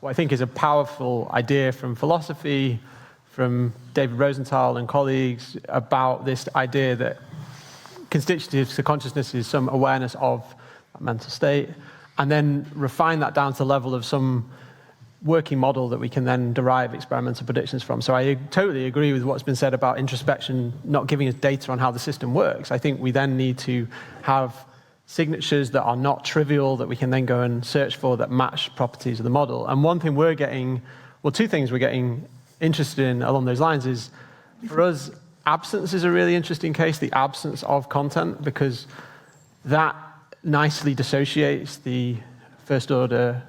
what I think is a powerful idea from philosophy, from David Rosenthal and colleagues, about this idea that constitutives to consciousness is some awareness of a mental state, and then refine that down to the level of some working model that we can then derive experimental predictions from. So I totally agree with what's been said about introspection not giving us data on how the system works. I think we then need to have signatures that are not trivial that we can then go and search for that match properties of the model. And one thing two things we're getting interested in along those lines is, for us, absence is a really interesting case, the absence of content, because that nicely dissociates the first-order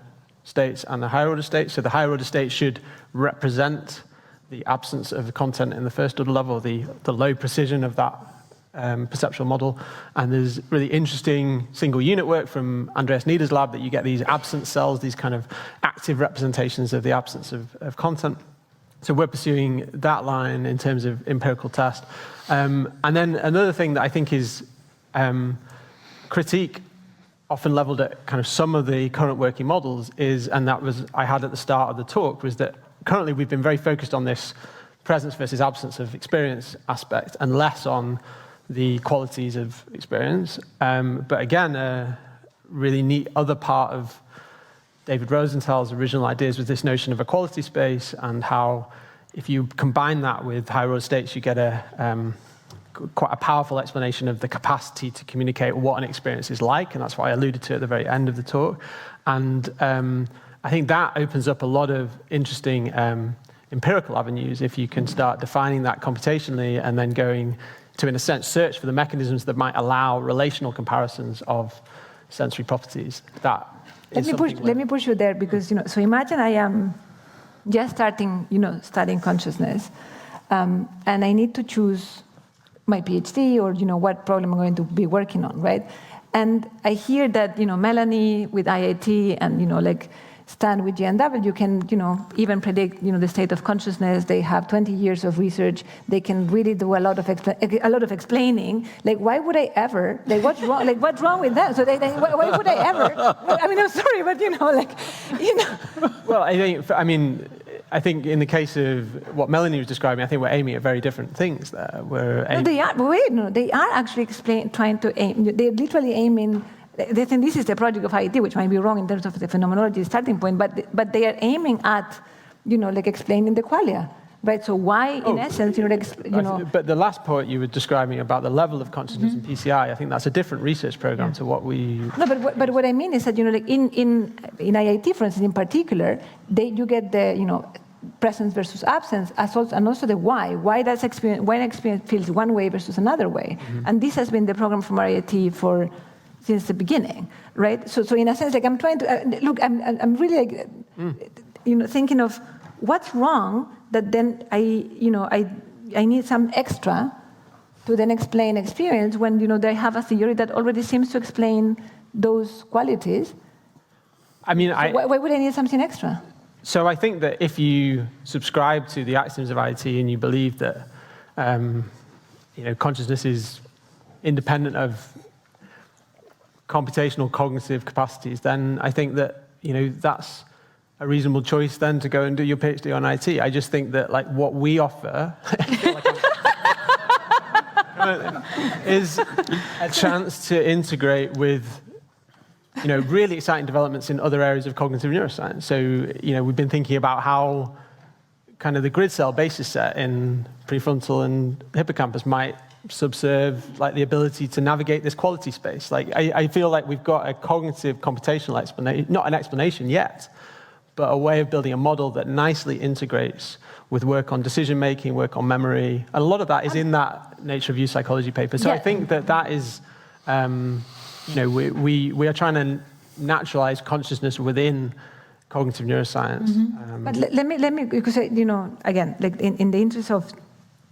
states and the higher-order states. So the higher-order states should represent the absence of the content in the first-order level, the low precision of that perceptual model. And there's really interesting single unit work from Andreas Nieder's lab that you get these absence cells, these kind of active representations of the absence of content. So we're pursuing that line in terms of empirical test. And then another thing that I think is critique often leveled at kind of some of the current working models is, and that was I had at the start of the talk, was that currently we've been very focused on this presence versus absence of experience aspect and less on the qualities of experience. But again, a really neat other part of David Rosenthal's original ideas was this notion of a quality space and how if you combine that with higher-order states, you get quite a powerful explanation of the capacity to communicate what an experience is like, and that's what I alluded to at the very end of the talk. And I think that opens up a lot of interesting empirical avenues if you can start defining that computationally and then going to, in a sense, search for the mechanisms that might allow relational comparisons of sensory properties. That let me push you there, because so imagine I am just starting studying consciousness, and I need to choose my PhD or what problem I'm going to be working on, right? And I hear that Melanie with IIT and like Stan with GNW can even predict the state of consciousness. They have 20 years of research. They can really do a lot of explaining. Like, why would I ever? Like, what's wrong? Like, what's wrong with that? So why would I ever? I mean, I'm sorry, but Well, I think in the case of what Melanie was describing, I think we're aiming at very different things there. They are actually trying to aim. They're literally aiming. They think this is the project of IIT, which might be wrong in terms of the phenomenology starting point, but they are aiming at, like explaining the qualia, right? So why, in essence, But the last point you were describing about the level of consciousness in PCI, I think that's a different research program to what we. No, but what I mean is that like in IIT, for instance, in particular, you get the presence versus absence, and also the why. Why does when experience feels one way versus another way, and this has been the program from IIT since the beginning, right? So in a sense, like I'm trying to look. I'm really thinking of what's wrong that then I need some extra to then explain experience when they have a theory that already seems to explain those qualities. I mean, why would I need something extra? So I think that if you subscribe to the axioms of IIT and you believe that consciousness is independent of computational cognitive capacities, then I think that that's a reasonable choice then to go and do your PhD on IT. I just think that like what we offer is a chance to integrate with really exciting developments in other areas of cognitive neuroscience. So we've been thinking about how kind of the grid cell basis set in prefrontal and hippocampus might subserve like the ability to navigate this quality space. Like I feel like we've got a cognitive computational explanation, not an explanation yet, but a way of building a model that nicely integrates with work on decision making, work on memory, and a lot of that is in that Nature Review Psychology paper. So I think that is, we are trying to naturalize consciousness within cognitive neuroscience. But let me because again, like in the interest of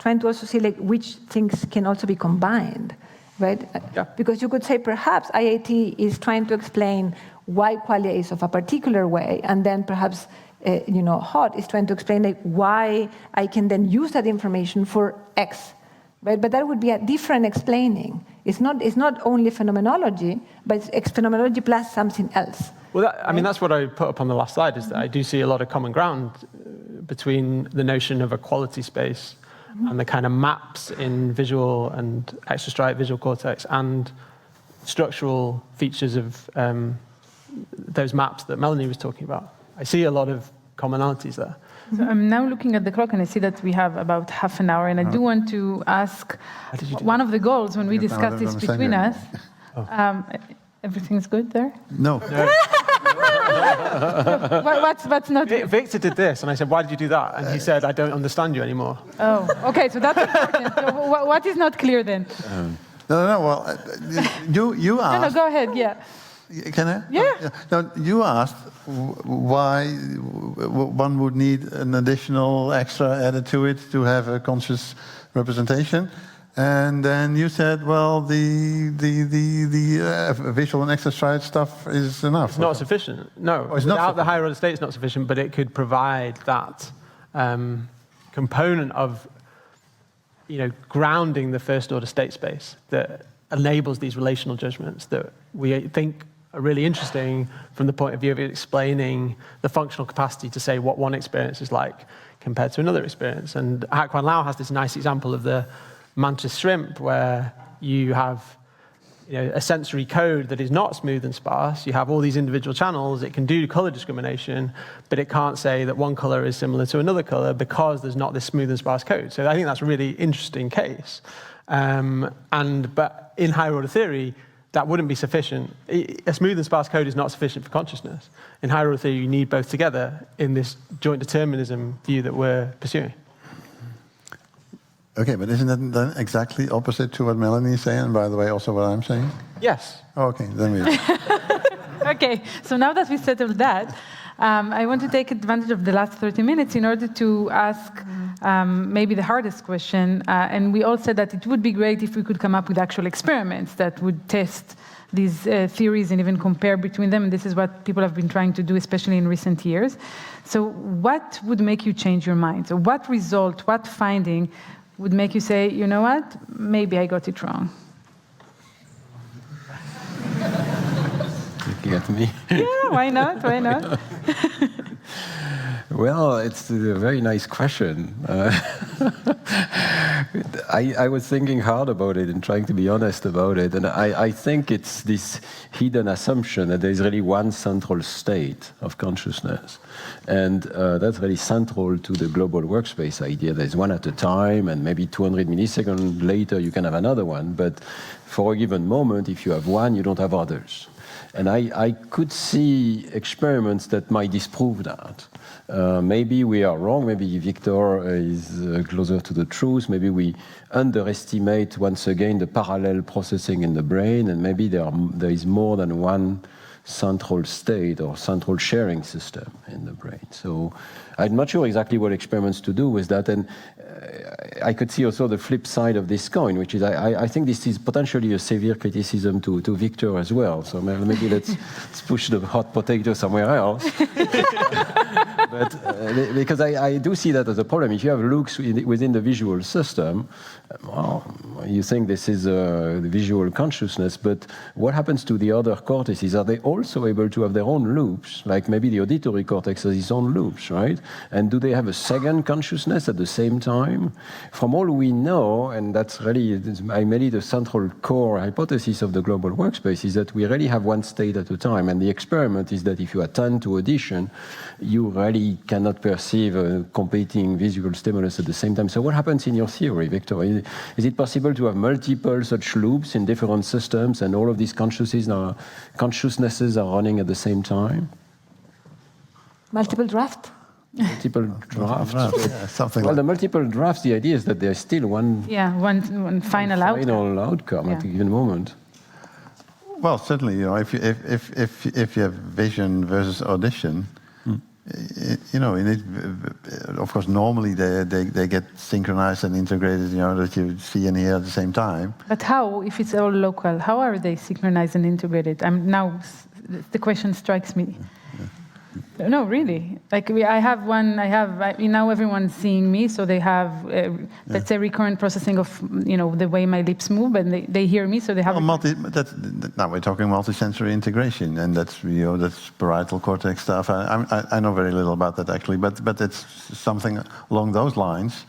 trying to also see like which things can also be combined, right? Yeah. Because you could say perhaps IIT is trying to explain why qualia is of a particular way, and then perhaps HOT is trying to explain like why I can then use that information for X, right? But that would be a different explaining. It's not only phenomenology, but it's phenomenology plus something else. Well, that's what I put up on the last slide, is that I do see a lot of common ground between the notion of a quality space and the kind of maps in visual and extrastriate visual cortex and structural features of those maps that Melanie was talking about. I see a lot of commonalities there. So I'm now looking at the clock and I see that we have about half an hour, and I do want to ask one of the goals when we discuss this between us. Everything's good there? No. What's not good? Victor did this, and I said, why did you do that? And he said, I don't understand you anymore. Oh, okay, so that's important. So what is not clear then? No, well, you asked. No, go ahead, yeah. Can I? Yeah. Now, you asked why one would need an additional extra added to it to have a conscious representation. And then you said, well, the visual and exercise stuff is enough. It's not sufficient. No, it's not without the higher order state, it's not sufficient, but it could provide that component of grounding the first order state space that enables these relational judgments that we think are really interesting from the point of view of explaining the functional capacity to say what one experience is like compared to another experience. And Hak Quan Lau has this nice example of the mantis shrimp where you have a sensory code that is not smooth and sparse. You have all these individual channels. It can do color discrimination, but it can't say that one color is similar to another color because there's not this smooth and sparse code. So I think that's a really interesting case. But in higher order theory, that wouldn't be sufficient. A smooth and sparse code is not sufficient for consciousness. In higher order theory, you need both together in this joint determinism view that we're pursuing. Okay, but isn't that then exactly opposite to what Melanie is saying, and by the way, also what I'm saying? Yes. Oh, okay, then we... Okay, so now that we settled that, I want to take advantage of the last 30 minutes in order to ask maybe the hardest question. And we all said that it would be great if we could come up with actual experiments that would test these theories and even compare between them. And this is what people have been trying to do, especially in recent years. So what would make you change your mind? So what result, what finding would make you say, you know what, maybe I got it wrong? Looking at me. Yeah, why not? Why not? Well, it's a very nice question. I was thinking hard about it and trying to be honest about it. And I think it's this hidden assumption that there is really one central state of consciousness. And that's really central to the global workspace idea. There's one at a time, and maybe 200 milliseconds later you can have another one. But for a given moment, if you have one, you don't have others. And I could see experiments that might disprove that. Maybe we are wrong, maybe Victor is closer to the truth, maybe we underestimate once again the parallel processing in the brain, and maybe there is more than one central state or central sharing system in the brain. So I'm not sure exactly what experiments to do with that, and I could see also the flip side of this coin, which is I think this is potentially a severe criticism to Victor as well. So maybe let's push the hot potato somewhere else. But because I do see that as a problem. If you have loops within the visual system, well, you think this is the visual consciousness, but what happens to the other cortices? Are they also able to have their own loops? Like maybe the auditory cortex has its own loops, right? And do they have a second consciousness at the same time? From all we know, and that's really the central core hypothesis of the global workspace, is that we really have one state at a time. And the experiment is that if you attend to audition, you really cannot perceive a competing visual stimulus at the same time. So what happens in your theory, Victor? Is it possible to have multiple such loops in different systems and all of these consciousnesses are running at the same time? Multiple draft? Multiple drafts. Yeah, something well, like the multiple drafts, the idea is that there's still one final outcome at a given moment. Well, certainly, if you have vision versus audition, in it, of course, normally they get synchronized and integrated, that you see and hear at the same time. But how, if it's all local, how are they synchronized and integrated? Now the question strikes me. No, really. Like now everyone's seeing me, so they have, let's say, recurrent processing of, the way my lips move, and they hear me, so they have. Now we're talking multisensory integration, and that's parietal cortex stuff. I know very little about that actually, but it's something along those lines.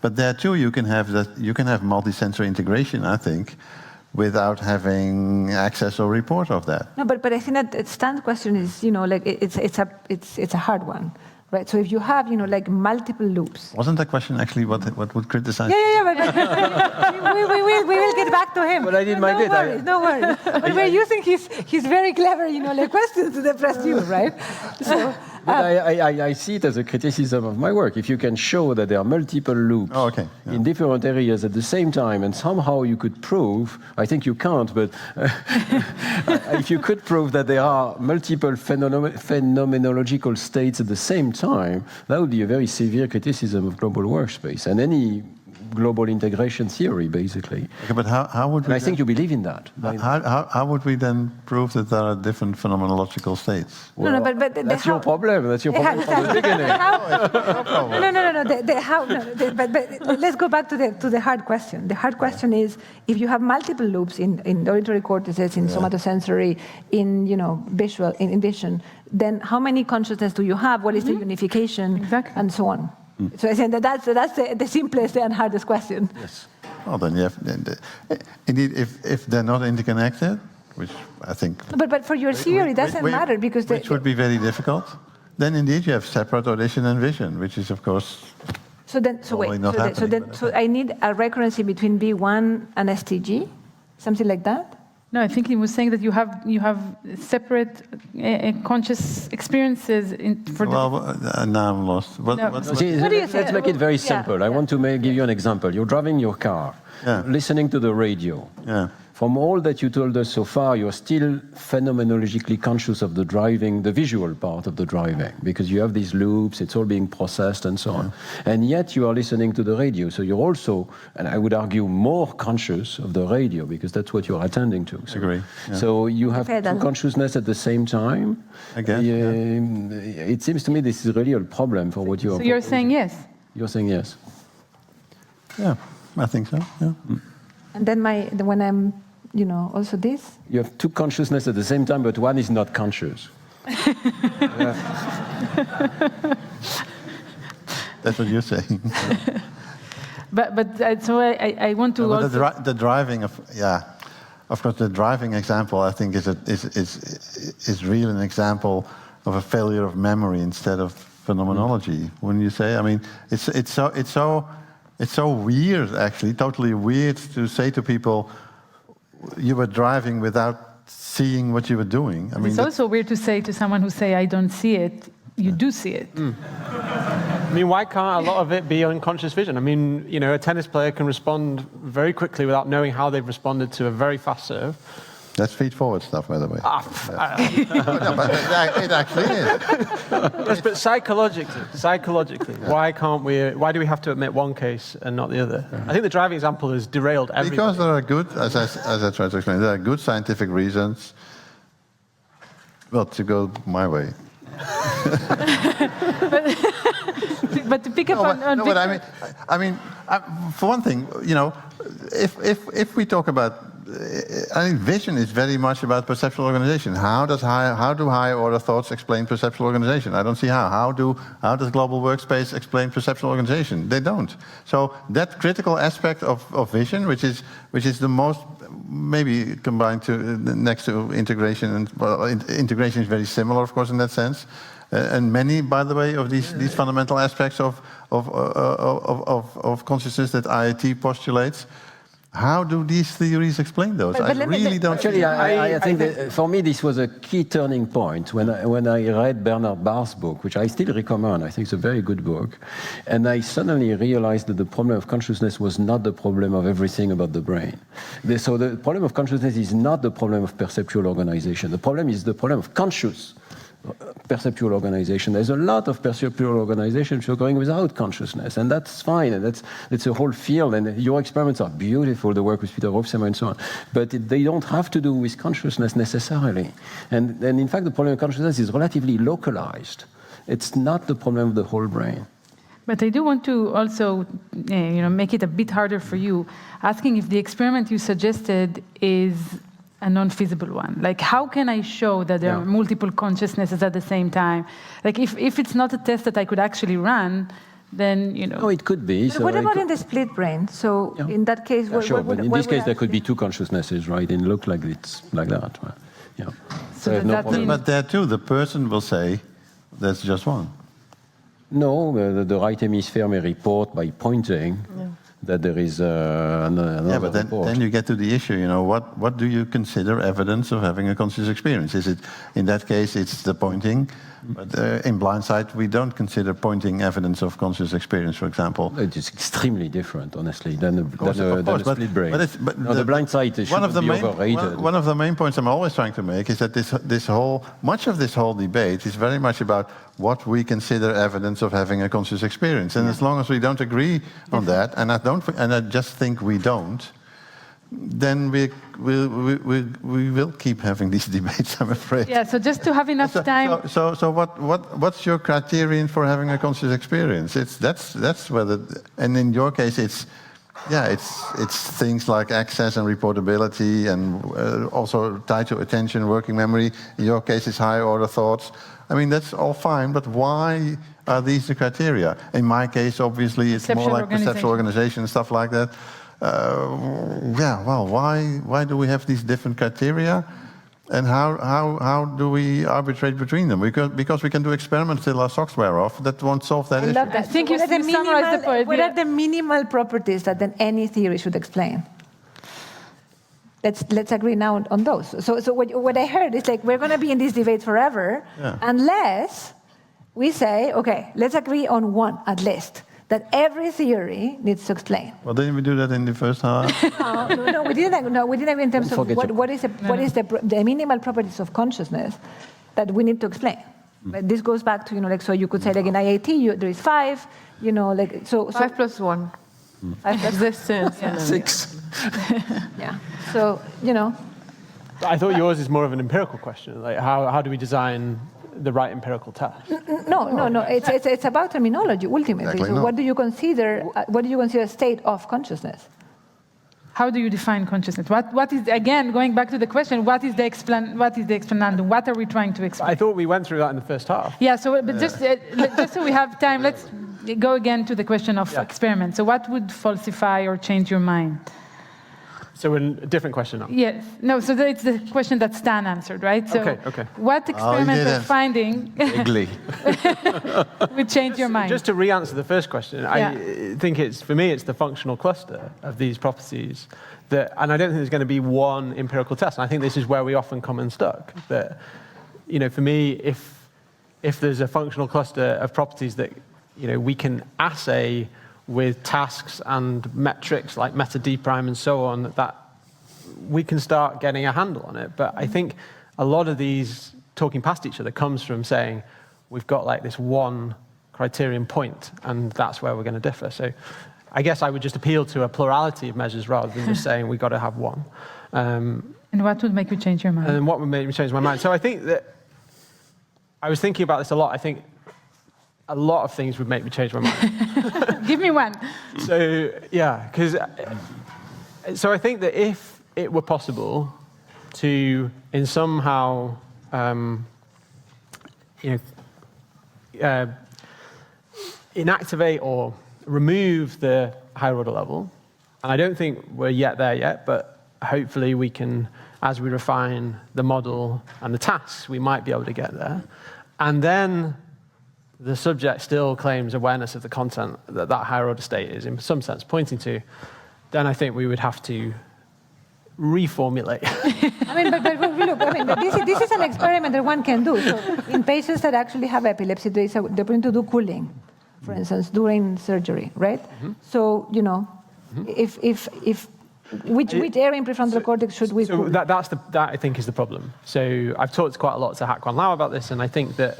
But there too, you can have multisensory integration, I think, without having access or report of that. No, but I think that Stan's question is, it's a hard one, right? So if you have, multiple loops. Wasn't that question actually what would criticize? Yeah, but we will get back to him. But I did my bit. Don't worry. But we're using his very clever, questions to depress you, right? So, But I see it as a criticism of my work. If you can show that there are multiple loops in different areas at the same time, and somehow you could prove, I think you can't, but if you could prove that there are multiple phenomenological states at the same time, that would be a very severe criticism of global workspace and any global integration theory, basically. Okay, but how would we? And I think you believe in that. How would we then prove that there are different phenomenological states? Well, but that's your problem. That's your problem from the beginning. But let's go back to the hard question. The hard question is, if you have multiple loops in auditory cortices, in somatosensory, in visual, in vision, then how many consciousness do you have? What is the unification, and so on? So I think that's the simplest and hardest question. Yes. Well, then you have, indeed, if they're not interconnected, which I think. But for your theory, it doesn't matter because which would be very difficult. Then indeed you have separate audition and vision, which is of course. So I need a recurrency between B1 and STG, something like that. No, I think he was saying that you have separate conscious experiences now I'm lost. What do you say? Let's make it very simple. I want to give you an example. You're driving your car, listening to the radio. Yeah. From all that you told us so far, you're still phenomenologically conscious of the driving, the visual part of the driving, because you have these loops, it's all being processed and so on. And yet you are listening to the radio. So you're also, and I would argue, more conscious of the radio, because that's what you're attending to. So, agree. Yeah. So you have two consciousness at the same time. I guess. It seems to me this is really a problem for what you are. So you're saying yes? You're saying yes. Yeah, I think so, yeah. And then when I'm also this? You have two consciousness at the same time, but one is not conscious. That's what you're saying. So I want to also... The driving of course, the driving example I think is really an example of a failure of memory instead of phenomenology. Wouldn't you say? I mean, it's so weird, actually, totally weird to say to people, you were driving without seeing what you were doing. I mean, it's also weird to say to someone who say, I don't see it, you do see it. I mean, why can't a lot of it be unconscious vision? I mean, a tennis player can respond very quickly without knowing how they've responded to a very fast serve. That's feed-forward stuff, by the way. No, but it actually is. Yes, but psychologically, why do we have to admit one case and not the other? I think the driving example has derailed everything. Because there are good, as I tried to explain, there are good scientific reasons, well, to go my way. But to pick up on but I mean, for one thing, if we talk about, I think vision is very much about perceptual organization. How do higher order thoughts explain perceptual organization? I don't see how. How does Global Workspace explain perceptual organization? They don't. So that critical aspect of vision, which is the most maybe combined to next to integration, and integration is very similar, of course, in that sense. And many, by the way, of these fundamental aspects of consciousness that IIT postulates. How do these theories explain those? I really don't. Actually, I think that for me this was a key turning point when I read Bernard Barr's book, which I still recommend. I think it's a very good book, and I suddenly realized that the problem of consciousness was not the problem of everything about the brain. So the problem of consciousness is not the problem of perceptual organization. The problem is the problem of conscious perceptual organization. There's a lot of perceptual organization which are going without consciousness, and that's fine, and that's a whole field, and your experiments are beautiful, the work with Peter Hofzimmer and so on, but they don't have to do with consciousness necessarily. And in fact, the problem of consciousness is relatively localized. It's not the problem of the whole brain. But I do want to also make it a bit harder for you, asking if the experiment you suggested is a non-feasible one. Like, how can I show that there are multiple consciousnesses at the same time? Like, if it's not a test that I could actually run, then, No, it could be. So what about in the split brain? So in that case... Sure, but in this case, there could be two consciousnesses, right? And look like it's like that. Right? Yeah. So no problem. But there too, the person will say, that's just one. No, the right hemisphere may report by pointing that there is another but report. then you get to the issue, what do you consider evidence of having a conscious experience? Is it, in that case, it's the pointing, But in blindsight, we don't consider pointing evidence of conscious experience, for example. It is extremely different, honestly, than a split brain. But the blind sight shouldn't be overrated. One of the main points I'm always trying to make is that much of this whole debate is very much about what we consider evidence of having a conscious experience. And as long as we don't agree on that, and I just think we don't, then we will keep having these debates, I'm afraid. Yeah, so just to have enough time. So what's your criterion for having a conscious experience? That's whether, and in your case, it's things like access and reportability, and also tied to attention, working memory. In your case, it's higher order thoughts. I mean, that's all fine, but why are these the criteria? In my case, obviously, it's more like perceptual organization and stuff like that. Why do we have these different criteria, and how do we arbitrate between them? Because we can do experiments till our socks wear off. That won't solve that issue. I think you summarized the point. What are the minimal properties that then any theory should explain? Let's agree now on those. So what I heard is like, we're going to be in this debate forever, unless we say, okay, let's agree on one at least, that every theory needs to explain. Well, didn't we do that in the first half? No, we didn't. No, we didn't agree in terms of what is the minimal properties of consciousness that we need to explain. But this goes back to so you could say like in IAT there is 5, so 5 plus 1. 5 plus existence. 6. Yeah. So I thought yours is more of an empirical question. Like how do we design the right empirical test? No. It's about terminology ultimately. Exactly, so what do you consider? What do you consider a state of consciousness? How do you define consciousness? What is, again, going back to the question, what is the explanandum? What are we trying to explain? I thought we went through that in the first half. Yeah, but just so we have time, let's go again to the question of experiment. So what would falsify or change your mind? So a different question now. Yes. No, so it's the question that Stan answered, right? So okay. What experimental finding would change your mind? Just to re-answer the first question, I think for me, it's the functional cluster of these properties. And I don't think there's going to be one empirical test. And I think this is where we often come unstuck. That, for me, if there's a functional cluster of properties that, we can assay with tasks and metrics like meta d prime and so on, that we can start getting a handle on it. But I think a lot of these talking past each other comes from saying we've got like this one criterion point, and that's where we're going to differ. So I guess I would just appeal to a plurality of measures rather than just saying we've got to have one. And what would make you change your mind? And what would make me change my mind? So I think that I was thinking about this a lot. I think a lot of things would make me change my mind. Give me one. So, so I think that if it were possible to, in somehow, inactivate or remove the higher order level, and I don't think we're yet there yet, but hopefully we can, as we refine the model and the tasks, we might be able to get there. And then the subject still claims awareness of the content that higher order state is in some sense pointing to, then I think we would have to reformulate. But this is an experiment that one can do. So in patients that actually have epilepsy, they're going to do cooling, for instance, during surgery, right? Mm-hmm. So, which area in prefrontal cortex should we cool? That I think is the problem. So I've talked quite a lot to Hak-Wan Lau about this, and I think that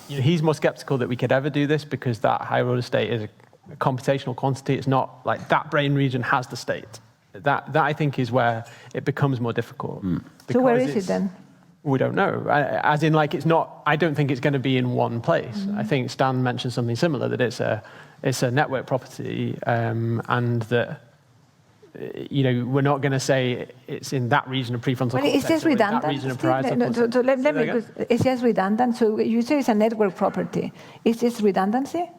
he's more skeptical that we could ever do this because that higher order state is a computational quantity. It's not like that brain region has the state. That I think is where it becomes more difficult. So where is it then? We don't know. As in, like, it's not. I don't think it's going to be in one place. Mm-hmm. I think Stan mentioned something similar, that it's a network property, and that we're not going to say it's in that region of prefrontal cortex. Is this redundant? That region of parietal cortex. So let me. It's just redundant. So you say it's a network property. Is this redundancy?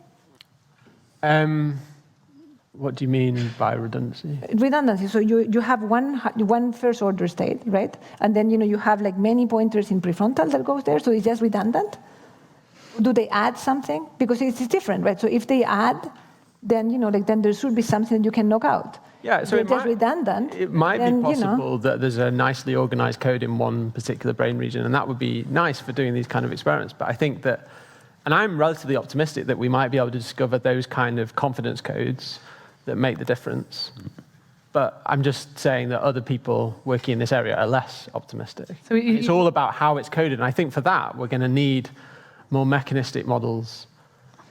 What do you mean by redundancy? Redundancy. So you have one first order state, right? And then you have like many pointers in prefrontal that goes there. So it's just redundant. Do they add something? Because it's different, right? So if they add, then then there should be something that you can knock out. Yeah, so they're just redundant. It might then, be possible that there's a nicely organized code in one particular brain region, and that would be nice for doing these kind of experiments. But I think that, and I'm relatively optimistic that we might be able to discover those kind of confidence codes that make the difference. But I'm just saying that other people working in this area are less optimistic. So it's all about how it's coded. And I think for that, we're going to need more mechanistic models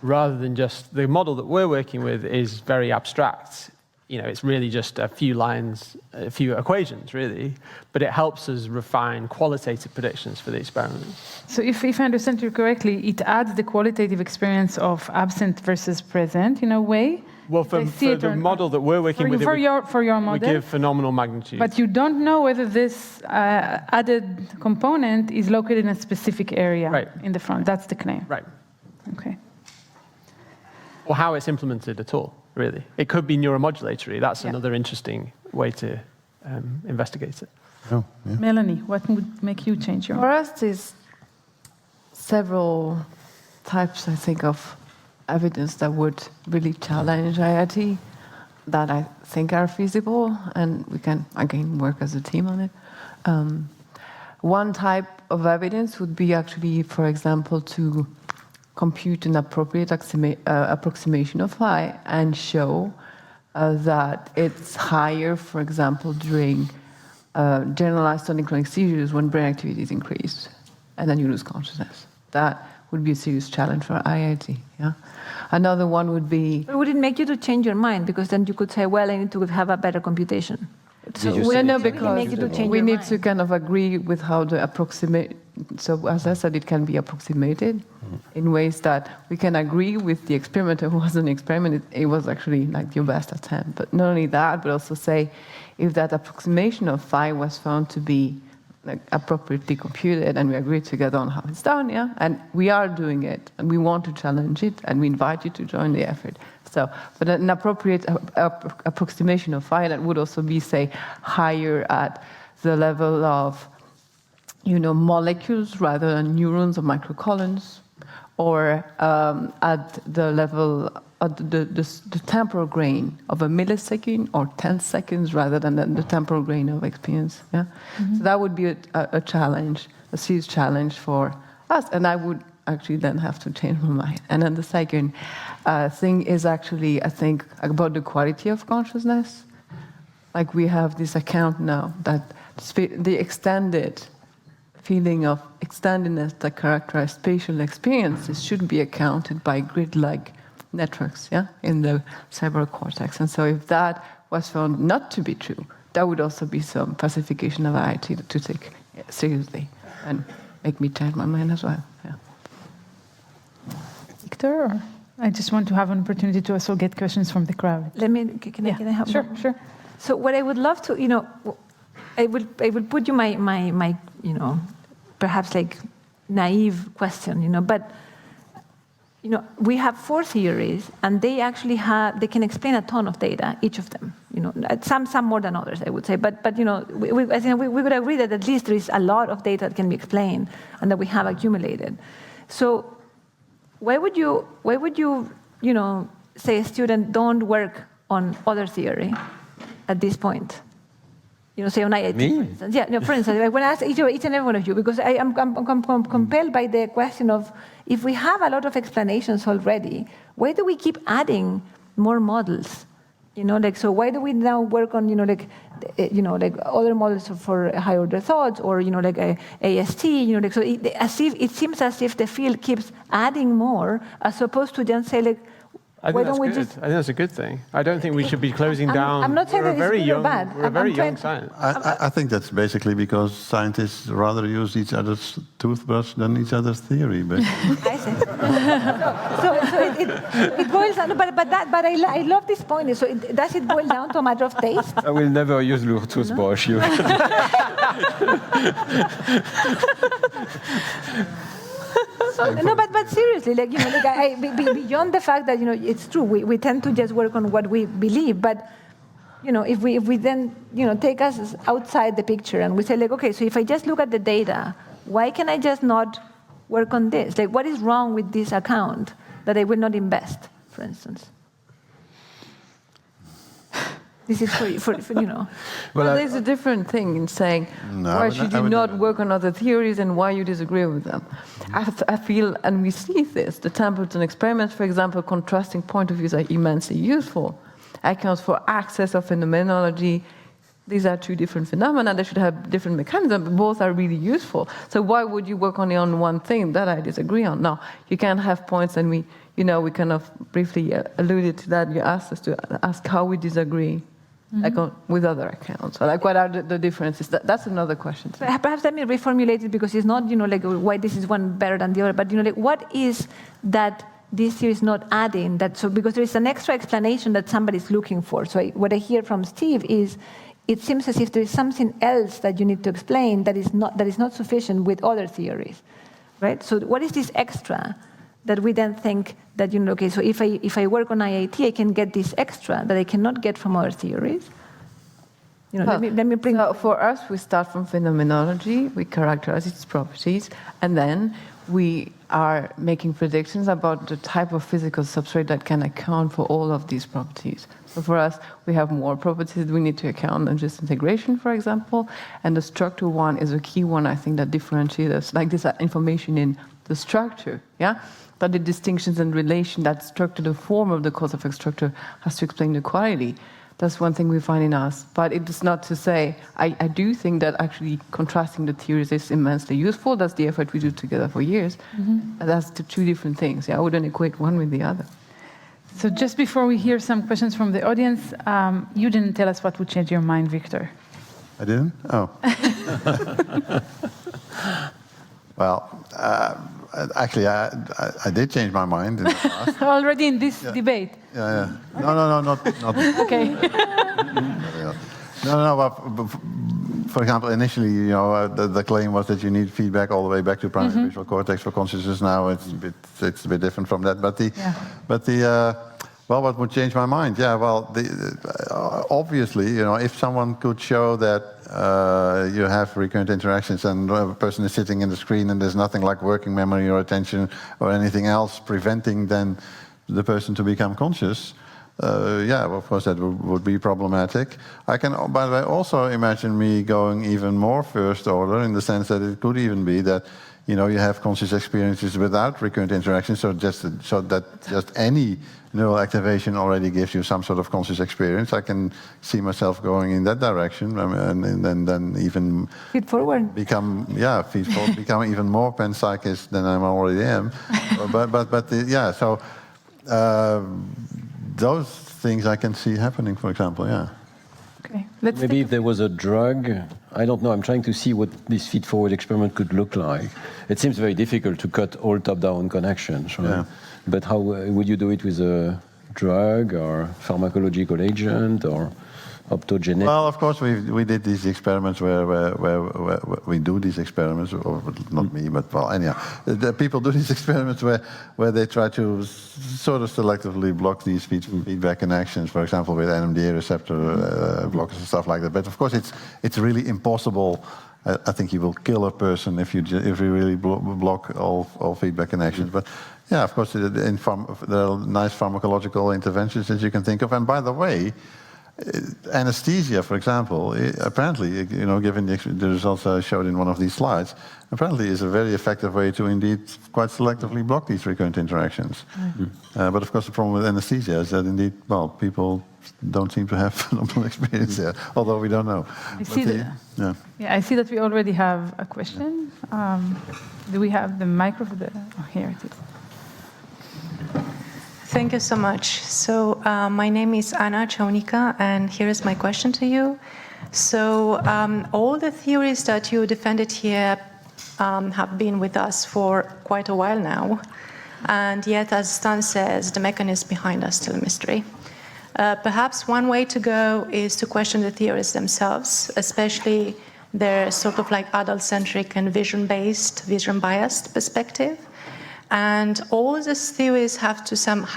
rather than just the model that we're working with is very abstract. You know, it's really just a few lines, a few equations, really. But it helps us refine qualitative predictions for the experiments. So if I understand you correctly, it adds the qualitative experience of absent versus present in a way. Well, for the model that we're working with, for your model, we give phenomenal magnitude. But you don't know whether this added component is located in a specific area in the front. That's the claim. Right. Okay. Or how it's implemented at all, really. It could be neuromodulatory. That's another interesting way to investigate it. Oh, yeah. Melanie, what would make you change your? For us, there's several types, I think, of evidence that would really challenge IIT that I think are feasible, and we can, again, work as a team on it. One type of evidence would be actually, for example, to compute an appropriate approximation of phi and show that it's higher, for example, during generalized tonic-clonic seizures when brain activity is increased, and then you lose consciousness. That would be a serious challenge for IIT. Yeah. Another one would be. But would it make you to change your mind? Because then you could say, well, I need to have a better computation. So because we need to kind of agree with how to approximate. So as I said, it can be approximated in ways that we can agree with the experimenter who was an experiment. It was actually like your best attempt. But not only that, but also say if that approximation of phi was found to be like appropriately computed, and we agree together on how it's done, yeah, and we are doing it, and we want to challenge it, and we invite you to join the effort. So, but an appropriate approximation of phi that would also be, say, higher at the level of, molecules rather than neurons or microcolons, or at the level of the temporal grain of a millisecond or 10 seconds rather than the temporal grain of experience. Yeah, so that would be a challenge, a serious challenge for us, and I would actually then have to change my mind. And then the second thing is actually, I think, about the quality of consciousness. Like we have this account now that the extended feeling of extendedness that characterize spatial experiences should be accounted by grid-like networks, yeah, in the cerebral cortex. And so if that was found not to be true, that would also be some classification of IIT to take seriously and make me change my mind as well. Yeah. Victor, I just want to have an opportunity to also get questions from the crowd. Can I help? Sure. So what I would love to, I will put you my perhaps like naive question, but we have 4 theories, and they actually they can explain a ton of data, each of them. Some more than others, I would say. But I think we would agree that at least there is a lot of data that can be explained and that we have accumulated. So why would you say a student don't work on other theory at this point? Say on IIT, for instance. Yeah, for instance, when I ask each and every one of you, because I'm compelled by the question of, if we have a lot of explanations already, why do we keep adding more models? So why do we now work on, other models for higher order thoughts, or, AST, so it seems as if the field keeps adding more, as opposed to just say, I think that's a good thing. I don't think we should be closing down. I'm not saying that it's good or bad. We're a very young science. I think that's basically because scientists rather use each other's toothbrush than each other's theory. But I see. So it boils down. But I love this point. So does it boil down to a matter of taste? I will never use your toothbrush. No, but seriously, beyond the fact that it's true, we tend to just work on what we believe. But if we then take us outside the picture and we say okay, so if I just look at the data, why can I just not work on this? What is wrong with this account that I will not invest, for instance? This is for you know. Well, there's a different thing in saying why should you not work on other theories and why you disagree with them. I feel, and we see this, the Templeton experiments, for example, contrasting point of views are immensely useful. Accounts for access of phenomenology. These are two different phenomena. They should have different mechanisms, but both are really useful. So why would you work only on one thing? That I disagree on. No, you can't have points, and we kind of briefly alluded to that. You asked us to ask how we disagree. Like with other accounts, or like what are the differences? That's another question. Perhaps let me reformulate it, because it's not like why this is one better than the other, but like what is that this theory is not adding? Because there is an extra explanation that somebody's looking for. So what I hear from Steve is, it seems as if there is something else that you need to explain that is not sufficient with other theories, right? So what is this extra that we then think that, okay, so if I work on IIT, I can get this extra that I cannot get from other theories? Let me bring... So for us, we start from phenomenology, we characterize its properties, and then we are making predictions about the type of physical substrate that can account for all of these properties. So for us, we have more properties we need to account than just integration, for example, and the structure one is a key one, I think, that differentiates us, like this information in the structure, yeah? But the distinctions and relation, that structure, the form of the cause effect structure has to explain the quality. That's one thing we find in us. But it is not to say, I do think that actually contrasting the theories is immensely useful. That's the effort we do together for years. But that's the two different things. Yeah, I wouldn't equate one with the other. So just before we hear some questions from the audience, you didn't tell us what would change your mind, Victor. I didn't? Oh. Well, actually, I did change my mind in the past. Already in this debate? Yeah. No, not. Okay. No, but for example, initially, the claim was that you need feedback all the way back to primary visual cortex for consciousness. Now it's a bit different from that. Well, what would change my mind? Yeah, well, obviously, if someone could show that you have recurrent interactions and a person is sitting in the screen and there's nothing like working memory or attention or anything else preventing then the person to become conscious, well, of course that would be problematic. I can, by the way, also imagine me going even more first order in the sense that it could even be that you have conscious experiences without recurrent interactions, so that just any neural activation already gives you some sort of conscious experience. I can see myself going in that direction, and then even feed forward, become even more panpsychist than I already am. Those things I can see happening, for example. Yeah. Okay. Maybe if there was a drug, I don't know, I'm trying to see what this feed-forward experiment could look like. It seems very difficult to cut all top-down connections, right? Yeah. But how would you do it with a drug or pharmacological agent or optogenetic? Well, of course, we did these experiments where we do these experiments, or not me, but well, anyhow, the people do these experiments where they try to sort of selectively block these feedback connections, for example, with NMDA receptor blockers and stuff like that. But of course, it's really impossible. I think you will kill a person if you really block all feedback connections. But yeah, of course, there are nice pharmacological interventions that you can think of. And by the way, anesthesia, for example, apparently, given the results I showed in one of these slides, apparently is a very effective way to indeed quite selectively block these recurrent interactions. But of course, the problem with anesthesia is that indeed, well, people don't seem to have phenomenal experience there, although we don't know. I see that we already have a question. Do we have the microphone? Oh, here it is. Thank you so much. So my name is Anna Chaunica, and here is my question to you. So all the theories that you defended here have been with us for quite a while now, and yet, as Stan says, the mechanism behind us still a mystery. Perhaps one way to go is to question the theories themselves, especially their sort of like adult-centric and vision-based, vision-biased perspective. And all these theories have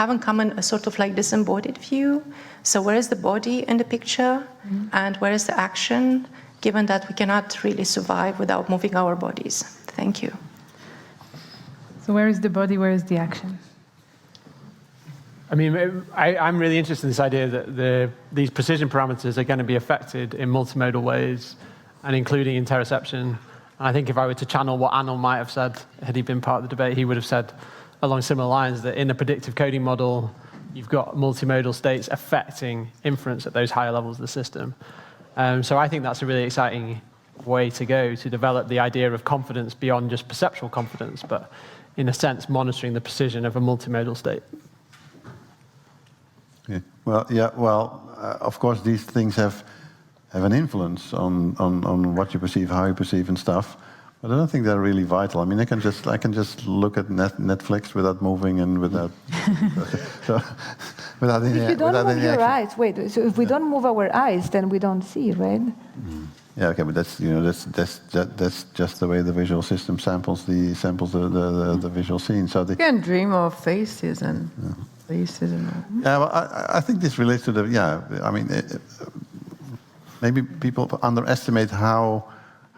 in common a sort of like disembodied view. So where is the body in the picture? And where is the action, given that we cannot really survive without moving our bodies? Thank you. So where is the body, where is the action? I mean, I'm really interested in this idea that these precision parameters are going to be affected in multimodal ways, and including interoception. And I think if I were to channel what Anil might have said, had he been part of the debate, he would have said along similar lines that in a predictive coding model, you've got multimodal states affecting inference at those higher levels of the system. So I think that's a really exciting way to go to develop the idea of confidence beyond just perceptual confidence, but in a sense, monitoring the precision of a multimodal state. Yeah. Of course, these things have an influence on what you perceive, how you perceive, and stuff. But I don't think they're really vital. I mean, I can just look at Netflix without moving and without without any. If you don't move your eyes, wait. So if we don't move our eyes, then we don't see, right? Mm. Yeah, okay, but that's just the way the visual system samples the visual scene. So you can dream of faces and faces and all. Yeah, well, I think this relates to the I mean, maybe people underestimate how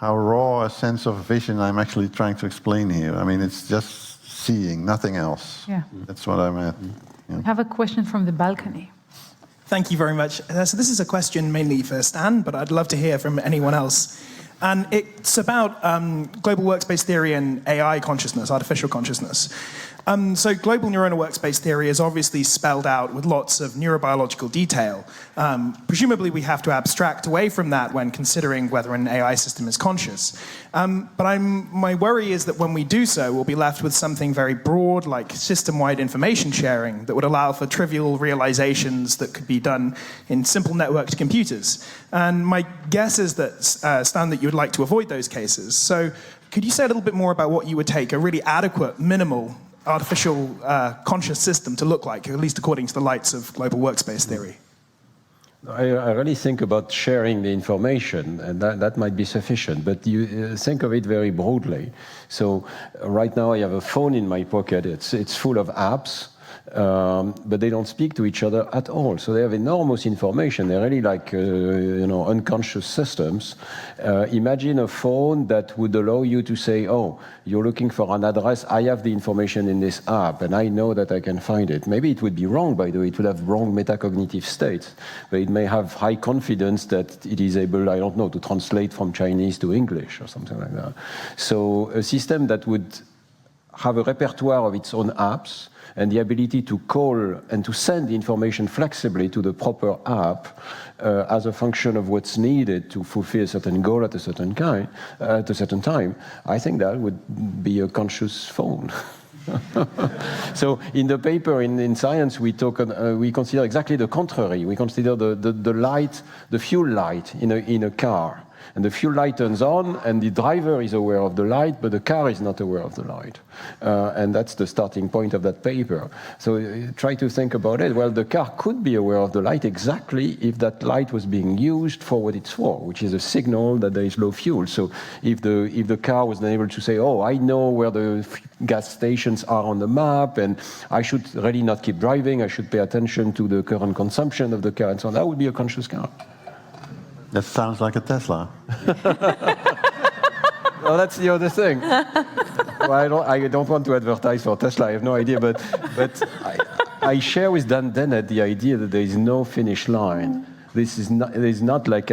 raw a sense of vision I'm actually trying to explain here. I mean, it's just seeing, nothing else. Yeah, that's what I'm at. Yeah. I have a question from the balcony. Thank you very much. So this is a question mainly for Stan, but I'd love to hear from anyone else. And it's about global workspace theory and AI consciousness, artificial consciousness. So global neuronal workspace theory is obviously spelled out with lots of neurobiological detail. Presumably we have to abstract away from that when considering whether an AI system is conscious. But my worry is that when we do so, we'll be left with something very broad, like system-wide information sharing, that would allow for trivial realizations that could be done in simple networked computers. And my guess is that, Stan, that you would like to avoid those cases. So could you say a little bit more about what you would take a really adequate, minimal, artificial conscious system to look like, at least according to the lights of global workspace theory? I really think about sharing the information, and that might be sufficient, but you think of it very broadly. So right now I have a phone in my pocket, it's full of apps, but they don't speak to each other at all. So they have enormous information. They're really like, unconscious systems. Imagine a phone that would allow you to say, oh, you're looking for an address. I have the information in this app, and I know that I can find it. Maybe it would be wrong, by the way. It would have wrong metacognitive states, but it may have high confidence that it is able, I don't know, to translate from Chinese to English or something like that. So a system that would have a repertoire of its own apps, and the ability to call and to send the information flexibly to the proper app as a function of what's needed to fulfill a certain goal at a certain time, I think that would be a conscious phone. So in the paper in Science, we consider exactly the contrary. We consider the light, the fuel light in a car. And the fuel light turns on, and the driver is aware of the light, but the car is not aware of the light. And that's the starting point of that paper. So try to think about it. Well, the car could be aware of the light exactly if that light was being used for what it's for, which is a signal that there is low fuel. So if the car was then able to say, oh, I know where the gas stations are on the map, and I should really not keep driving, I should pay attention to the current consumption of the car, and so on, that would be a conscious car. That sounds like a Tesla. Well, that's the other thing. Well, I don't want to advertise for Tesla. I have no idea, but I share with Dan Dennett the idea that there is no finish line. There is not like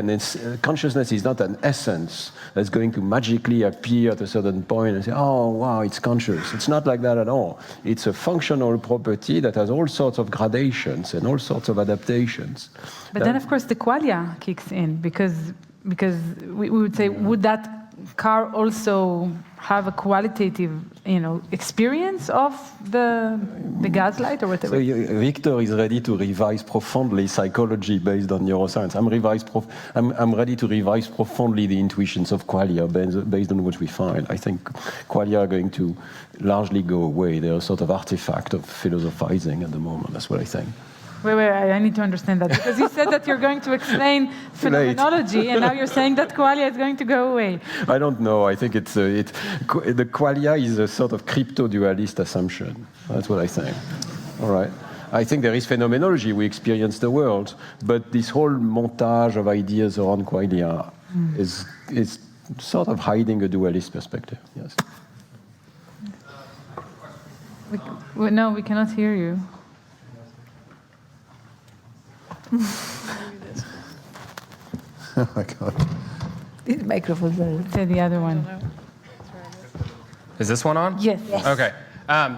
consciousness is not an essence that's going to magically appear at a certain point and say, oh, wow, it's conscious. It's not like that at all. It's a functional property that has all sorts of gradations and all sorts of adaptations. But then, of course, the qualia kicks in, because we would say, would that car also have a qualitative, experience of the gaslight or whatever? So Victor is ready to revise profoundly psychology based on neuroscience. I'm ready to revise profoundly the intuitions of qualia based on what we find. I think qualia are going to largely go away. They're a sort of artifact of philosophizing at the moment. That's what I think. Wait, I need to understand that, because you said that you're going to explain phenomenology, and now you're saying that qualia is going to go away. I don't know. I think the qualia is a sort of crypto-dualist assumption. That's what I think. All right. I think there is phenomenology. We experience the world, but this whole montage of ideas around qualia is sort of hiding a dualist perspective. Yes. No, we cannot hear you. Oh my God. This microphone. Say the other one. Is this one on? Yes. Okay.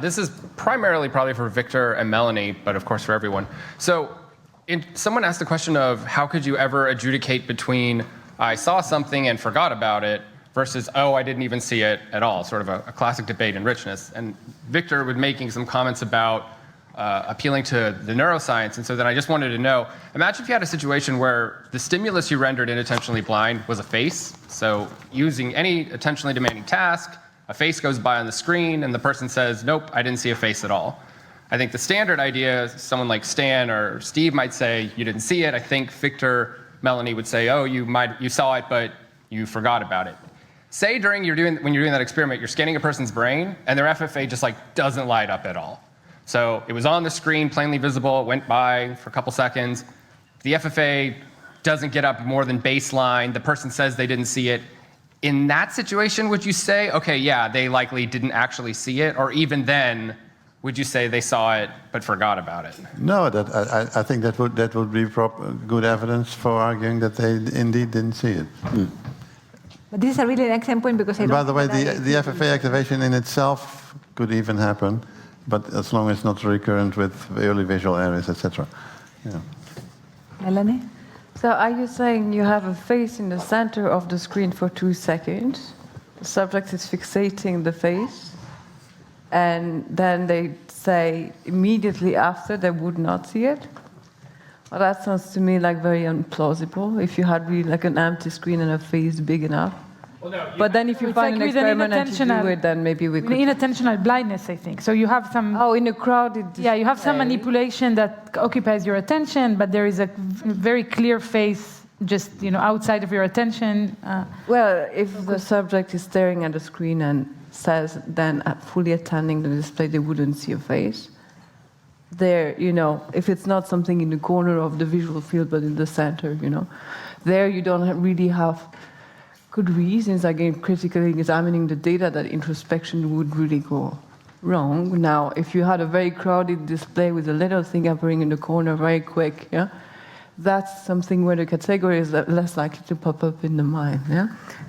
This is primarily probably for Victor and Melanie, but of course for everyone. So someone asked the question of how could you ever adjudicate between I saw something and forgot about it versus, oh, I didn't even see it at all, sort of a classic debate in richness. And Victor was making some comments about appealing to the neuroscience. And so then I just wanted to know, imagine if you had a situation where the stimulus you rendered inattentionally blind was a face. So using any attentionally demanding task, a face goes by on the screen and the person says, nope, I didn't see a face at all. I think the standard idea, someone like Stan or Steve might say, you didn't see it. I think Victor, Melanie would say, oh, you saw it, but you forgot about it. Say when you're doing that experiment, you're scanning a person's brain and their FFA just doesn't light up at all. So it was on the screen, plainly visible, it went by for a couple seconds. The FFA doesn't get up more than baseline. The person says they didn't see it. In that situation, would you say, okay, yeah, they likely didn't actually see it? Or even then, would you say they saw it but forgot about it? No, I think that would be good evidence for arguing that they indeed didn't see it. But this is a really excellent point because By the way, the FFA activation in itself could even happen, but as long as it's not recurrent with early visual areas, etc. Yeah. Melanie? So are you saying you have a face in the center of the screen for 2 seconds? The subject is fixating the face, and then they say immediately after they would not see it? Well, that sounds to me like very implausible. If you had really an empty screen and a face big enough. Well, no, but then if you find an experiment and you do it, then maybe we could. Inattentional blindness, I think. So you have some. Oh, in a crowded display. Yeah, you have some manipulation that occupies your attention, but there is a very clear face just outside of your attention. Well, if the subject is staring at the screen and says then fully attending the display, they wouldn't see a face. There, if it's not something in the corner of the visual field, but in the center, there you don't really have good reasons, again, critically examining the data that introspection would really go wrong. Now, if you had a very crowded display with a little thing appearing in the corner very quick, that's something where the category is less likely to pop up in the mind,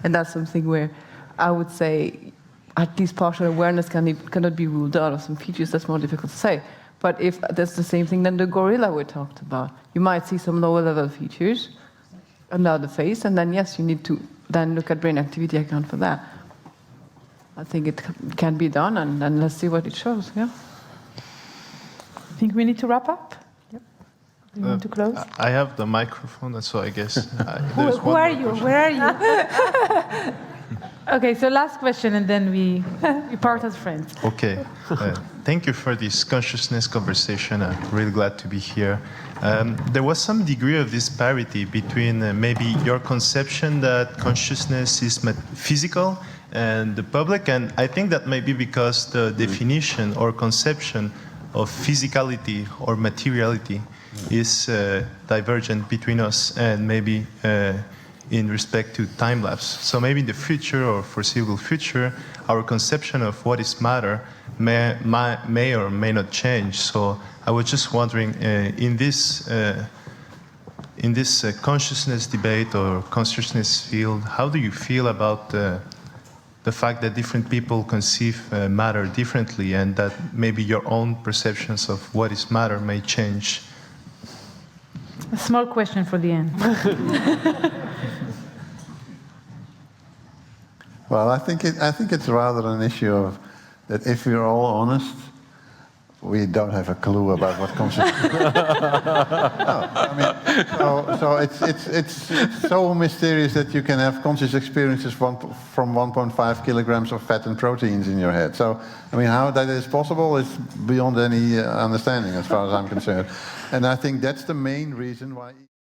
And that's something where I would say at least partial awareness cannot be ruled out of some features. That's more difficult to say. But if that's the same thing, then the gorilla we talked about. You might see some lower level features under the face, and then yes, you need to then look at brain activity, account for that. I think it can be done, and then let's see what it shows, I think we need to wrap up. Yep. You want to close? I have the microphone, so I guess... Who are you? Where are you? Okay, so last question, and then we part as friends. Okay. Thank you for this consciousness conversation. I'm really glad to be here. There was some degree of disparity between maybe your conception that consciousness is physical and the public, and I think that may be because the definition or conception of physicality or materiality is divergent between us and maybe in respect to time-lapse. So maybe in the future or foreseeable future, our conception of what is matter may or may not change. So I was just wondering, in this consciousness debate or consciousness field, how do you feel about the fact that different people conceive matter differently, and that maybe your own perceptions of what is matter may change? A small question for the end. Well, I think it's rather an issue of that if we're all honest, we don't have a clue about what consciousness. No, I mean, so it's so mysterious that you can have conscious experiences from 1.5 kilograms of fat and proteins in your head. So, I mean, how that is possible is beyond any understanding, as far as I'm concerned. And I think that's the main reason why.